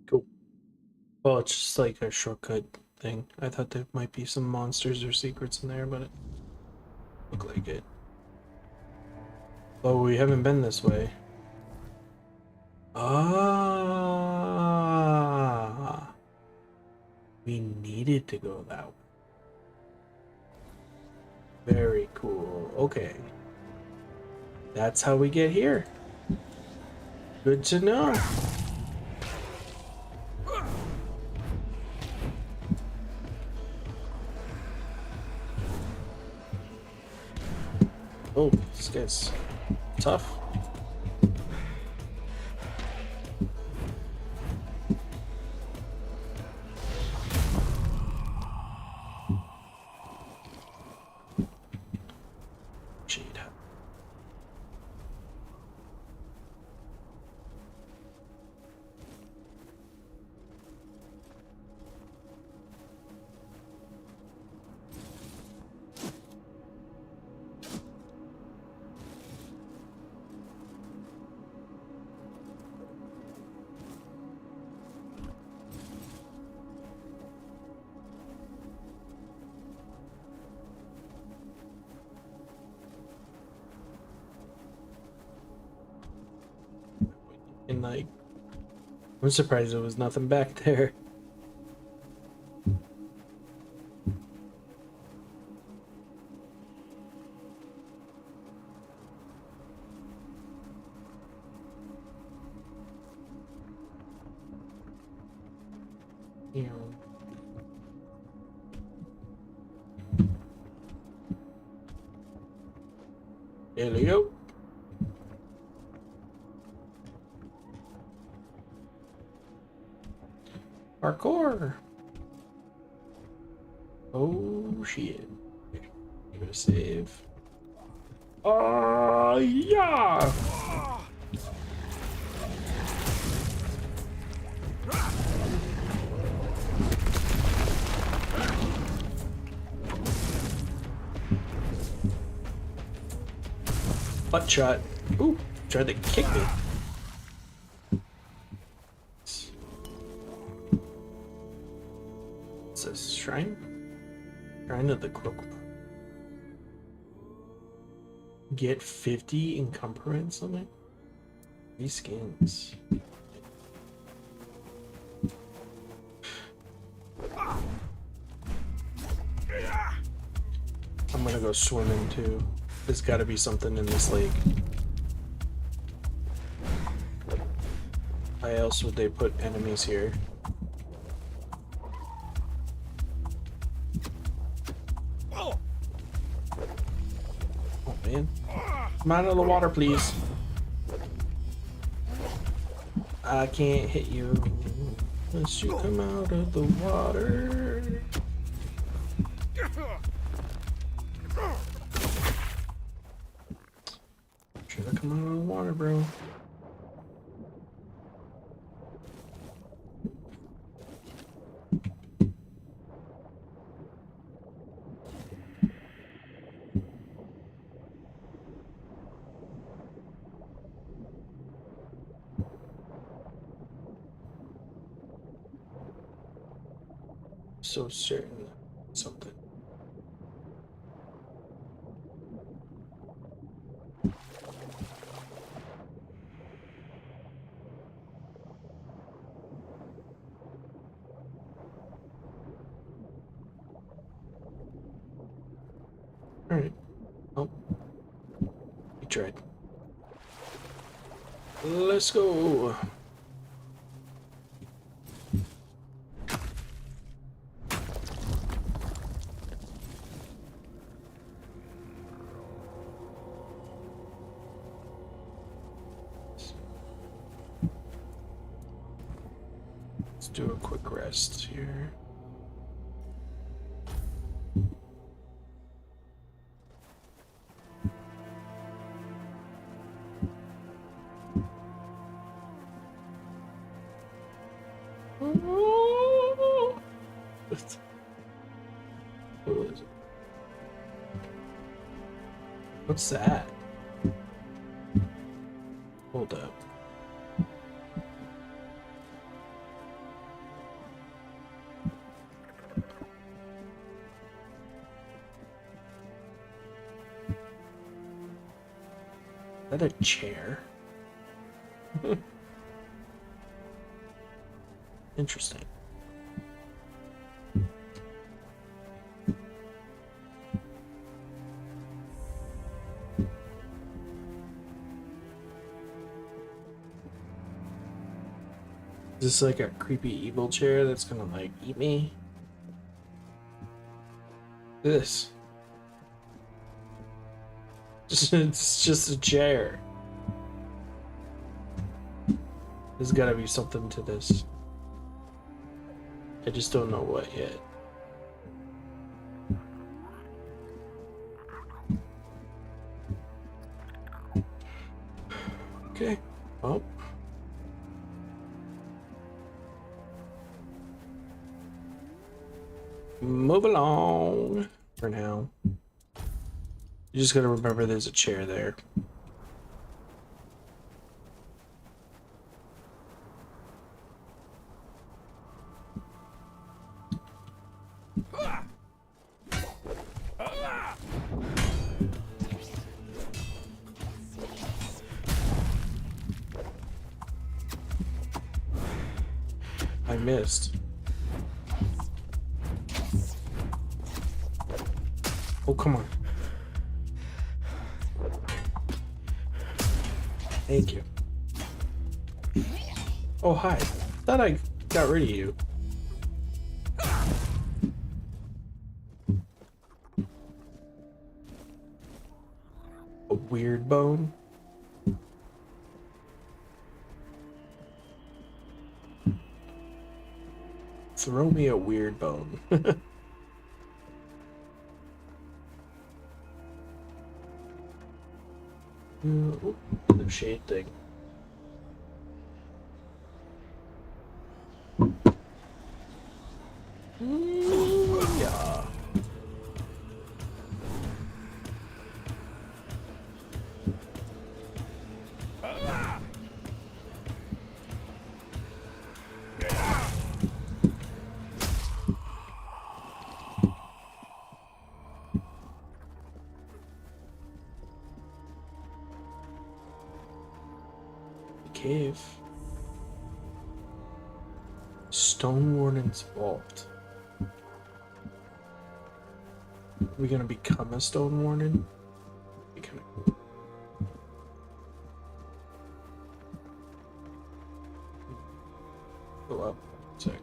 Cool. Well, it's just like a shortcut thing. I thought there might be some monsters or secrets in there, but it looked like it. Oh, we haven't been this way. Ah. We needed to go that way. Very cool. Okay. That's how we get here. Good to know. Oh, this guy's tough. Jade. And like, I'm surprised there was nothing back there. There we go. Parkour. Oh shit. Give it a save. Oh yeah. Butt shot. Ooh, tried to kick me. What's this? Shrine? Shrine of the Cloak. Get 50 encumbrance on it? 3 skins. I'm gonna go swimming too. There's gotta be something in this lake. Why else would they put enemies here? Oh man. Come out of the water, please. I can't hit you unless you come out of the water. Should I come out of the water, bro? So certain something. Alright. Oh. We tried. Let's go. Let's do a quick rest here. What's that? Hold up. Is that a chair? Interesting. Is this like a creepy evil chair that's gonna like eat me? This. It's just a chair. There's gotta be something to this. I just don't know what yet. Okay. Well. Move along for now. You just gotta remember there's a chair there. I missed. Oh, come on. Thank you. Oh, hi. Thought I got rid of you. A weird bone? Throw me a weird bone. Ooh, the shade thing. Yeah. Cave. Stone Warden's Vault. Are we gonna become a Stone Warden? Be kinda cool. Go up a sec.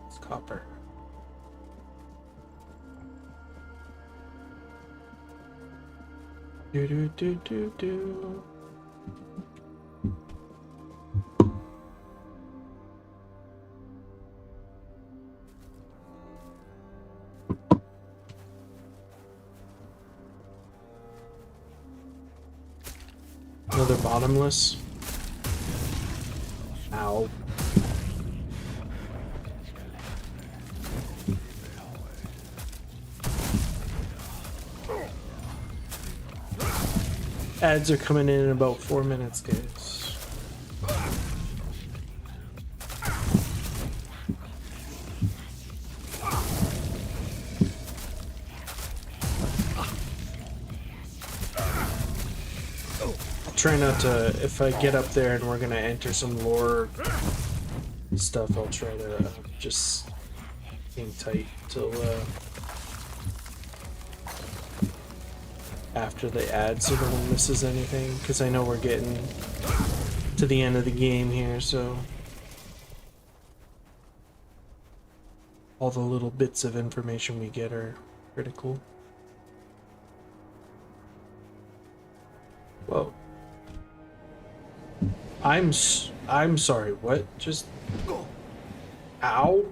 It's copper. Do do do do do. Another bottomless. Ow. Ads are coming in about 4 minutes, guys. Try not to, if I get up there and we're gonna enter some lore stuff, I'll try to just hang tight till after the ads so no one misses anything, because I know we're getting to the end of the game here, so all the little bits of information we get are critical. Whoa. I'm sorry, what? Just... Ow?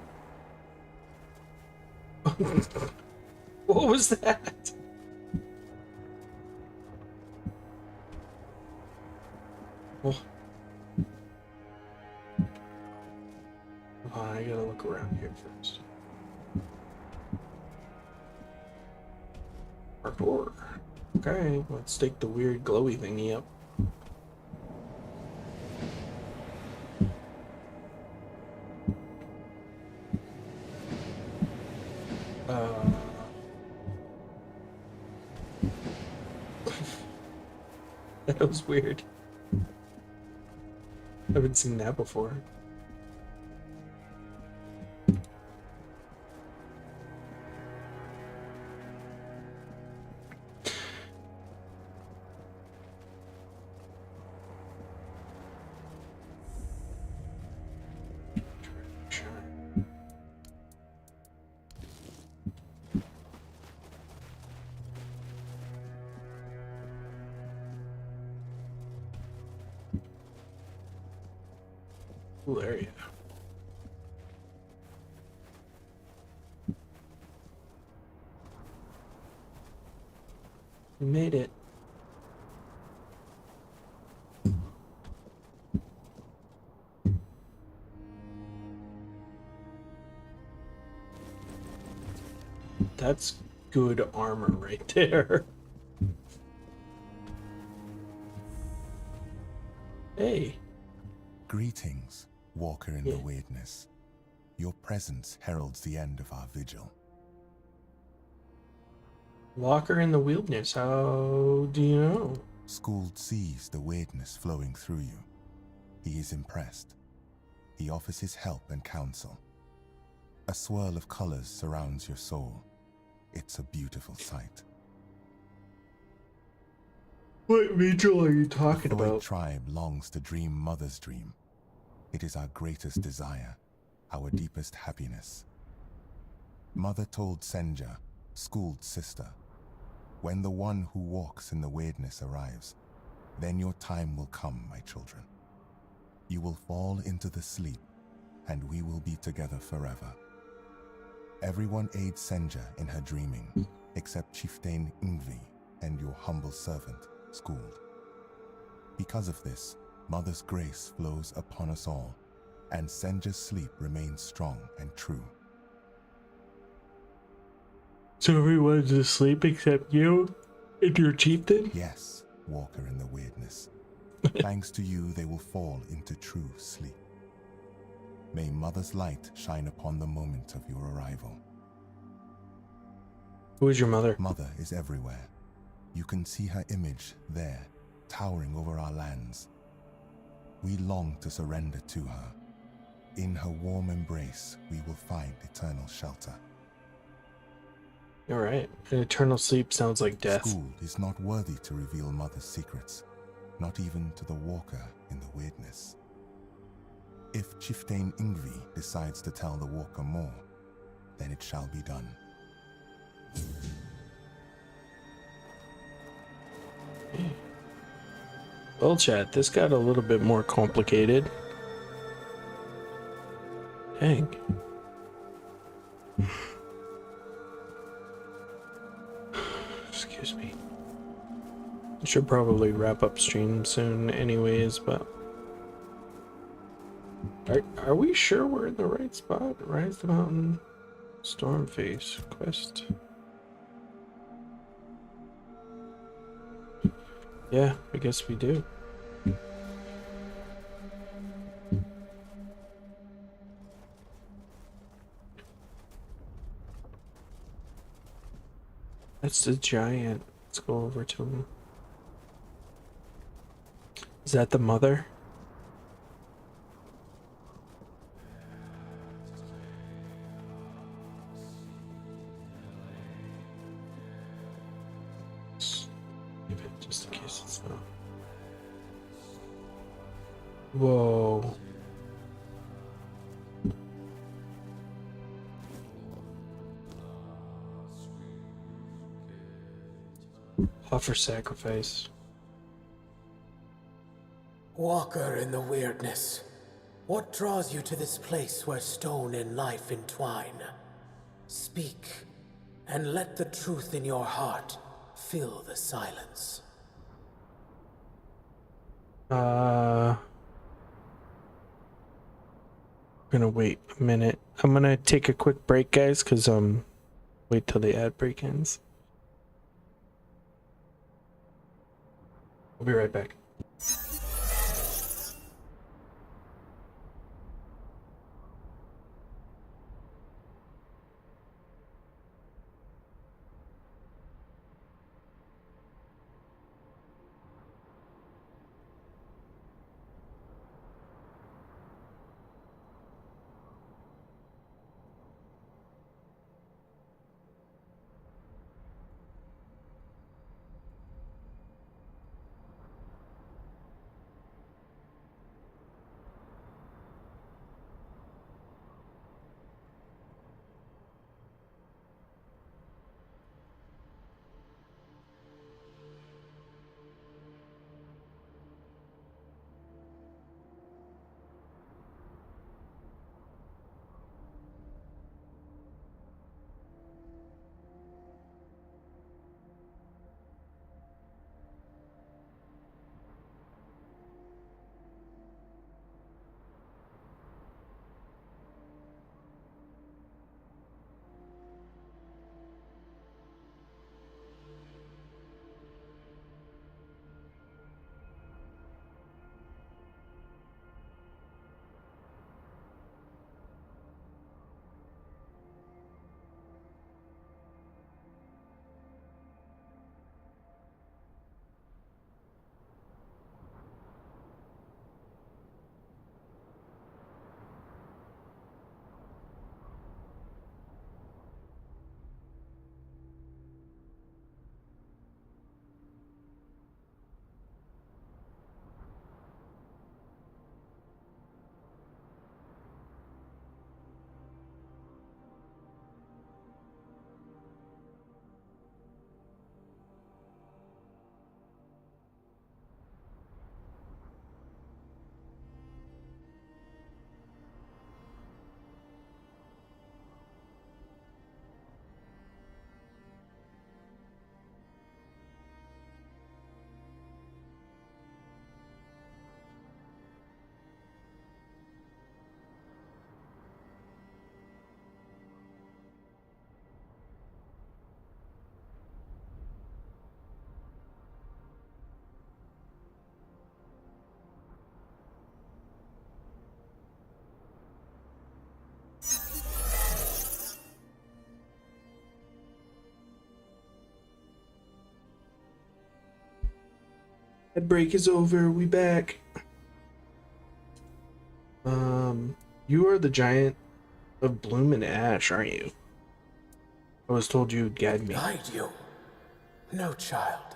What was that? Oh. Hold on, I gotta look around here first. Parkour. Okay, let's take the weird glowy thingy up. That was weird. I haven't seen that before. Cool area. We made it. That's good armor right there. Hey. Greetings, Walker in the Weirdness. Your presence heralds the end of our vigil. Walker in the Wilderness, how do you know? Skuld sees the weirdness flowing through you. He is impressed. He offers his help and counsel. A swirl of colors surrounds your soul. It's a beautiful sight. What vigil are you talking about? The Void about? Tribe longs to dream Mother's dream. It is our greatest desire, our deepest happiness. Mother told Senja, Skuld's sister, when the one who walks in the weirdness arrives, then your time will come, my children. You will fall into the sleep, and we will be together forever. Everyone aids Senja in her dreaming, except Chieftain Ingvi and your humble servant, Skuld. Because of this, Mother's grace flows upon us all, and Senja's sleep remains strong and true. So everyone's asleep except you and your chieftain? Yes, Walker in the Weirdness. Thanks to you, they will fall into true sleep. May Mother's light shine upon the moment of your arrival. Who is your mother? Mother is everywhere. You can see her image there, towering over our lands. We long to surrender to her. In her warm embrace, we will find eternal shelter. All right. An eternal sleep sounds like death. Skuld is not worthy to reveal Mother's secrets, not even to the Walker in the Weirdness. If Chieftain Ingvi decides to tell the Walker more, then it shall be done. Well, chat, this got a little bit more complicated. Dang. Excuse me. I should probably wrap up stream soon anyways, but... Are we sure we're in the right spot? Rise the mountain. Stormface. Quest. Yeah, I guess we do. That's the giant. Let's go over to him. Is that the mother? Just in case it's not. Whoa. Offer sacrifice. Walker in the weirdness. What draws you to this place where stone and life entwine? Speak, and let the truth in your heart fill the silence. I'm gonna wait a minute. I'm gonna take a quick break, guys, because wait till the ad break ends. I'll be right back. Ad break is over. We back. You are the giant of Bloom and Ash, aren't you? I was told you'd guide me. Guide you? No, child.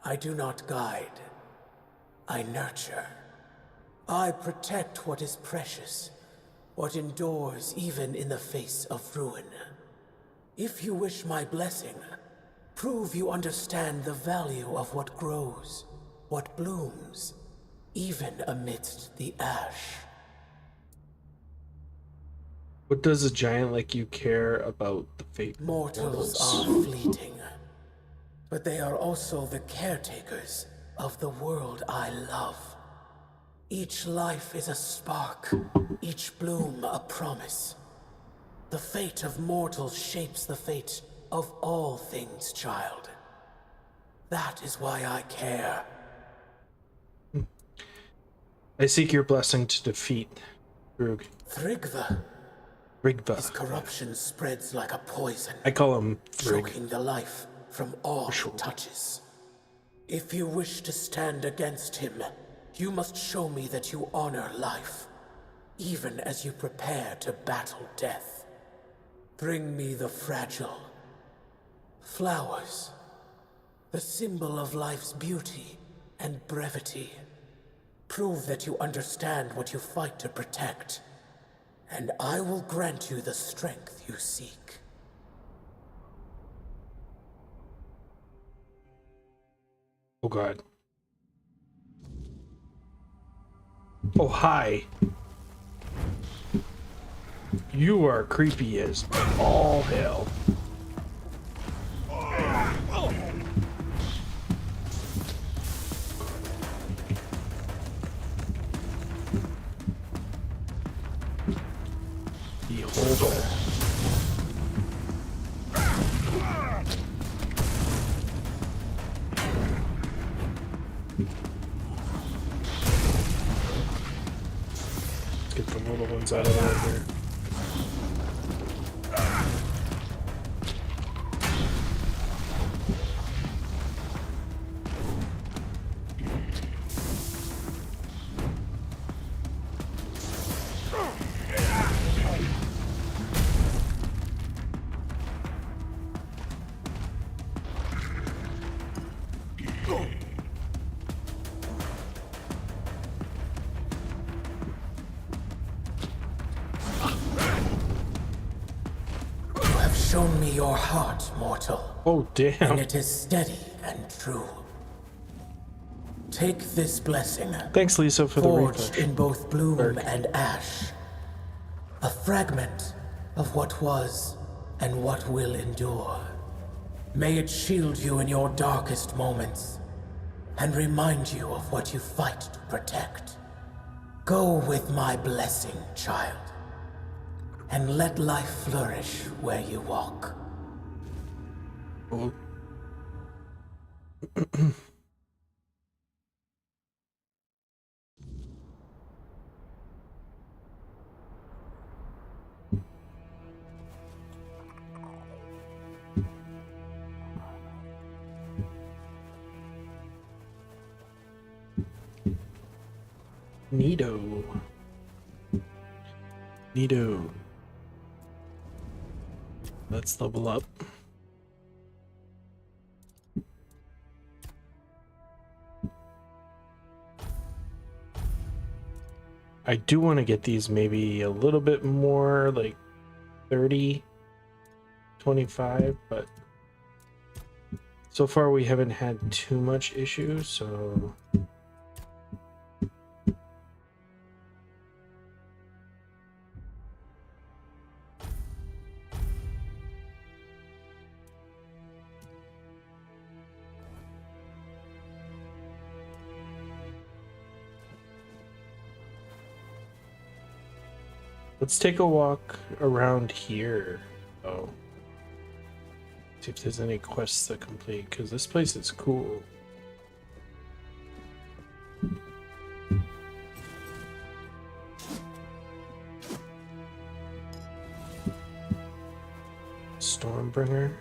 I do not guide. I nurture. I protect what is precious, what endures even in the face of ruin. If you wish my blessing, prove you understand the value of what grows, what blooms, even amidst the ash. What does a giant like you care about the fate of Mortals are fleeting, but they are also the caretakers of the world I love. Each life is a spark, each bloom a promise. The fate of mortals shapes the fate of all things, child. That is why I care. I seek your blessing to defeat Rug. Thrigva. His corruption spreads like a poison. I call him choking the life from all he touches. If you wish to stand against him, you must show me that you honor life, even as you prepare to battle death. Bring me the fragile flowers, the symbol of life's beauty and brevity. Prove that you understand what you fight to protect, and I will grant you the strength you seek. Oh God. Oh, hi. You are creepy as all hell. Beholder. Let's get the little ones out of there here. Shown me your heart, mortal. Oh, damn. And it is steady and true. Take this blessing. Thanks, Lisa, for the forged refresh. in both bloom and ash. A fragment of what was and what will endure. May it shield you in your darkest moments and remind you of what you fight to protect. Go with my blessing, child. And let life flourish where you walk. Oh. Neato. Neato. Let's level up. I do want to get these maybe a little bit more, like 30, 25, but so far we haven't had too much issue, so let's take a walk around here. Oh, see if there's any quests to complete, because this place is cool. Stormbringer.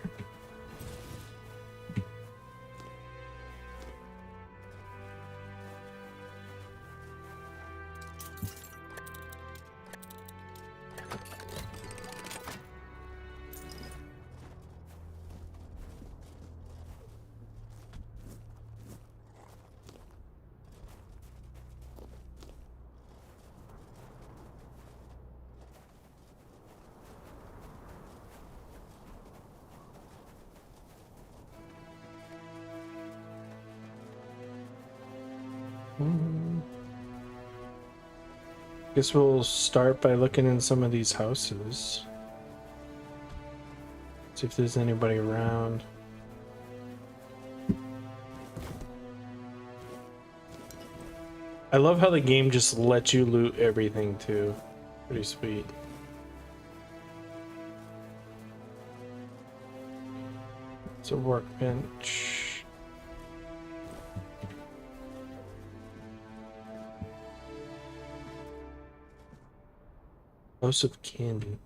Guess we'll start by looking in some of these houses. See if there's anybody around. I love how the game just lets you loot everything too. Pretty sweet. It's a workbench. House of Kin.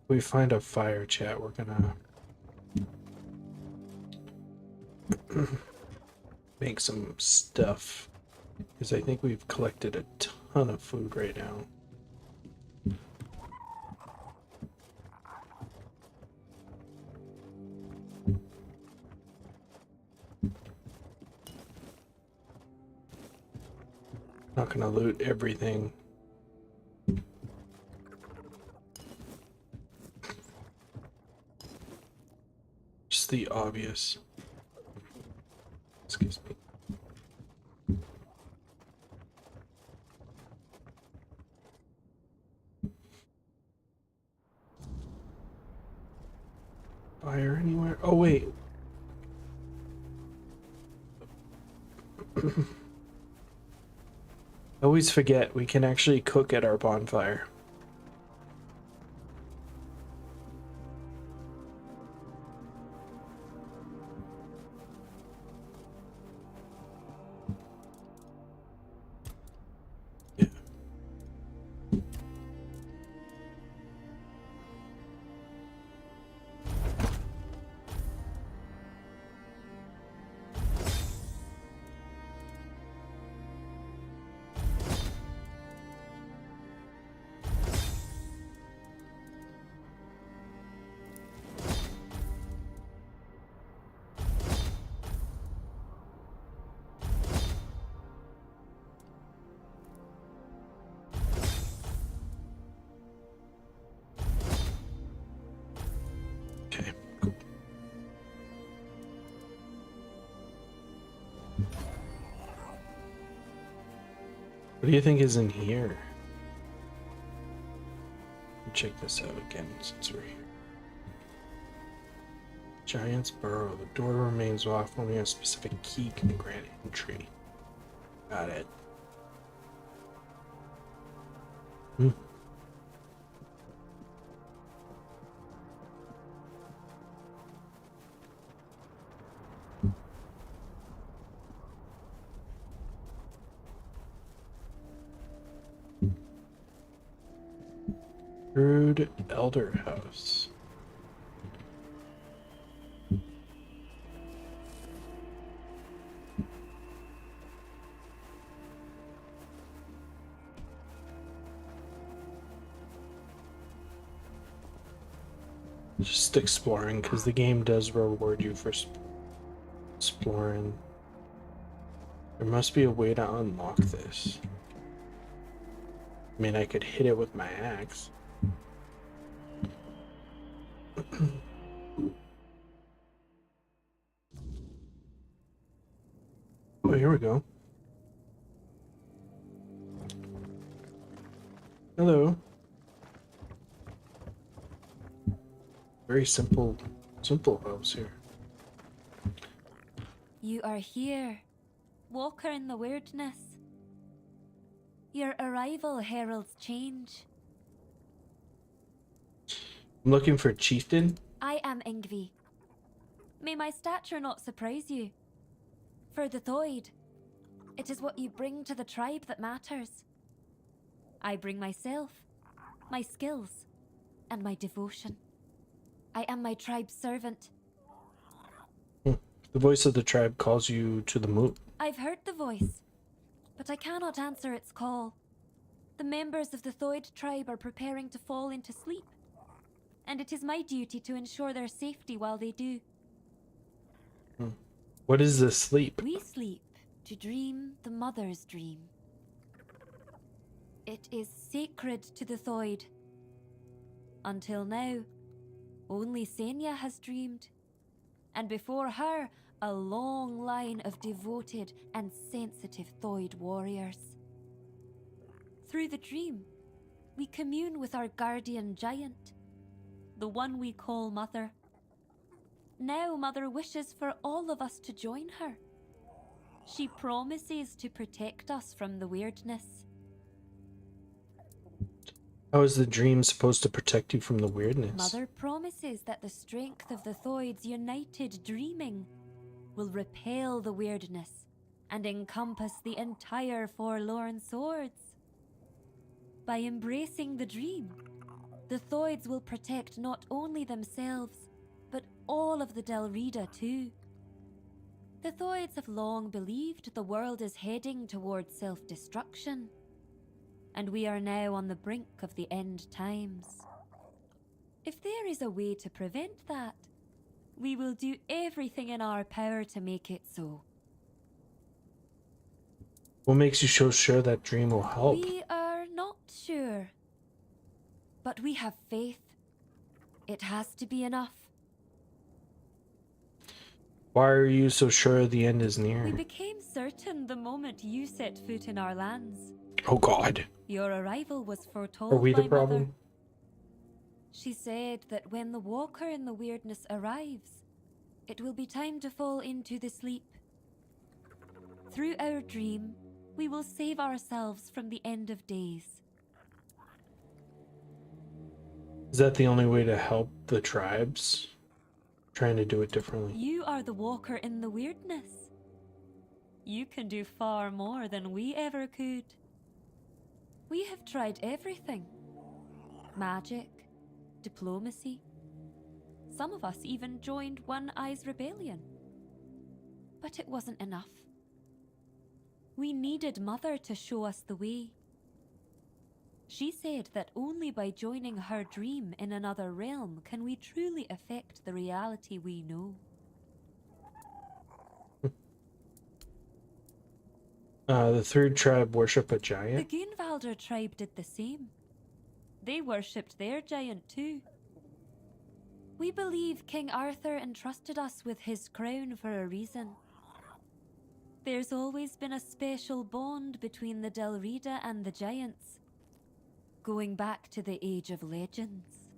We find a fire chat, we're gonna make some stuff, because I think we've collected a ton of food right now. Not gonna loot everything. Just the obvious. Excuse me. Fire anywhere? Oh, wait. I always forget we can actually cook at our bonfire. What do you think is in here? Check this out again since we're here. Giant's Burrow. The door remains locked. Only a specific key can grant entry. Got it. Rude Elder House. Just exploring, because the game does reward you for exploring. There must be a way to unlock this. I mean, I could hit it with my axe. Oh, here we go. Hello. Very simple house here. You are here, walker in the weirdness. Your arrival heralds change. I'm looking for Chieftain. I am Ingvi. May my stature not surprise you. For the Thoid, it is what you bring to the tribe that matters. I bring myself, my skills, and my devotion. I am my tribe's servant. The voice of the tribe calls you to the moot. I've heard the voice, but I cannot answer its call. The members of the Thoid tribe are preparing to fall into sleep, and it is my duty to ensure their safety while they do. What is this sleep? We sleep to dream the mother's dream. It is sacred to the Thoid. Until now, only Senya has dreamed, and before her, a long line of devoted and sensitive Thoid warriors. Through the dream, we commune with our guardian giant, the one we call Mother. Now Mother wishes for all of us to join her. She promises to protect us from the weirdness. How is the dream supposed to protect you from the weirdness? Mother promises that the strength of the Thoid's united dreaming will repel the weirdness and encompass the entire Forlorn Swords. By embracing the dream, the Thoids will protect not only themselves, but all of the Delrida too. The Thoids have long believed the world is heading towards self-destruction, and we are now on the brink of the end times. If there is a way to prevent that, we will do everything in our power to make it so. What makes you so sure that dream will help? We are not sure. But we have faith. It has to be enough. Why are you so sure the end is near? We became certain the moment you set foot in our lands. Oh God. Your arrival was foretold Are we the by problem? Mother. She said that when the walker in the weirdness arrives, it will be time to fall into the sleep. Through our dream, we will save ourselves from the end of days. Is that the only way to help the tribes? Trying to do it differently. You are the walker in the weirdness. You can do far more than we ever could. We have tried everything. Magic, diplomacy. Some of us even joined One Eye's rebellion. But it wasn't enough. We needed Mother to show us the way. She said that only by joining her dream in another realm can we truly affect the reality we know. The third tribe worship a The giant? Gunvalder tribe did the same. They worshipped their giant too. We believe King Arthur entrusted us with his crown for a reason. There's always been a special bond between the Delrida and the giants, going back to the Age of Legends.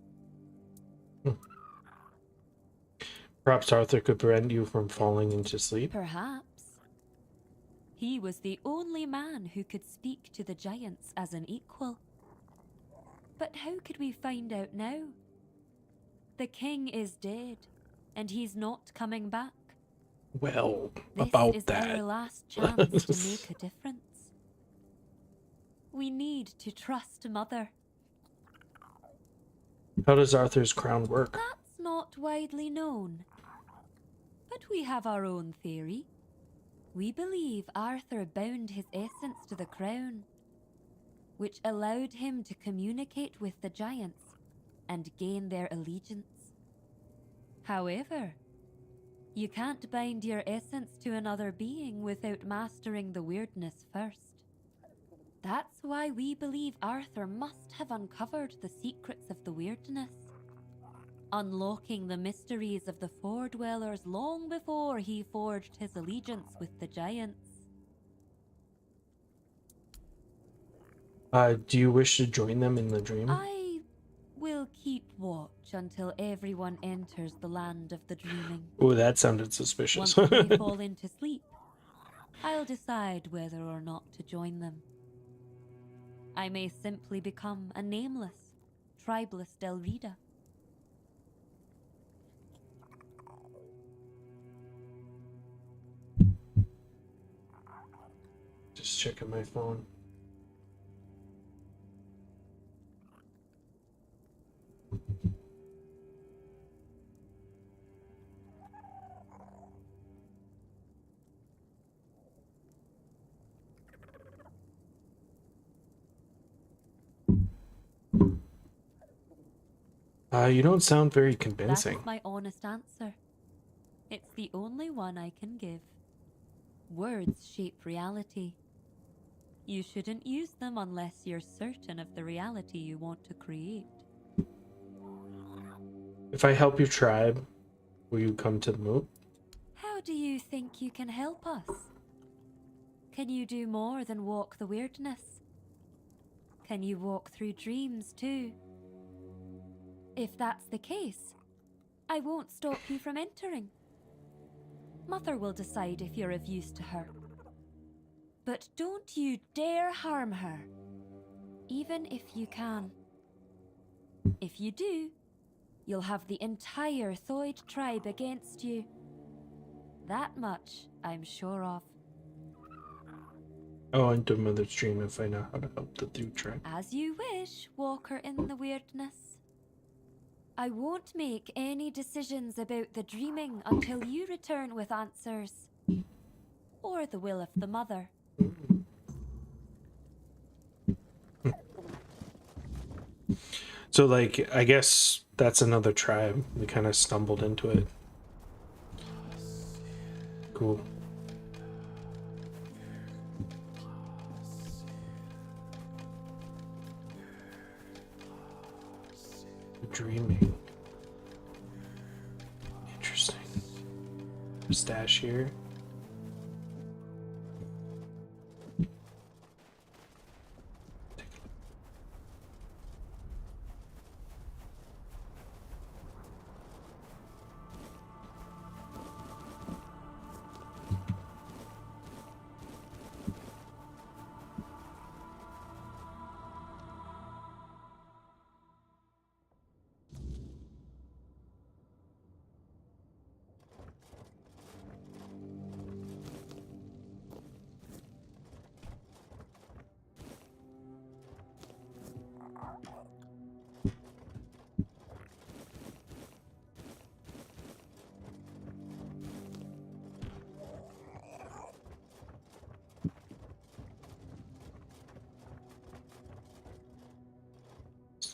Perhaps Arthur could prevent you from falling into sleep? Perhaps. He was the only man who could speak to the giants as an equal. But how could we find out now? The king is dead, and he's not coming back. Well, This about is that. our last chance to make a difference. We need to trust Mother. How does Arthur's crown work? That's not widely known. But we have our own theory. We believe Arthur bound his essence to the crown, which allowed him to communicate with the giants and gain their allegiance. However, you can't bind your essence to another being without mastering the weirdness first. That's why we believe Arthur must have uncovered the secrets of the weirdness, unlocking the mysteries of the Four-Dwellers long before he forged his allegiance with the giants. Do you wish to join them in the dream? I will keep watch until everyone enters the land of the dreaming. Oh, that sounded suspicious. Once they fall into sleep, I'll decide whether or not to join them. I may simply become a nameless, tribeless Delrida. Just checking my phone. You don't sound very convincing. That's my honest answer. It's the only one I can give. Words shape reality. You shouldn't use them unless you're certain of the reality you want to create. If I help your tribe, will you come to the moot? How do you think you can help us? Can you do more than walk the weirdness? Can you walk through dreams too? If that's the case, I won't stop you from entering. Mother will decide if you're of use to her. But don't you dare harm her, even if you can. If you do, you'll have the entire Thoid tribe against you. That much I'm sure of. I'll enter Mother's dream and find out how to help the Through tribe. As you wish, Walker in the Weirdness. I won't make any decisions about the dreaming until you return with answers. Or the will of the Mother. So, like, I guess that's another tribe. We kind of stumbled into it. Cool. Dreaming. Interesting. Stash here.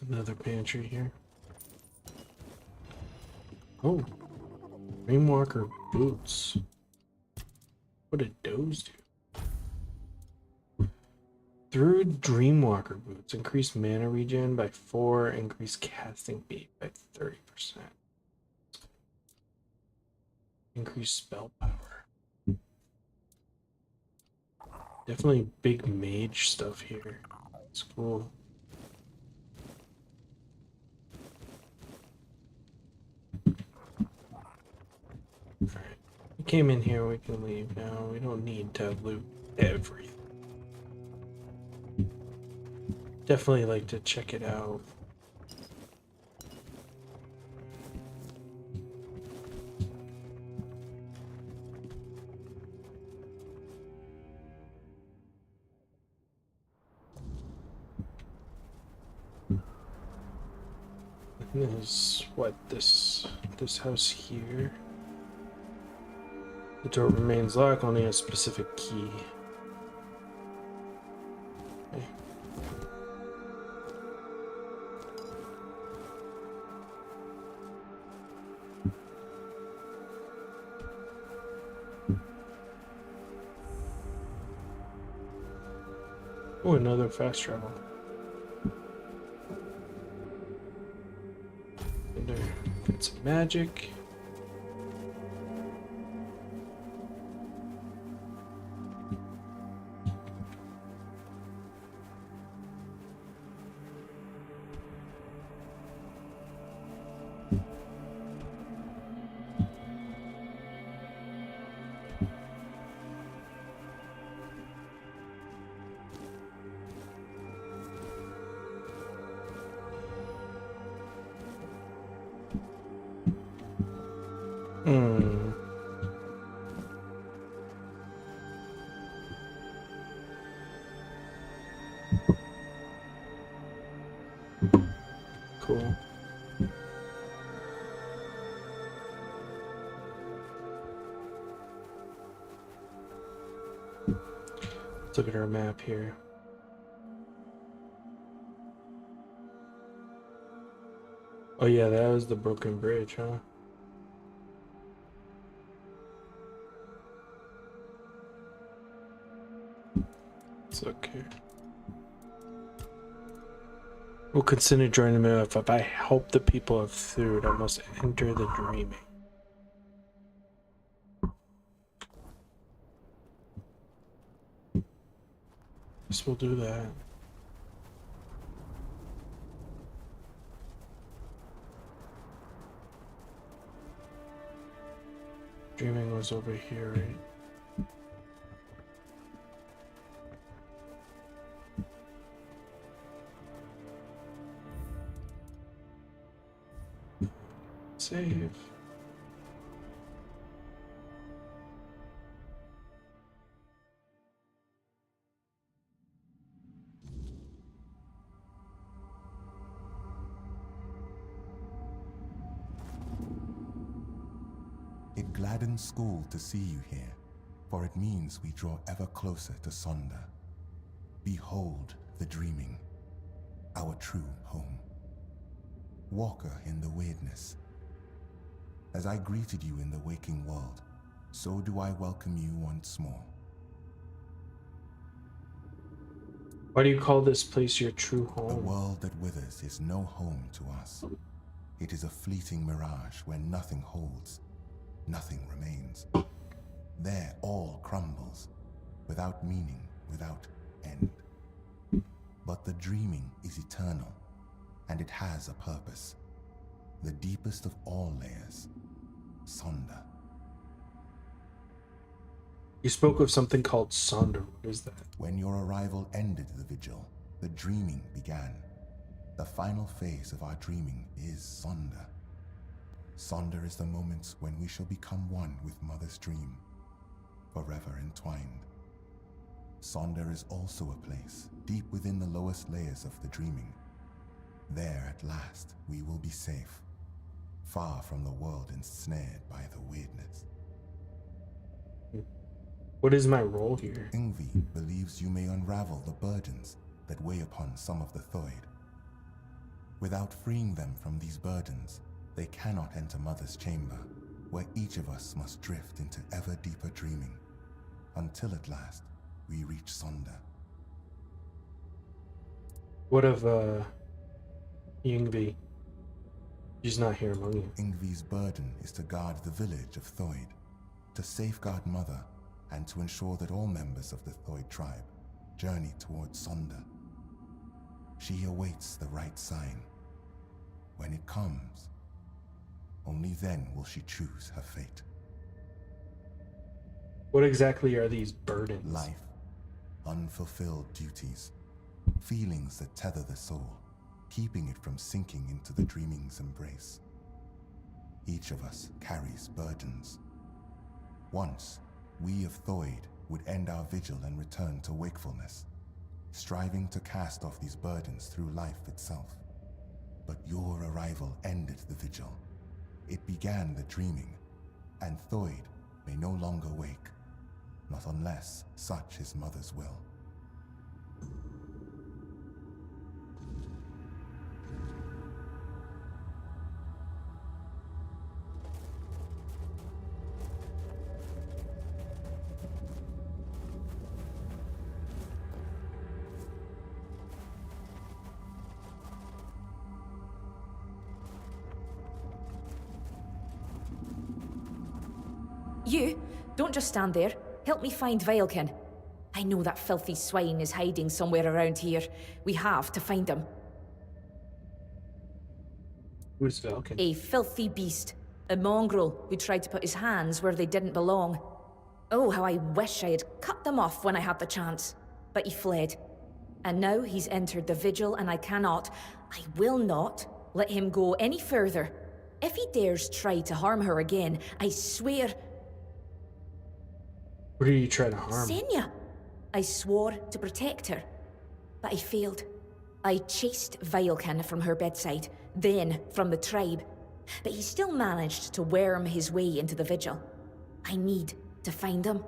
Another pantry here. Oh, Dreamwalker boots. What did those do? Through Dreamwalker boots, increase mana regen by 4, increase casting speed by 30%. Increase spell power. Definitely big mage stuff here. It's cool. Alright. We came in here, we can leave now. We don't need to loot everything. Definitely like to check it out. Is what this house here. The door remains locked, only a specific key. Okay. Oh, another fast travel. Get some magic. Cool. Let's look at our map here. Oh yeah, that was the broken bridge, huh? Let's look here. We'll consider joining them if I help the people of food. I must enter the dreaming. Guess we'll do that. Dreaming was over here, right? Save. It gladdens school to see you here, for it means we draw ever closer to Sonder. Behold the dreaming, our true home. Walker in the weirdness. As I greeted you in the waking world, so do I welcome you once more. Why do you call this place your true home? The world that withers is no home to us. It is a fleeting mirage where nothing holds, nothing remains. There all crumbles, without meaning, without end. But the dreaming is eternal, and it has a purpose. The deepest of all layers, Sonder. You spoke of something called Sonder. What is that? When your arrival ended the vigil, the dreaming began. The final phase of our dreaming is Sonder. Sonder is the moment when we shall become one with Mother's dream, forever entwined. Sonder is also a place deep within the lowest layers of the dreaming. There at last we will be safe, far from the world ensnared by the weirdness. What is my role here? Yngvi believes you may unravel the burdens that weigh upon some of the Thoid. Without freeing them from these burdens, they cannot enter Mother's chamber, where each of us must drift into ever deeper dreaming, until at last we reach Sonder. What of, Yngvi? She's not here among you. Yngvi's burden is to guard the village of Thoid, to safeguard Mother, and to ensure that all members of the Thoid tribe journey towards Sonder. She awaits the right sign. When it comes, only then will she choose her fate. What exactly are these burdens? Life, unfulfilled duties, feelings that tether the soul, keeping it from sinking into the dreaming's embrace. Each of us carries burdens. Once, we of Thoid would end our vigil and return to wakefulness, striving to cast off these burdens through life itself. But your arrival ended the vigil. It began the dreaming, and Thoid may no longer wake, not unless such is Mother's will. You, don't just stand there. Help me find Veilkin. I know that filthy swine is hiding somewhere around here. We have to find him. Who's Veilkin? A filthy beast. A mongrel who tried to put his hands where they didn't belong. Oh, how I wish I had cut them off when I had the chance. But he fled. And now he's entered the vigil, and I will not let him go any further. If he dares try to harm her again, I swear... What are you trying to harm? Senya! I swore to protect her, but I failed. I chased Veilkin from her bedside, then from the tribe. But he still managed to worm his way into the vigil. I need to find him.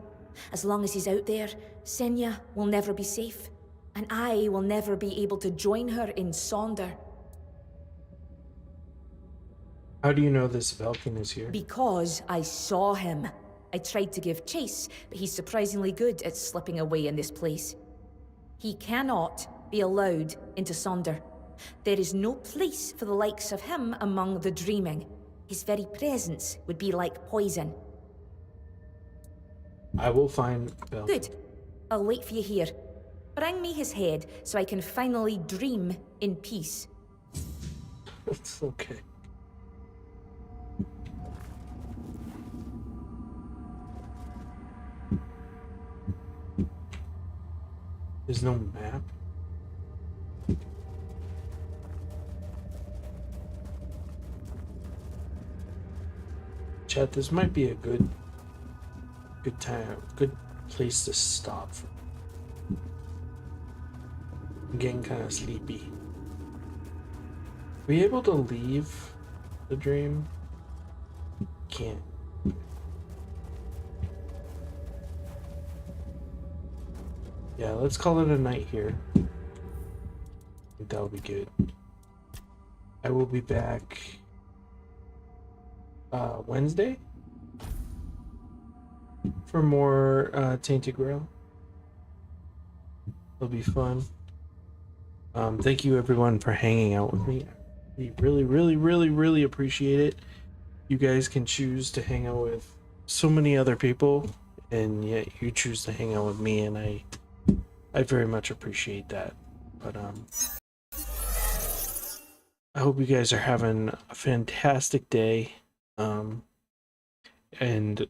As long as he's out there, Senya will never be safe, and I will never be able to join her in Sonder. How do you know this Veilkin is here? Because I saw him. I tried to give chase, but he's surprisingly good at slipping away in this place. He cannot be allowed into Sonder. There is no place for the likes of him among the dreaming. His very presence would be like poison. I will find Veilkin. Good. I'll wait for you here. Bring me his head so I can finally dream in peace. It's okay. There's no map. Chat, this might be a good place to stop. I'm getting kind of sleepy. Were you able to leave the dream? Can't. Yeah, let's call it a night here. I think that'll be good. I will be back Wednesday for more Tainted Grail. It'll be fun. Thank you everyone for hanging out with me. We really, really, really, really appreciate it. You guys can choose to hang out with so many other people, and yet you choose to hang out with me, and I very much appreciate that. But I hope you guys are having a fantastic day, and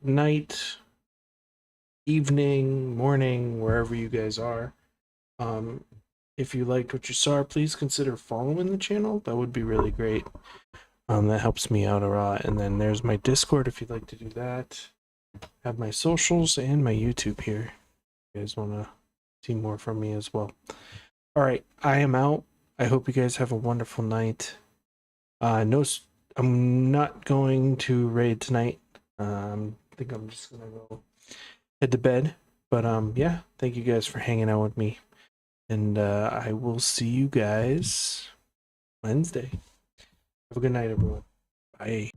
night, evening, morning, wherever you guys are. If you liked what you saw, please consider following the channel. That would be really great. That helps me out a lot. And then there's my Discord if you'd like to do that. Have my socials and my YouTube here. If you guys want to see more from me as well. All right, I am out. I hope you guys have a wonderful night. No, I'm not going to raid tonight. I think I'm just gonna go head to bed. But yeah, thank you guys for hanging out with me. And I will see you guys Wednesday. Have a good night, everyone. Bye.